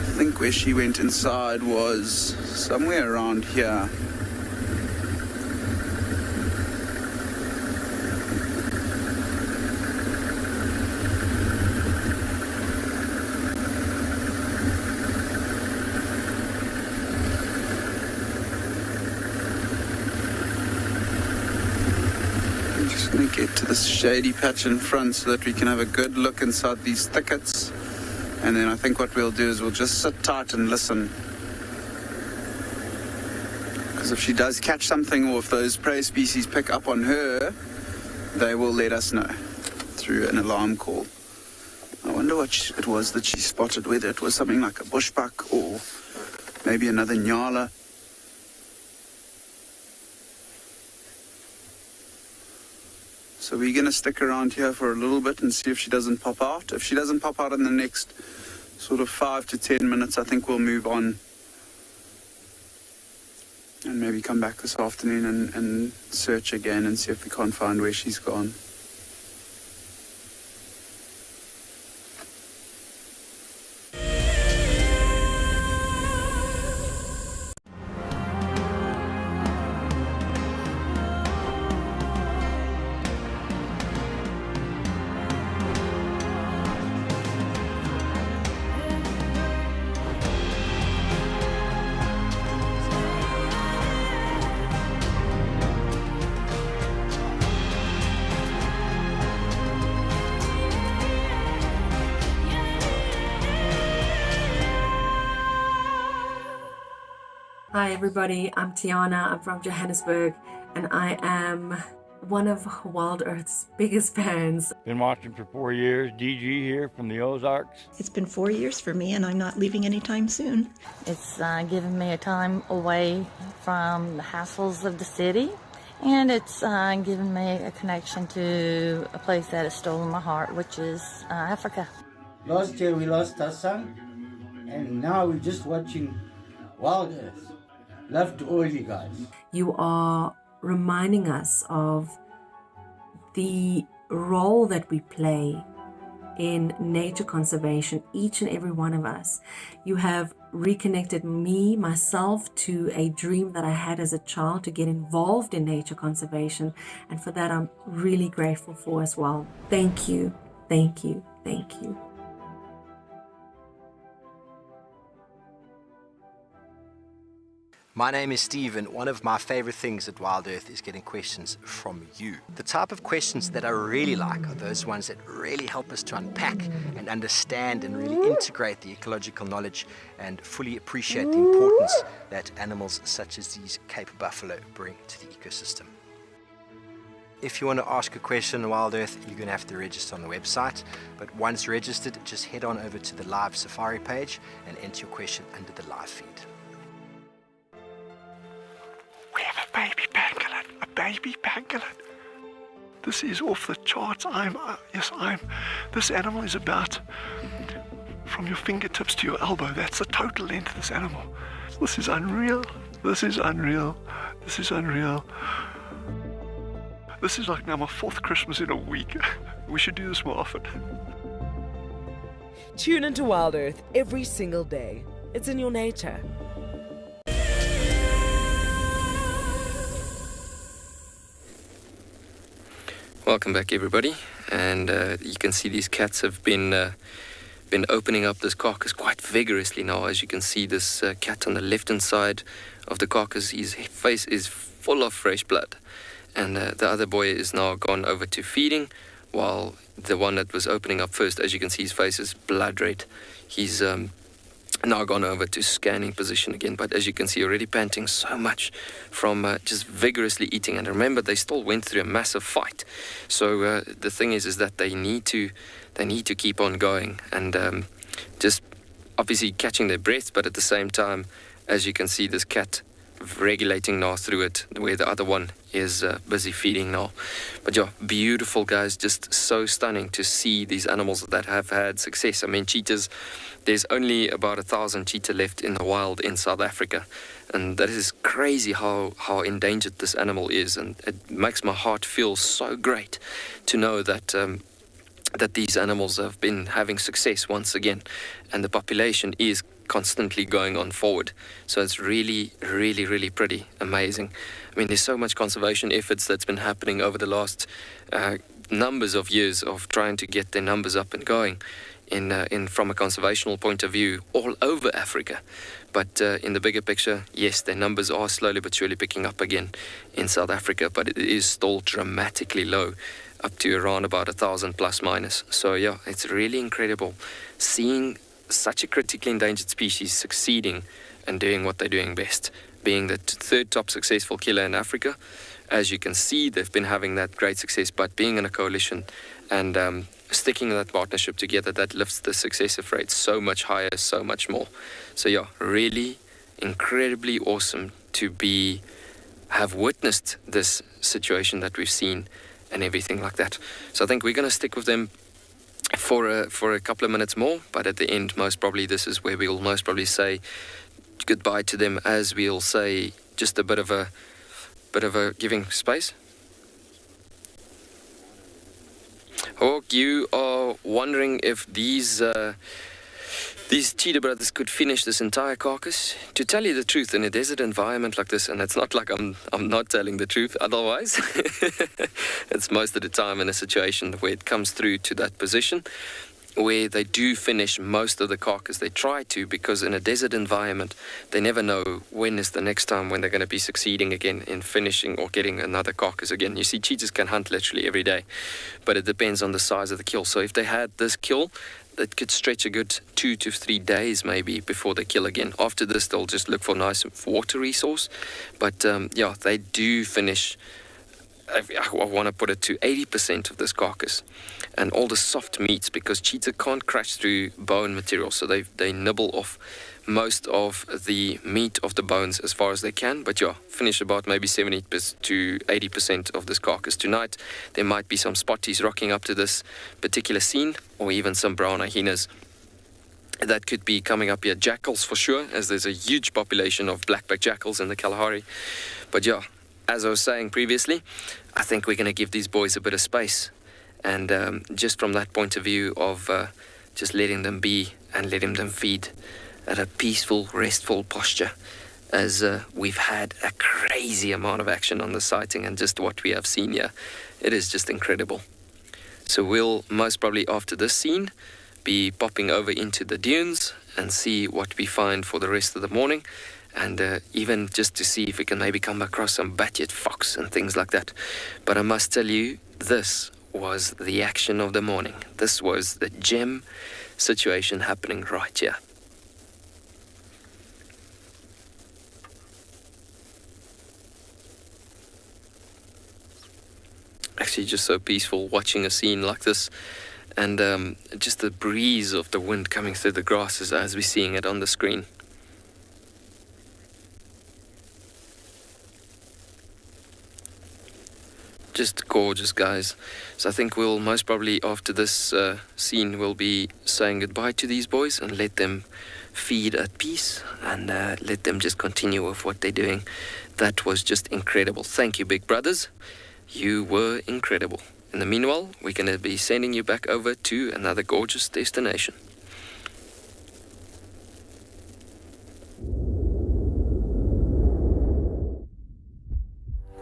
I think where she went inside was somewhere around here. Get to this shady patch in front so that we can have a good look inside these thickets, and then I think what we'll do is we'll just sit tight and listen, because if she does catch something, or if those prey species pick up on her, they will let us know through an alarm call. I wonder what it was that she spotted, whether it was something like a bushbuck or maybe another nyala. So we're going to stick around here for a little bit and see if she doesn't pop out. If she doesn't pop out in the next sort of 5 to 10 minutes, I think we'll move on and maybe come back this afternoon and search again and see if we can't find where she's gone. Hi everybody, I'm Tiana, I'm from Johannesburg, and I am one of Wild Earth's biggest fans. Been watching for 4 years, DG here from the Ozarks. It's been 4 years for me, and I'm not leaving anytime soon. It's given me a time away from the hassles of the city, and it's given me a connection to a place that has stolen my heart, which is Africa. Last year we lost our son, and now we're just watching Wild Earth. Love to all you guys. You are reminding us of the role that we play in nature conservation, each and every one of us. You have reconnected myself to a dream that I had as a child to get involved in nature conservation, and for that I'm really grateful for as well. Thank you, thank you, thank you. My name is Steve, and one of my favorite things at Wild Earth is getting questions from you. The type of questions that I really like are those ones that really help us to unpack and understand and really integrate the ecological knowledge and fully appreciate the importance that animals such as these Cape buffalo bring to the ecosystem. If you want to ask a question on Wild Earth, you're going to have to register on the website. But once registered, just head on over to the live safari page and enter your question under the live feed. We have a baby pangolin, a baby pangolin. This is off the charts. This animal is about from your fingertips to your elbow. That's the total length of this animal. This is unreal. This is unreal. This is unreal. This is like now my 4th Christmas in a week. We should do this more often. Tune into Wild Earth every single day. It's in your nature. Welcome back, everybody, and you can see these cats have been opening up this carcass quite vigorously now. As you can see, this cat on the left-hand side of the carcass, his face is full of fresh blood, and the other boy is now gone over to feeding, while the one that was opening up first, as you can see, his face is blood red. He's now gone over to scanning position again, but as you can see, already panting so much from just vigorously eating. And remember, they still went through a massive fight, so the thing is that they need to keep on going and just obviously catching their breath, but at the same time, as you can see, this cat regulating now through it, where the other one is busy feeding now. But yeah, beautiful, guys, just so stunning to see these animals that have had success. I mean, cheetahs, there's only about 1,000 cheetah left in the wild in South Africa, and that is crazy how endangered this animal is, and it makes my heart feel so great to know that that these animals have been having success once again, and the population is constantly going on forward. So it's really, really, really pretty amazing. I mean, there's so much conservation efforts that's been happening over the last numbers of years of trying to get their numbers up and going in from a conservational point of view all over Africa. But in the bigger picture, yes, their numbers are slowly but surely picking up again in South Africa, but it is still dramatically low, up to around about 1,000 plus minus. So yeah, it's really incredible seeing such a critically endangered species succeeding and doing what they're doing best, being the 3rd top successful killer in Africa. As you can see, they've been having that great success, but being in a coalition and sticking that partnership together, that lifts the successive rate so much higher, so much more. So yeah, really incredibly awesome to have witnessed this situation that we've seen and everything like that. So I think we're going to stick with them for a couple of minutes more, but at the end, most probably this is where we'll most probably say goodbye to them, as we'll say just a bit of a giving space. Hawk, you are wondering if these cheetah brothers could finish this entire carcass. To tell you the truth, in a desert environment like this, and it's not like I'm not telling the truth otherwise, it's most of the time in a situation where it comes through to that position where they do finish most of the carcass. They try to, because in a desert environment, they never know when is the next time when they're going to be succeeding again in finishing or getting another carcass again. You see, cheetahs can hunt literally every day, but it depends on the size of the kill. So if they had this kill, it could stretch a good 2 to 3 days maybe before they kill again. After this, they'll just look for a nice water resource. But yeah, they do finish, I want to put it to 80% of this carcass and all the soft meats, because cheetah can't crash through bone material, so they nibble off most of the meat of the bones as far as they can. But yeah, finish about maybe 70 to 80% of this carcass. Tonight there might be some spotties rocking up to this particular scene, or even some brown hyenas that could be coming up here. Jackals for sure, as there's a huge population of blackback jackals in the Kalahari. But yeah, as I was saying previously, I think we're going to give these boys a bit of space And just from that point of view of just letting them be and letting them feed at a peaceful, restful posture, as we've had a crazy amount of action on the sighting, and just what we have seen here, it is just incredible. So we'll most probably, after this scene, be popping over into the dunes and see what we find for the rest of the morning, and even just to see if we can maybe come across some bat-eared fox and things like that. But I must tell you, this was the action of the morning. This was the gem situation happening right here. Actually just so peaceful watching a scene like this, and just the breeze of the wind coming through the grasses as we're seeing it on the screen. Just gorgeous, guys. So I think we'll most probably, after this scene, we'll be saying goodbye to these boys and let them feed at peace, and let them just continue with what they're doing. That was just incredible. Thank you, big brothers. You were incredible. In the meanwhile, we're going to be sending you back over to another gorgeous destination.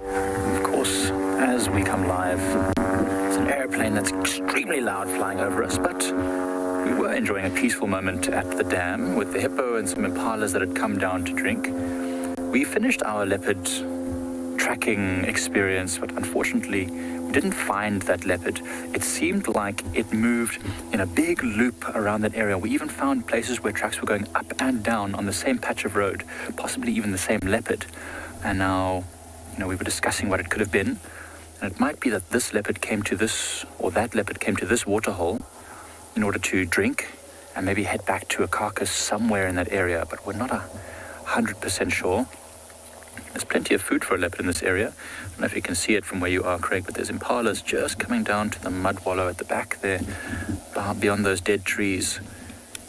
Of course, as we come live, it's an airplane that's extremely loud flying over us, but we were enjoying a peaceful moment at the dam with the hippo and some impalas that had come down to drink. We finished our leopard tracking experience, but unfortunately we didn't find that leopard. It seemed like it moved in a big loop around that area. We even found places where tracks were going up and down on the same patch of road, possibly even the same leopard. And now, we were discussing what it could have been, and it might be that this leopard came to this, or that leopard came to this waterhole in order to drink and maybe head back to a carcass somewhere in that area, but we're not 100% sure. There's plenty of food for a leopard in this area. I don't know if you can see it from where you are, Craig, but there's impalas just coming down to the mud wallow at the back there, beyond those dead trees.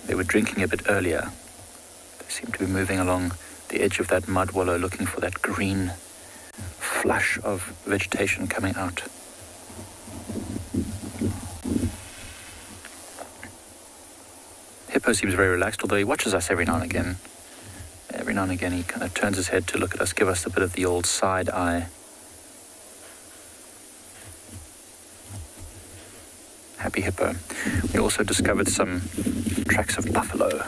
They were drinking a bit earlier. They seem to be moving along the edge of that mud wallow looking for that green flush of vegetation coming out. Hippo seems very relaxed, although he watches us every now and again. Every now and again he kind of turns his head to look at us, give us a bit of the old side eye. Happy hippo. We also discovered some tracks of buffalo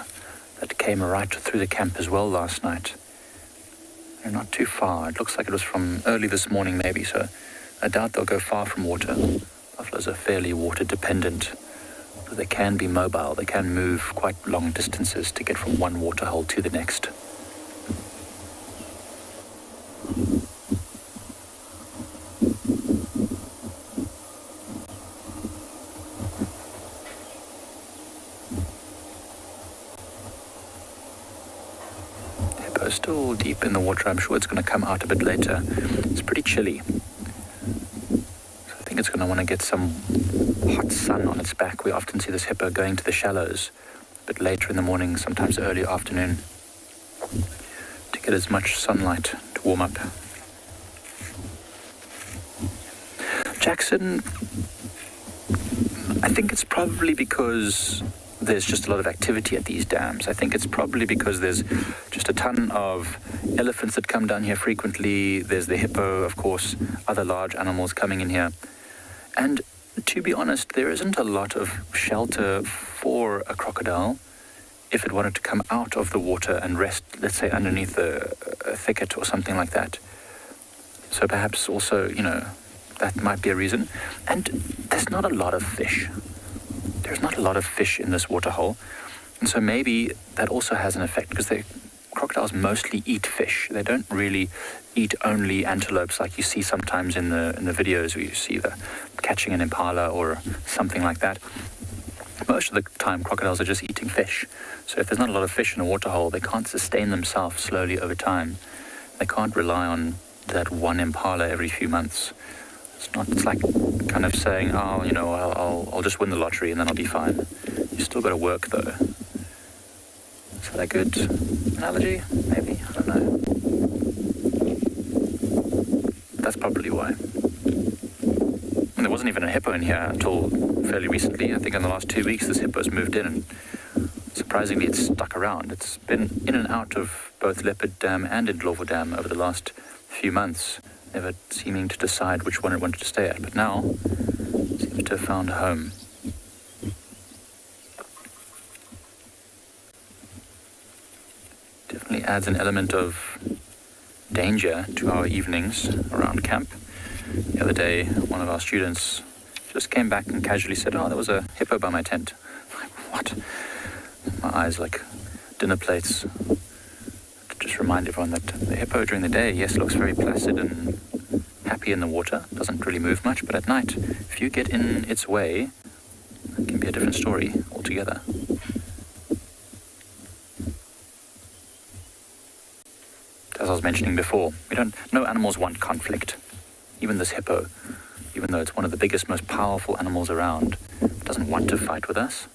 that came right through the camp as well last night. They're not too far. It looks like it was from early this morning maybe, so I doubt they'll go far from water. Buffaloes are fairly water dependent. But they can be mobile. They can move quite long distances to get from one waterhole to the next. Hippo's still deep in the water. I'm sure it's going to come out a bit later. It's pretty chilly. So I think it's going to want to get some hot sun on its back. We often see this hippo going to the shallows a bit later in the morning, sometimes early afternoon, to get as much sunlight to warm up. Jackson, I think it's probably because there's just a lot of activity at these dams. I think it's probably because there's just a ton of elephants that come down here frequently. There's the hippo, of course, other large animals coming in here. And to be honest, there isn't a lot of shelter for a crocodile if it wanted to come out of the water and rest, let's say, underneath a thicket or something like that. So perhaps also, that might be a reason. And there's not a lot of fish. There's not a lot of fish in this waterhole. And so maybe that also has an effect, because crocodiles mostly eat fish. They don't really eat only antelopes like you see sometimes in the videos where you see the catching an impala or something like that. Most of the time crocodiles are just eating fish. So if there's not a lot of fish in a waterhole, they can't sustain themselves slowly over time. They can't rely on that one impala every few months. It's like kind of saying, I'll just win the lottery and then I'll be fine. You still got to work though. Is that a good analogy? Maybe, I don't know. That's probably why. And there wasn't even a hippo in here until fairly recently. I think in the last 2 weeks this hippo's moved in, and surprisingly it's stuck around. It's been in and out of both Leopard Dam and Ndlovu Dam over the last few months, never seeming to decide which one it wanted to stay at, but now seems to have found a home. Definitely adds an element of danger to our evenings around camp. The other day, one of our students just came back and casually said, "Oh, there was a hippo by my tent." Like, what? My eyes like dinner plates. To just remind everyone that the hippo during the day, yes, looks very placid and happy in the water, doesn't really move much, but at night, if you get in its way, it can be a different story altogether. As I was mentioning before, no animals want conflict. Even this hippo, even though it's one of the biggest, most powerful animals around, doesn't want to fight with us.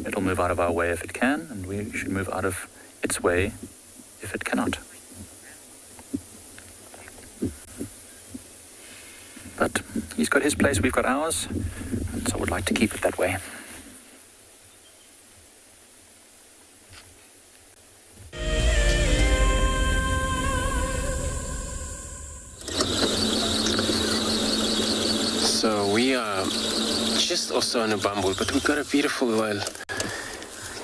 It'll move out of our way if it can, and we should move out of its way if it cannot. But he's got his place, we've got ours, and so I would like to keep it that way. So we are just also on a bumble, but we've got a beautiful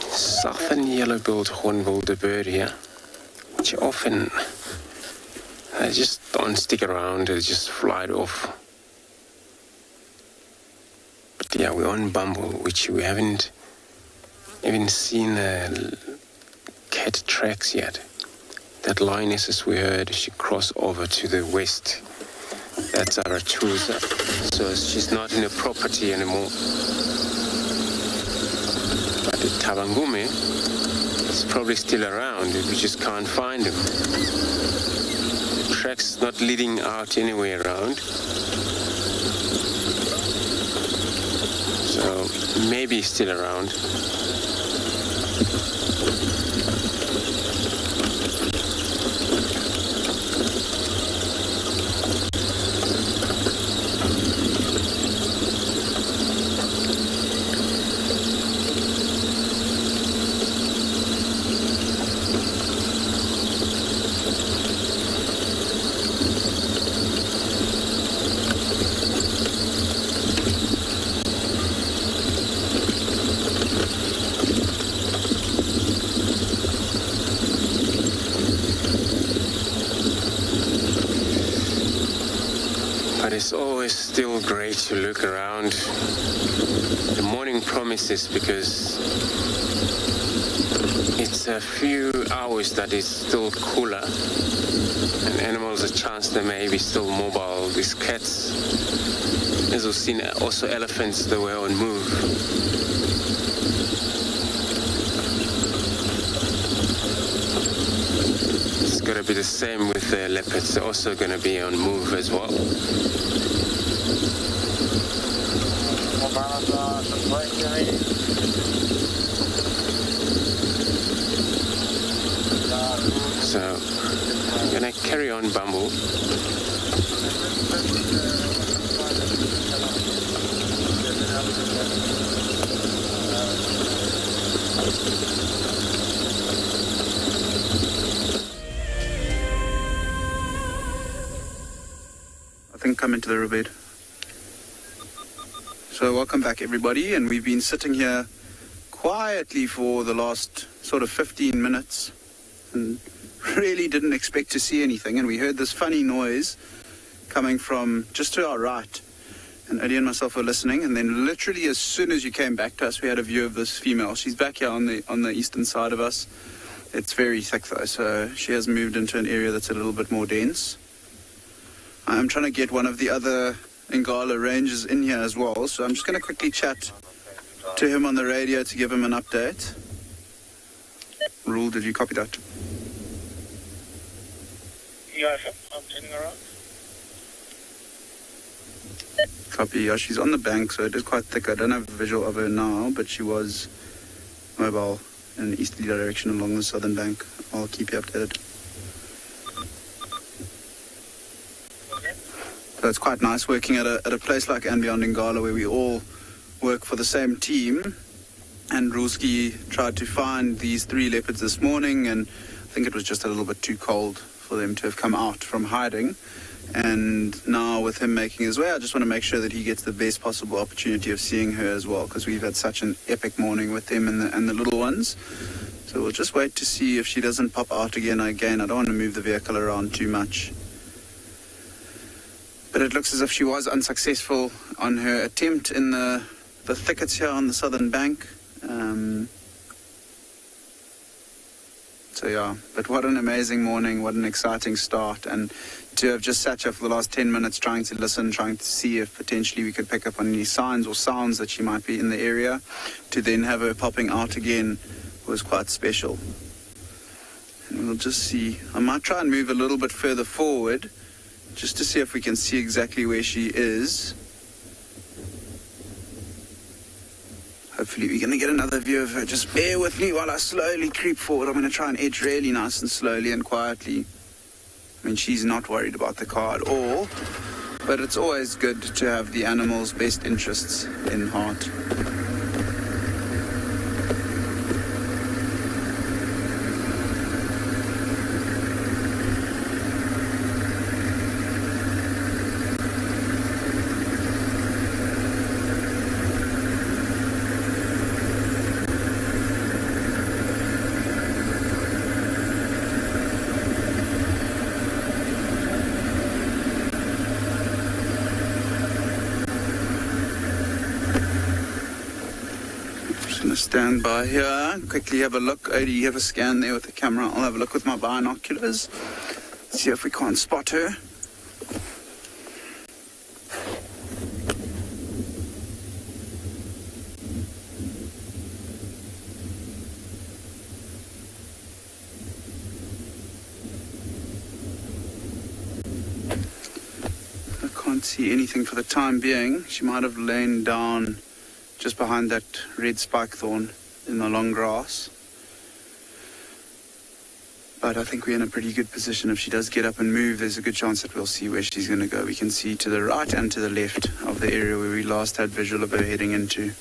southern yellow-billed hornbilled bird here, which often they just don't stick around, they just fly off. But yeah, we're on bumble, which we haven't even seen cat tracks yet. That lioness, as we heard, she crossed over to the west. That's Arachusa, so she's not in the property anymore. But the Tabangume is probably still around, we just can't find him. The track's not leading out anywhere around. So maybe he's still around. It's always still great to look around. The morning promises, because it's a few hours that it's still cooler and animals a chance they may be still mobile. These cats, as we've seen, also elephants, they were on move. It's going to be the same with the leopards. They're also going to be on move as well. So I'm going to carry on bumble. I think come into the riverbed. So welcome back everybody, and we've been sitting here quietly for the last sort of 15 minutes and really didn't expect to see anything, and we heard this funny noise coming from just to our right, and Eddie and myself were listening, and then literally as soon as you came back to us we had a view of this female. She's back here on the eastern side of us. It's very thick though, so she has moved into an area that's a little bit more dense. I'm trying to get one of the other Ngala rangers in here as well, so I'm just going to quickly chat to him on the radio to give him an update. Rule, did you copy that? Yeah, I'm turning around. Copy, yeah, she's on the bank, so it is quite thick. I don't have a visual of her now, but she was mobile in an easterly direction along the southern bank. I'll keep you updated. So it's quite nice working at a place like And Beyond Ngala where we all work for the same team. And Ruski tried to find these 3 leopards this morning, and I think it was just a little bit too cold for them to have come out from hiding. And now with him making his way, I just want to make sure that he gets the best possible opportunity of seeing her as well, because we've had such an epic morning with them and the little ones. So we'll just wait to see if she doesn't pop out again. I don't want to move the vehicle around too much. But it looks as if she was unsuccessful on her attempt in the thickets here on the southern bank. So yeah, but what an amazing morning, what an exciting start, and to have just sat here for the last 10 minutes trying to listen, trying to see if potentially we could pick up on any signs or sounds that she might be in the area, to then have her popping out again was quite special. And we'll just see. I might try and move a little bit further forward just to see if we can see exactly where she is. Hopefully we're going to get another view of her. Just bear with me while I slowly creep forward. I'm going to try and edge really nice and slowly and quietly. I mean, she's not worried about the car at all, but it's always good to have the animal's best interests in heart. Stand by here, quickly have a look. Odie, you have a scan there with the camera. I'll have a look with my binoculars, see if we can't spot her. I can't see anything for the time being. She might have lain down just behind that red spike thorn in the long grass. But I think we're in a pretty good position. If she does get up and move, there's a good chance that we'll see where she's going to go. We can see to the right and to the left of the area where we last had visual of her heading into.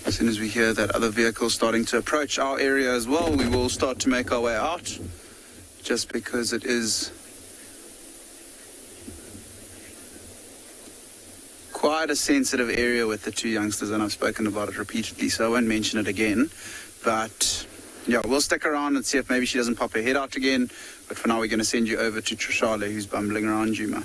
As soon as we hear that other vehicle starting to approach our area as well, we will start to make our way out, just because it is quite a sensitive area with the 2 youngsters, and I've spoken about it repeatedly, so I won't mention it again. But yeah, we'll stick around and see if maybe she doesn't pop her head out again. But for now, we're going to send you over to Tswalu, who's bumbling around Juma.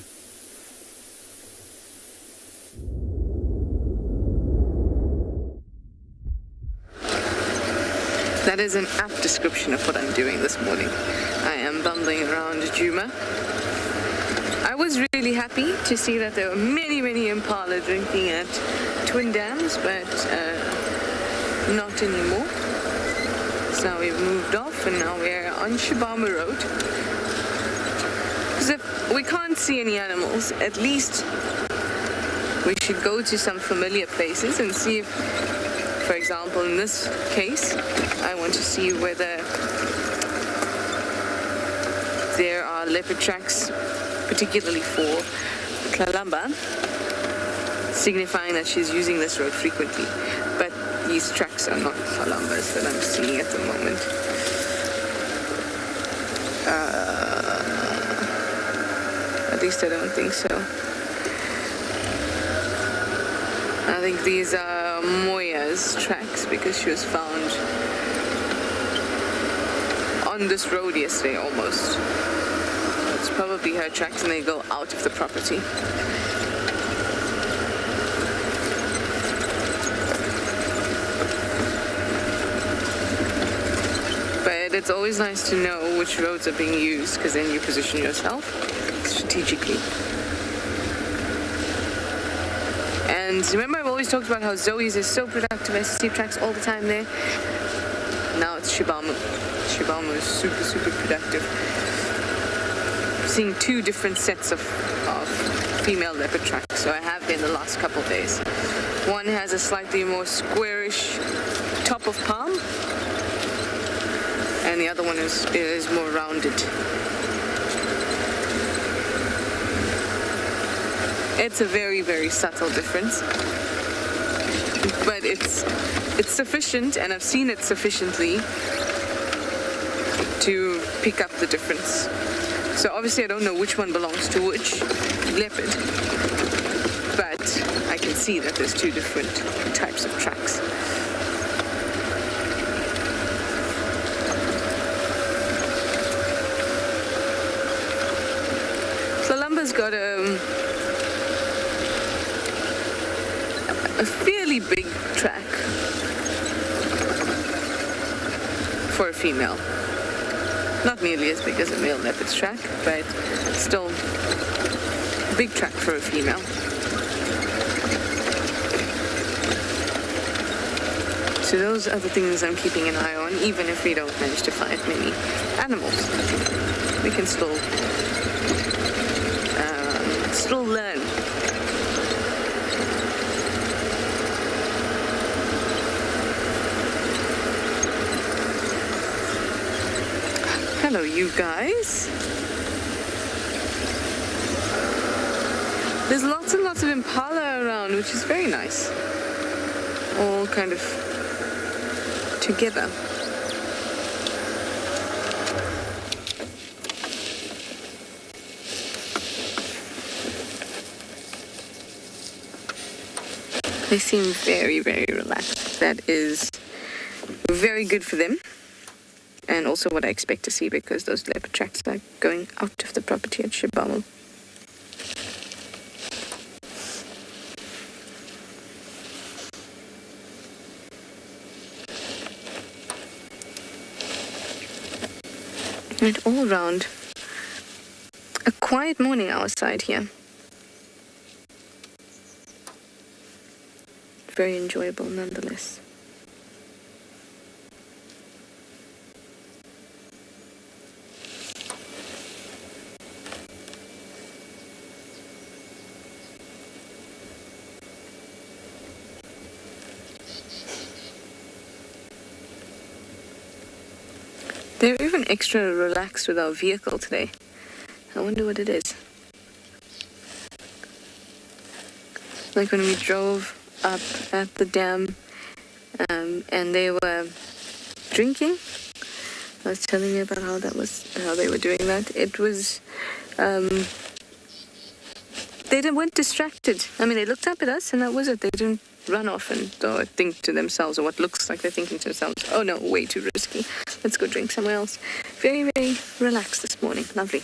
That is an apt description of what I'm doing this morning. I am bumbling around Juma. I was really happy to see that there were many impala drinking at Twin Dams, but not anymore. So now we've moved off and now we're on Shibama Road. Because if we can't see any animals, at least we should go to some familiar places and see if, for example, in this case, I want to see whether there are leopard tracks, particularly for Kalamba, signifying that she's using this road frequently. But these tracks are not Kalambas that I'm seeing at the moment. At least I don't think so. I think these are Moya's tracks because she was found on this road yesterday almost. It's probably her tracks and they go out of the property. But it's always nice to know which roads are being used because then you position yourself strategically. And remember, I've always talked about how Zoe's is so productive. I see tracks all the time there. Now it's Shibama. Shibama is super productive. Seeing 2 different sets of female leopard tracks. So I have been the last couple of days. One has a slightly more squarish top of palm, and the other one is more rounded. It's a very, very subtle difference, but it's sufficient, and I've seen it sufficiently to pick up the difference. So obviously I don't know which one belongs to which leopard, but I can see that there's two different types of tracks. So Lumba's got a fairly big track for a female. Not nearly as big as a male leopard's track, but still a big track for a female. So those are the things I'm keeping an eye on, even if we don't manage to find many animals. We can still learn. Hello, you guys. There's lots and lots of impala around, which is very nice. All kind of together. They seem very, very relaxed. That is very good for them. And also what I expect to see, because those leopard tracks are going out of the property at Shibamu. And all round, a quiet morning outside here. Very enjoyable nonetheless. They're even extra relaxed with our vehicle today. I wonder what it is. Like when we drove up at the dam and they were drinking. I was telling you about how they were doing that. It was, they weren't distracted. I mean, they looked up at us and that was it. They didn't run off and think to themselves, or what looks like they're thinking to themselves, oh no, way too risky. Let's go drink somewhere else. Very, very relaxed this morning. Lovely.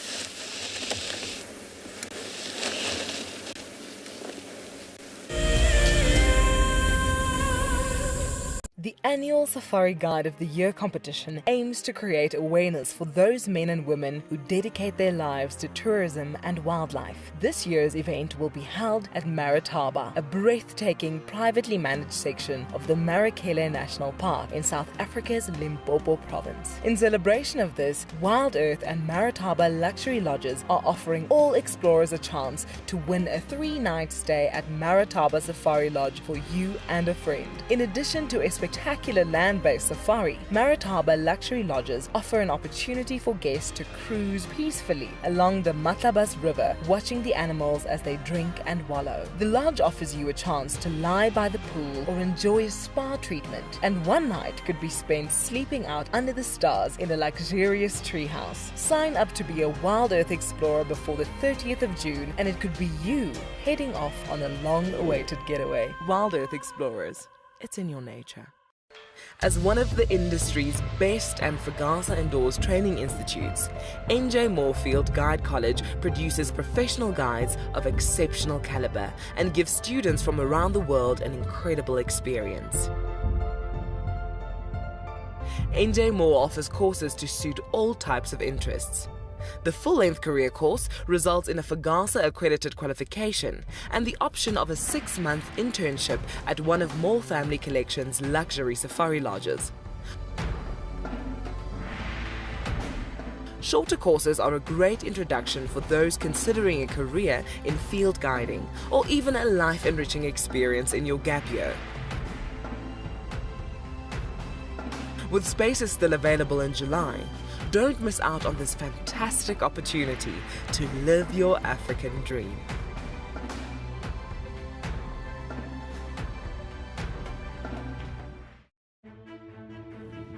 The annual Safari Guide of the Year competition aims to create awareness for those men and women who dedicate their lives to tourism and wildlife. This year's event will be held at Marataba, a breathtaking privately managed section of the Marakele National Park in South Africa's Limpopo province. In celebration of this, Wild Earth and Marataba Luxury Lodges are offering all explorers a chance to win a 3-night stay at Marataba Safari Lodge for you and a friend. In addition to a spectacular land-based safari, Marataba Luxury Lodges offer an opportunity for guests to cruise peacefully along the Matlabas River, watching the animals as they drink and wallow. The lodge offers you a chance to lie by the pool or enjoy a spa treatment, and one night could be spent sleeping out under the stars in a luxurious treehouse. Sign up to be a Wild Earth explorer before the 30th of June, and it could be you heading off on a long-awaited getaway. Wild Earth Explorers. It's in your nature. As one of the industry's best and Fagasa endorsed training institutes, NJ Moorfield Guide College produces professional guides of exceptional caliber and gives students from around the world an incredible experience. NJ Moore offers courses to suit all types of interests. The full-length career course results in a Fagasa accredited qualification and the option of a 6-month internship at one of Moore Family Collection's luxury safari lodges. Shorter courses are a great introduction for those considering a career in field guiding or even a life-enriching experience in your gap year. With spaces still available in July, don't miss out on this fantastic opportunity to live your African dream.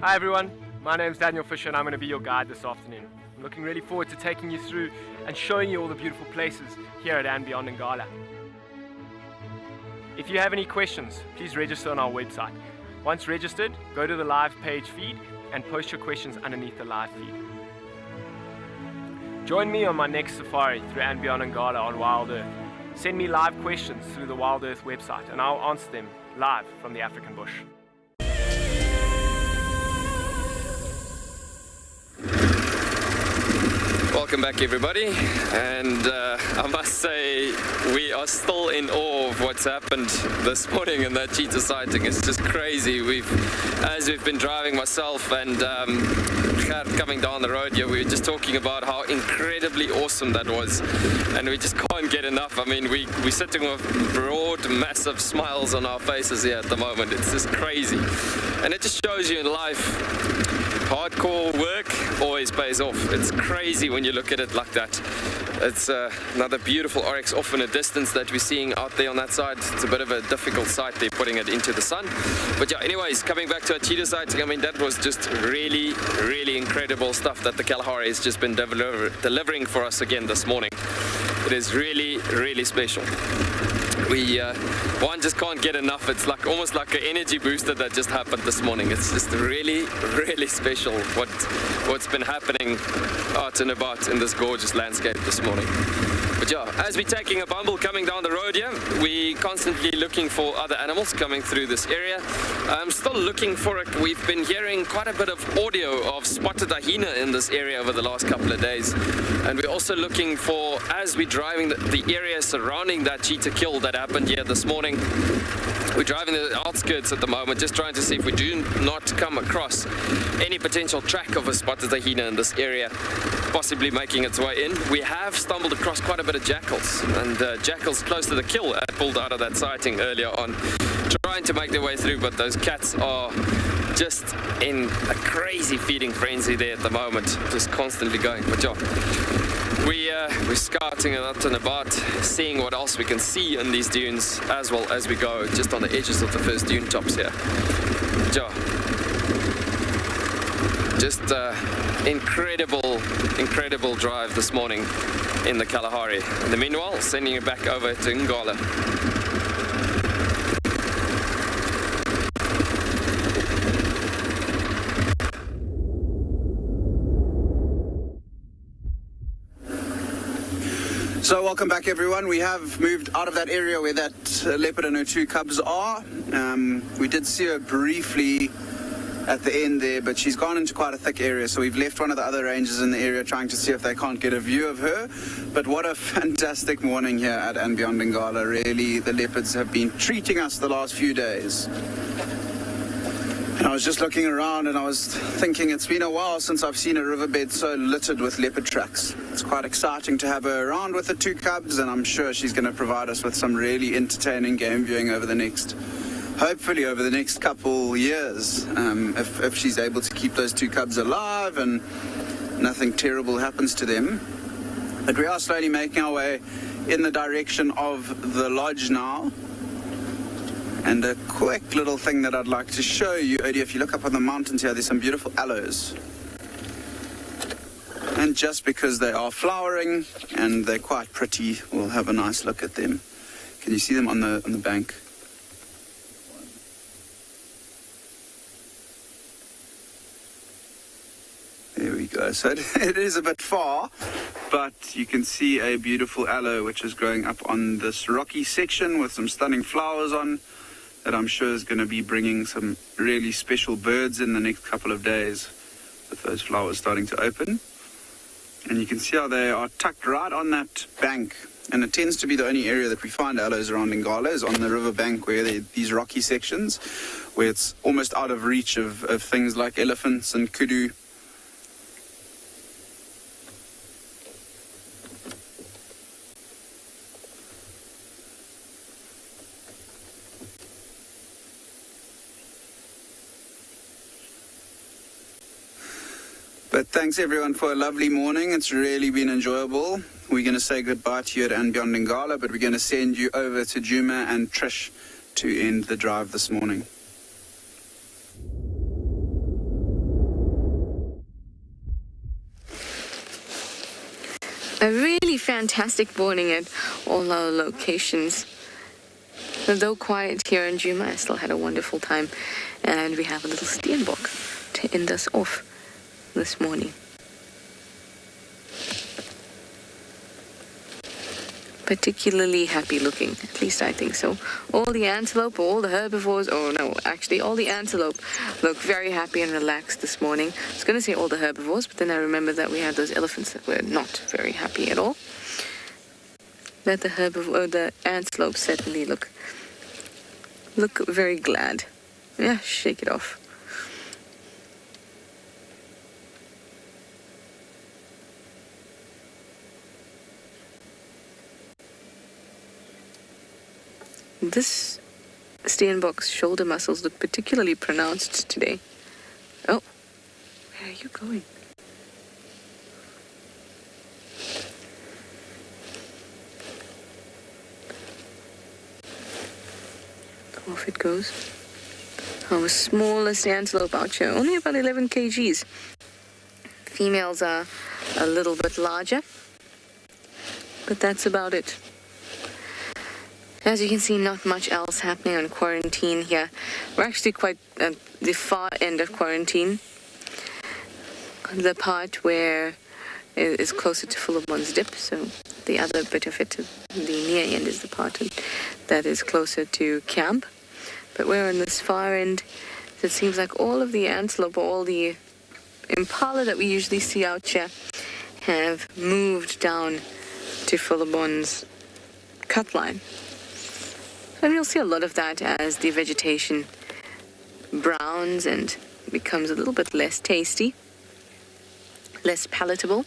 Hi everyone, my name's Daniel Fisher and I'm going to be your guide this afternoon. I'm looking really forward to taking you through and showing you all the beautiful places here at and beyond Ngala. If you have any questions, please register on our website. Once registered, go to the live page feed and post your questions underneath the live feed. Join me on my next safari through and beyond Ngala on Wild Earth. Send me live questions through the Wild Earth website and I'll answer them live from the African bush. Welcome back everybody, and I must say we are still in awe of what's happened this morning in that cheetah sighting. It's just crazy. As we've been driving myself and coming down the road here, we were just talking about how incredibly awesome that was, and we just can't get enough. I mean, we're sitting with broad, massive smiles on our faces here at the moment. It's just crazy, and it just shows you in life, hardcore work always pays off. It's crazy when you look at it like that. It's another beautiful oryx off in a distance that we're seeing out there on that side. It's a bit of a difficult sight there, putting it into the sun. But yeah, anyways, coming back to our cheetah sighting, I mean, that was just really, really incredible stuff that the Kalahari has just been delivering for us again this morning. It is really, really special. One just can't get enough. It's like almost like an energy booster that just happened this morning. It's just really, really special what's been happening out and about in this gorgeous landscape this morning. But yeah, as we're taking a bumble coming down the road here, we're constantly looking for other animals coming through this area. I'm still looking for it. We've been hearing quite a bit of audio of spotted hyena in this area over the last couple of days. And we're also looking for, as we're driving the area surrounding that cheetah kill that happened here this morning, we're driving the outskirts at the moment, just trying to see if we do not come across any potential track of a spotted hyena in this area, possibly making its way in. We have stumbled across quite a bit of jackals, and jackals close to the kill had pulled out of that sighting earlier on, trying to make their way through, but those cats are just in a crazy feeding frenzy there at the moment, just constantly going. But yeah, we're scouting out and about, seeing what else we can see in these dunes as well as we go just on the edges of the first dune tops here. Yeah, just incredible drive this morning in the Kalahari. In the meanwhile, sending it back over to Ngala. So welcome back everyone. We have moved out of that area where that leopard and her two cubs are. We did see her briefly at the end there, but she's gone into quite a thick area, so we've left one of the other rangers in the area trying to see if they can't get a view of her. But what a fantastic morning here at and beyond Ngala. Really, the leopards have been treating us the last few days. And I was just looking around and I was thinking it's been a while since I've seen a riverbed so littered with leopard tracks. It's quite exciting to have her around with the two cubs, and I'm sure she's going to provide us with some really entertaining game viewing over the next, hopefully over the next couple years, if she's able to keep those two cubs alive and nothing terrible happens to them. But we are slowly making our way in the direction of the lodge now. And a quick little thing that I'd like to show you, Odie, if you look up on the mountains here, there's some beautiful aloes. And just because they are flowering and they're quite pretty, we'll have a nice look at them. Can you see them on the bank? There we go. So it is a bit far, but you can see a beautiful aloe which is growing up on this rocky section with some stunning flowers on, that I'm sure is going to be bringing some really special birds in the next couple of days with those flowers starting to open. And you can see how they are tucked right on that bank. And it tends to be the only area that we find aloes around Ngala is on the river bank, where there are these rocky sections where it's almost out of reach of things like elephants and kudu. But thanks everyone for a lovely morning. It's really been enjoyable. We're going to say goodbye to you at and beyond Ngala, but we're going to send you over to Juma and Trish to end the drive this morning. A really fantastic morning at all our locations. Though quiet here in Juma, I still had a wonderful time. And we have a little steenbok to end us off this morning. Particularly happy looking, at least I think so. All the antelope, all the herbivores, oh no, actually all the antelope look very happy and relaxed this morning. I was going to say all the herbivores, but then I remembered that we had those elephants that were not very happy at all. But the antelope certainly look very glad. Yeah, shake it off. This steenbok's shoulder muscles look particularly pronounced today. Oh, where are you going? Off it goes. Our smallest antelope out here, only about 11 kgs. Females are a little bit larger, but that's about it. As you can see, not much else happening on quarantine here. We're actually quite at the far end of quarantine. The part where it is closer to Fullermon's Dip, so the other bit of it, the near end, is the part that is closer to camp. But we're on this far end. It seems like all of the antelope, all the impala that we usually see out here, have moved down to Fullermon's cut line. And you'll see a lot of that as the vegetation browns and becomes a little bit less tasty, less palatable.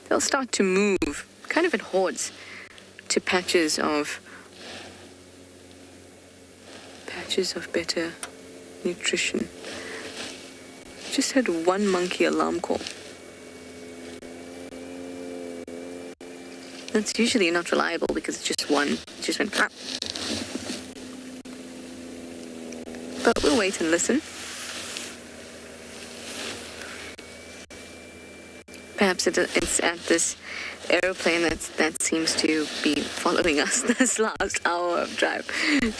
They'll start to move kind of in hordes to patches of better nutrition. Just had one monkey alarm call. That's usually not reliable because it's just one. It just went crap. But we'll wait and listen. Perhaps it's at this aeroplane that seems to be following us this last hour of drive,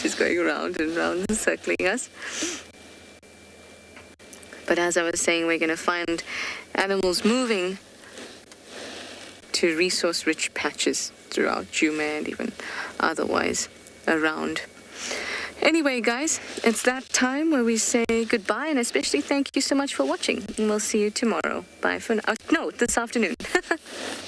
just going around and around and circling us. But as I was saying, we're going to find animals moving to resource-rich patches throughout Juma and even otherwise around. Anyway, guys, it's that time where we say goodbye, and especially thank you so much for watching. And we'll see you tomorrow. Bye for now. No, this afternoon.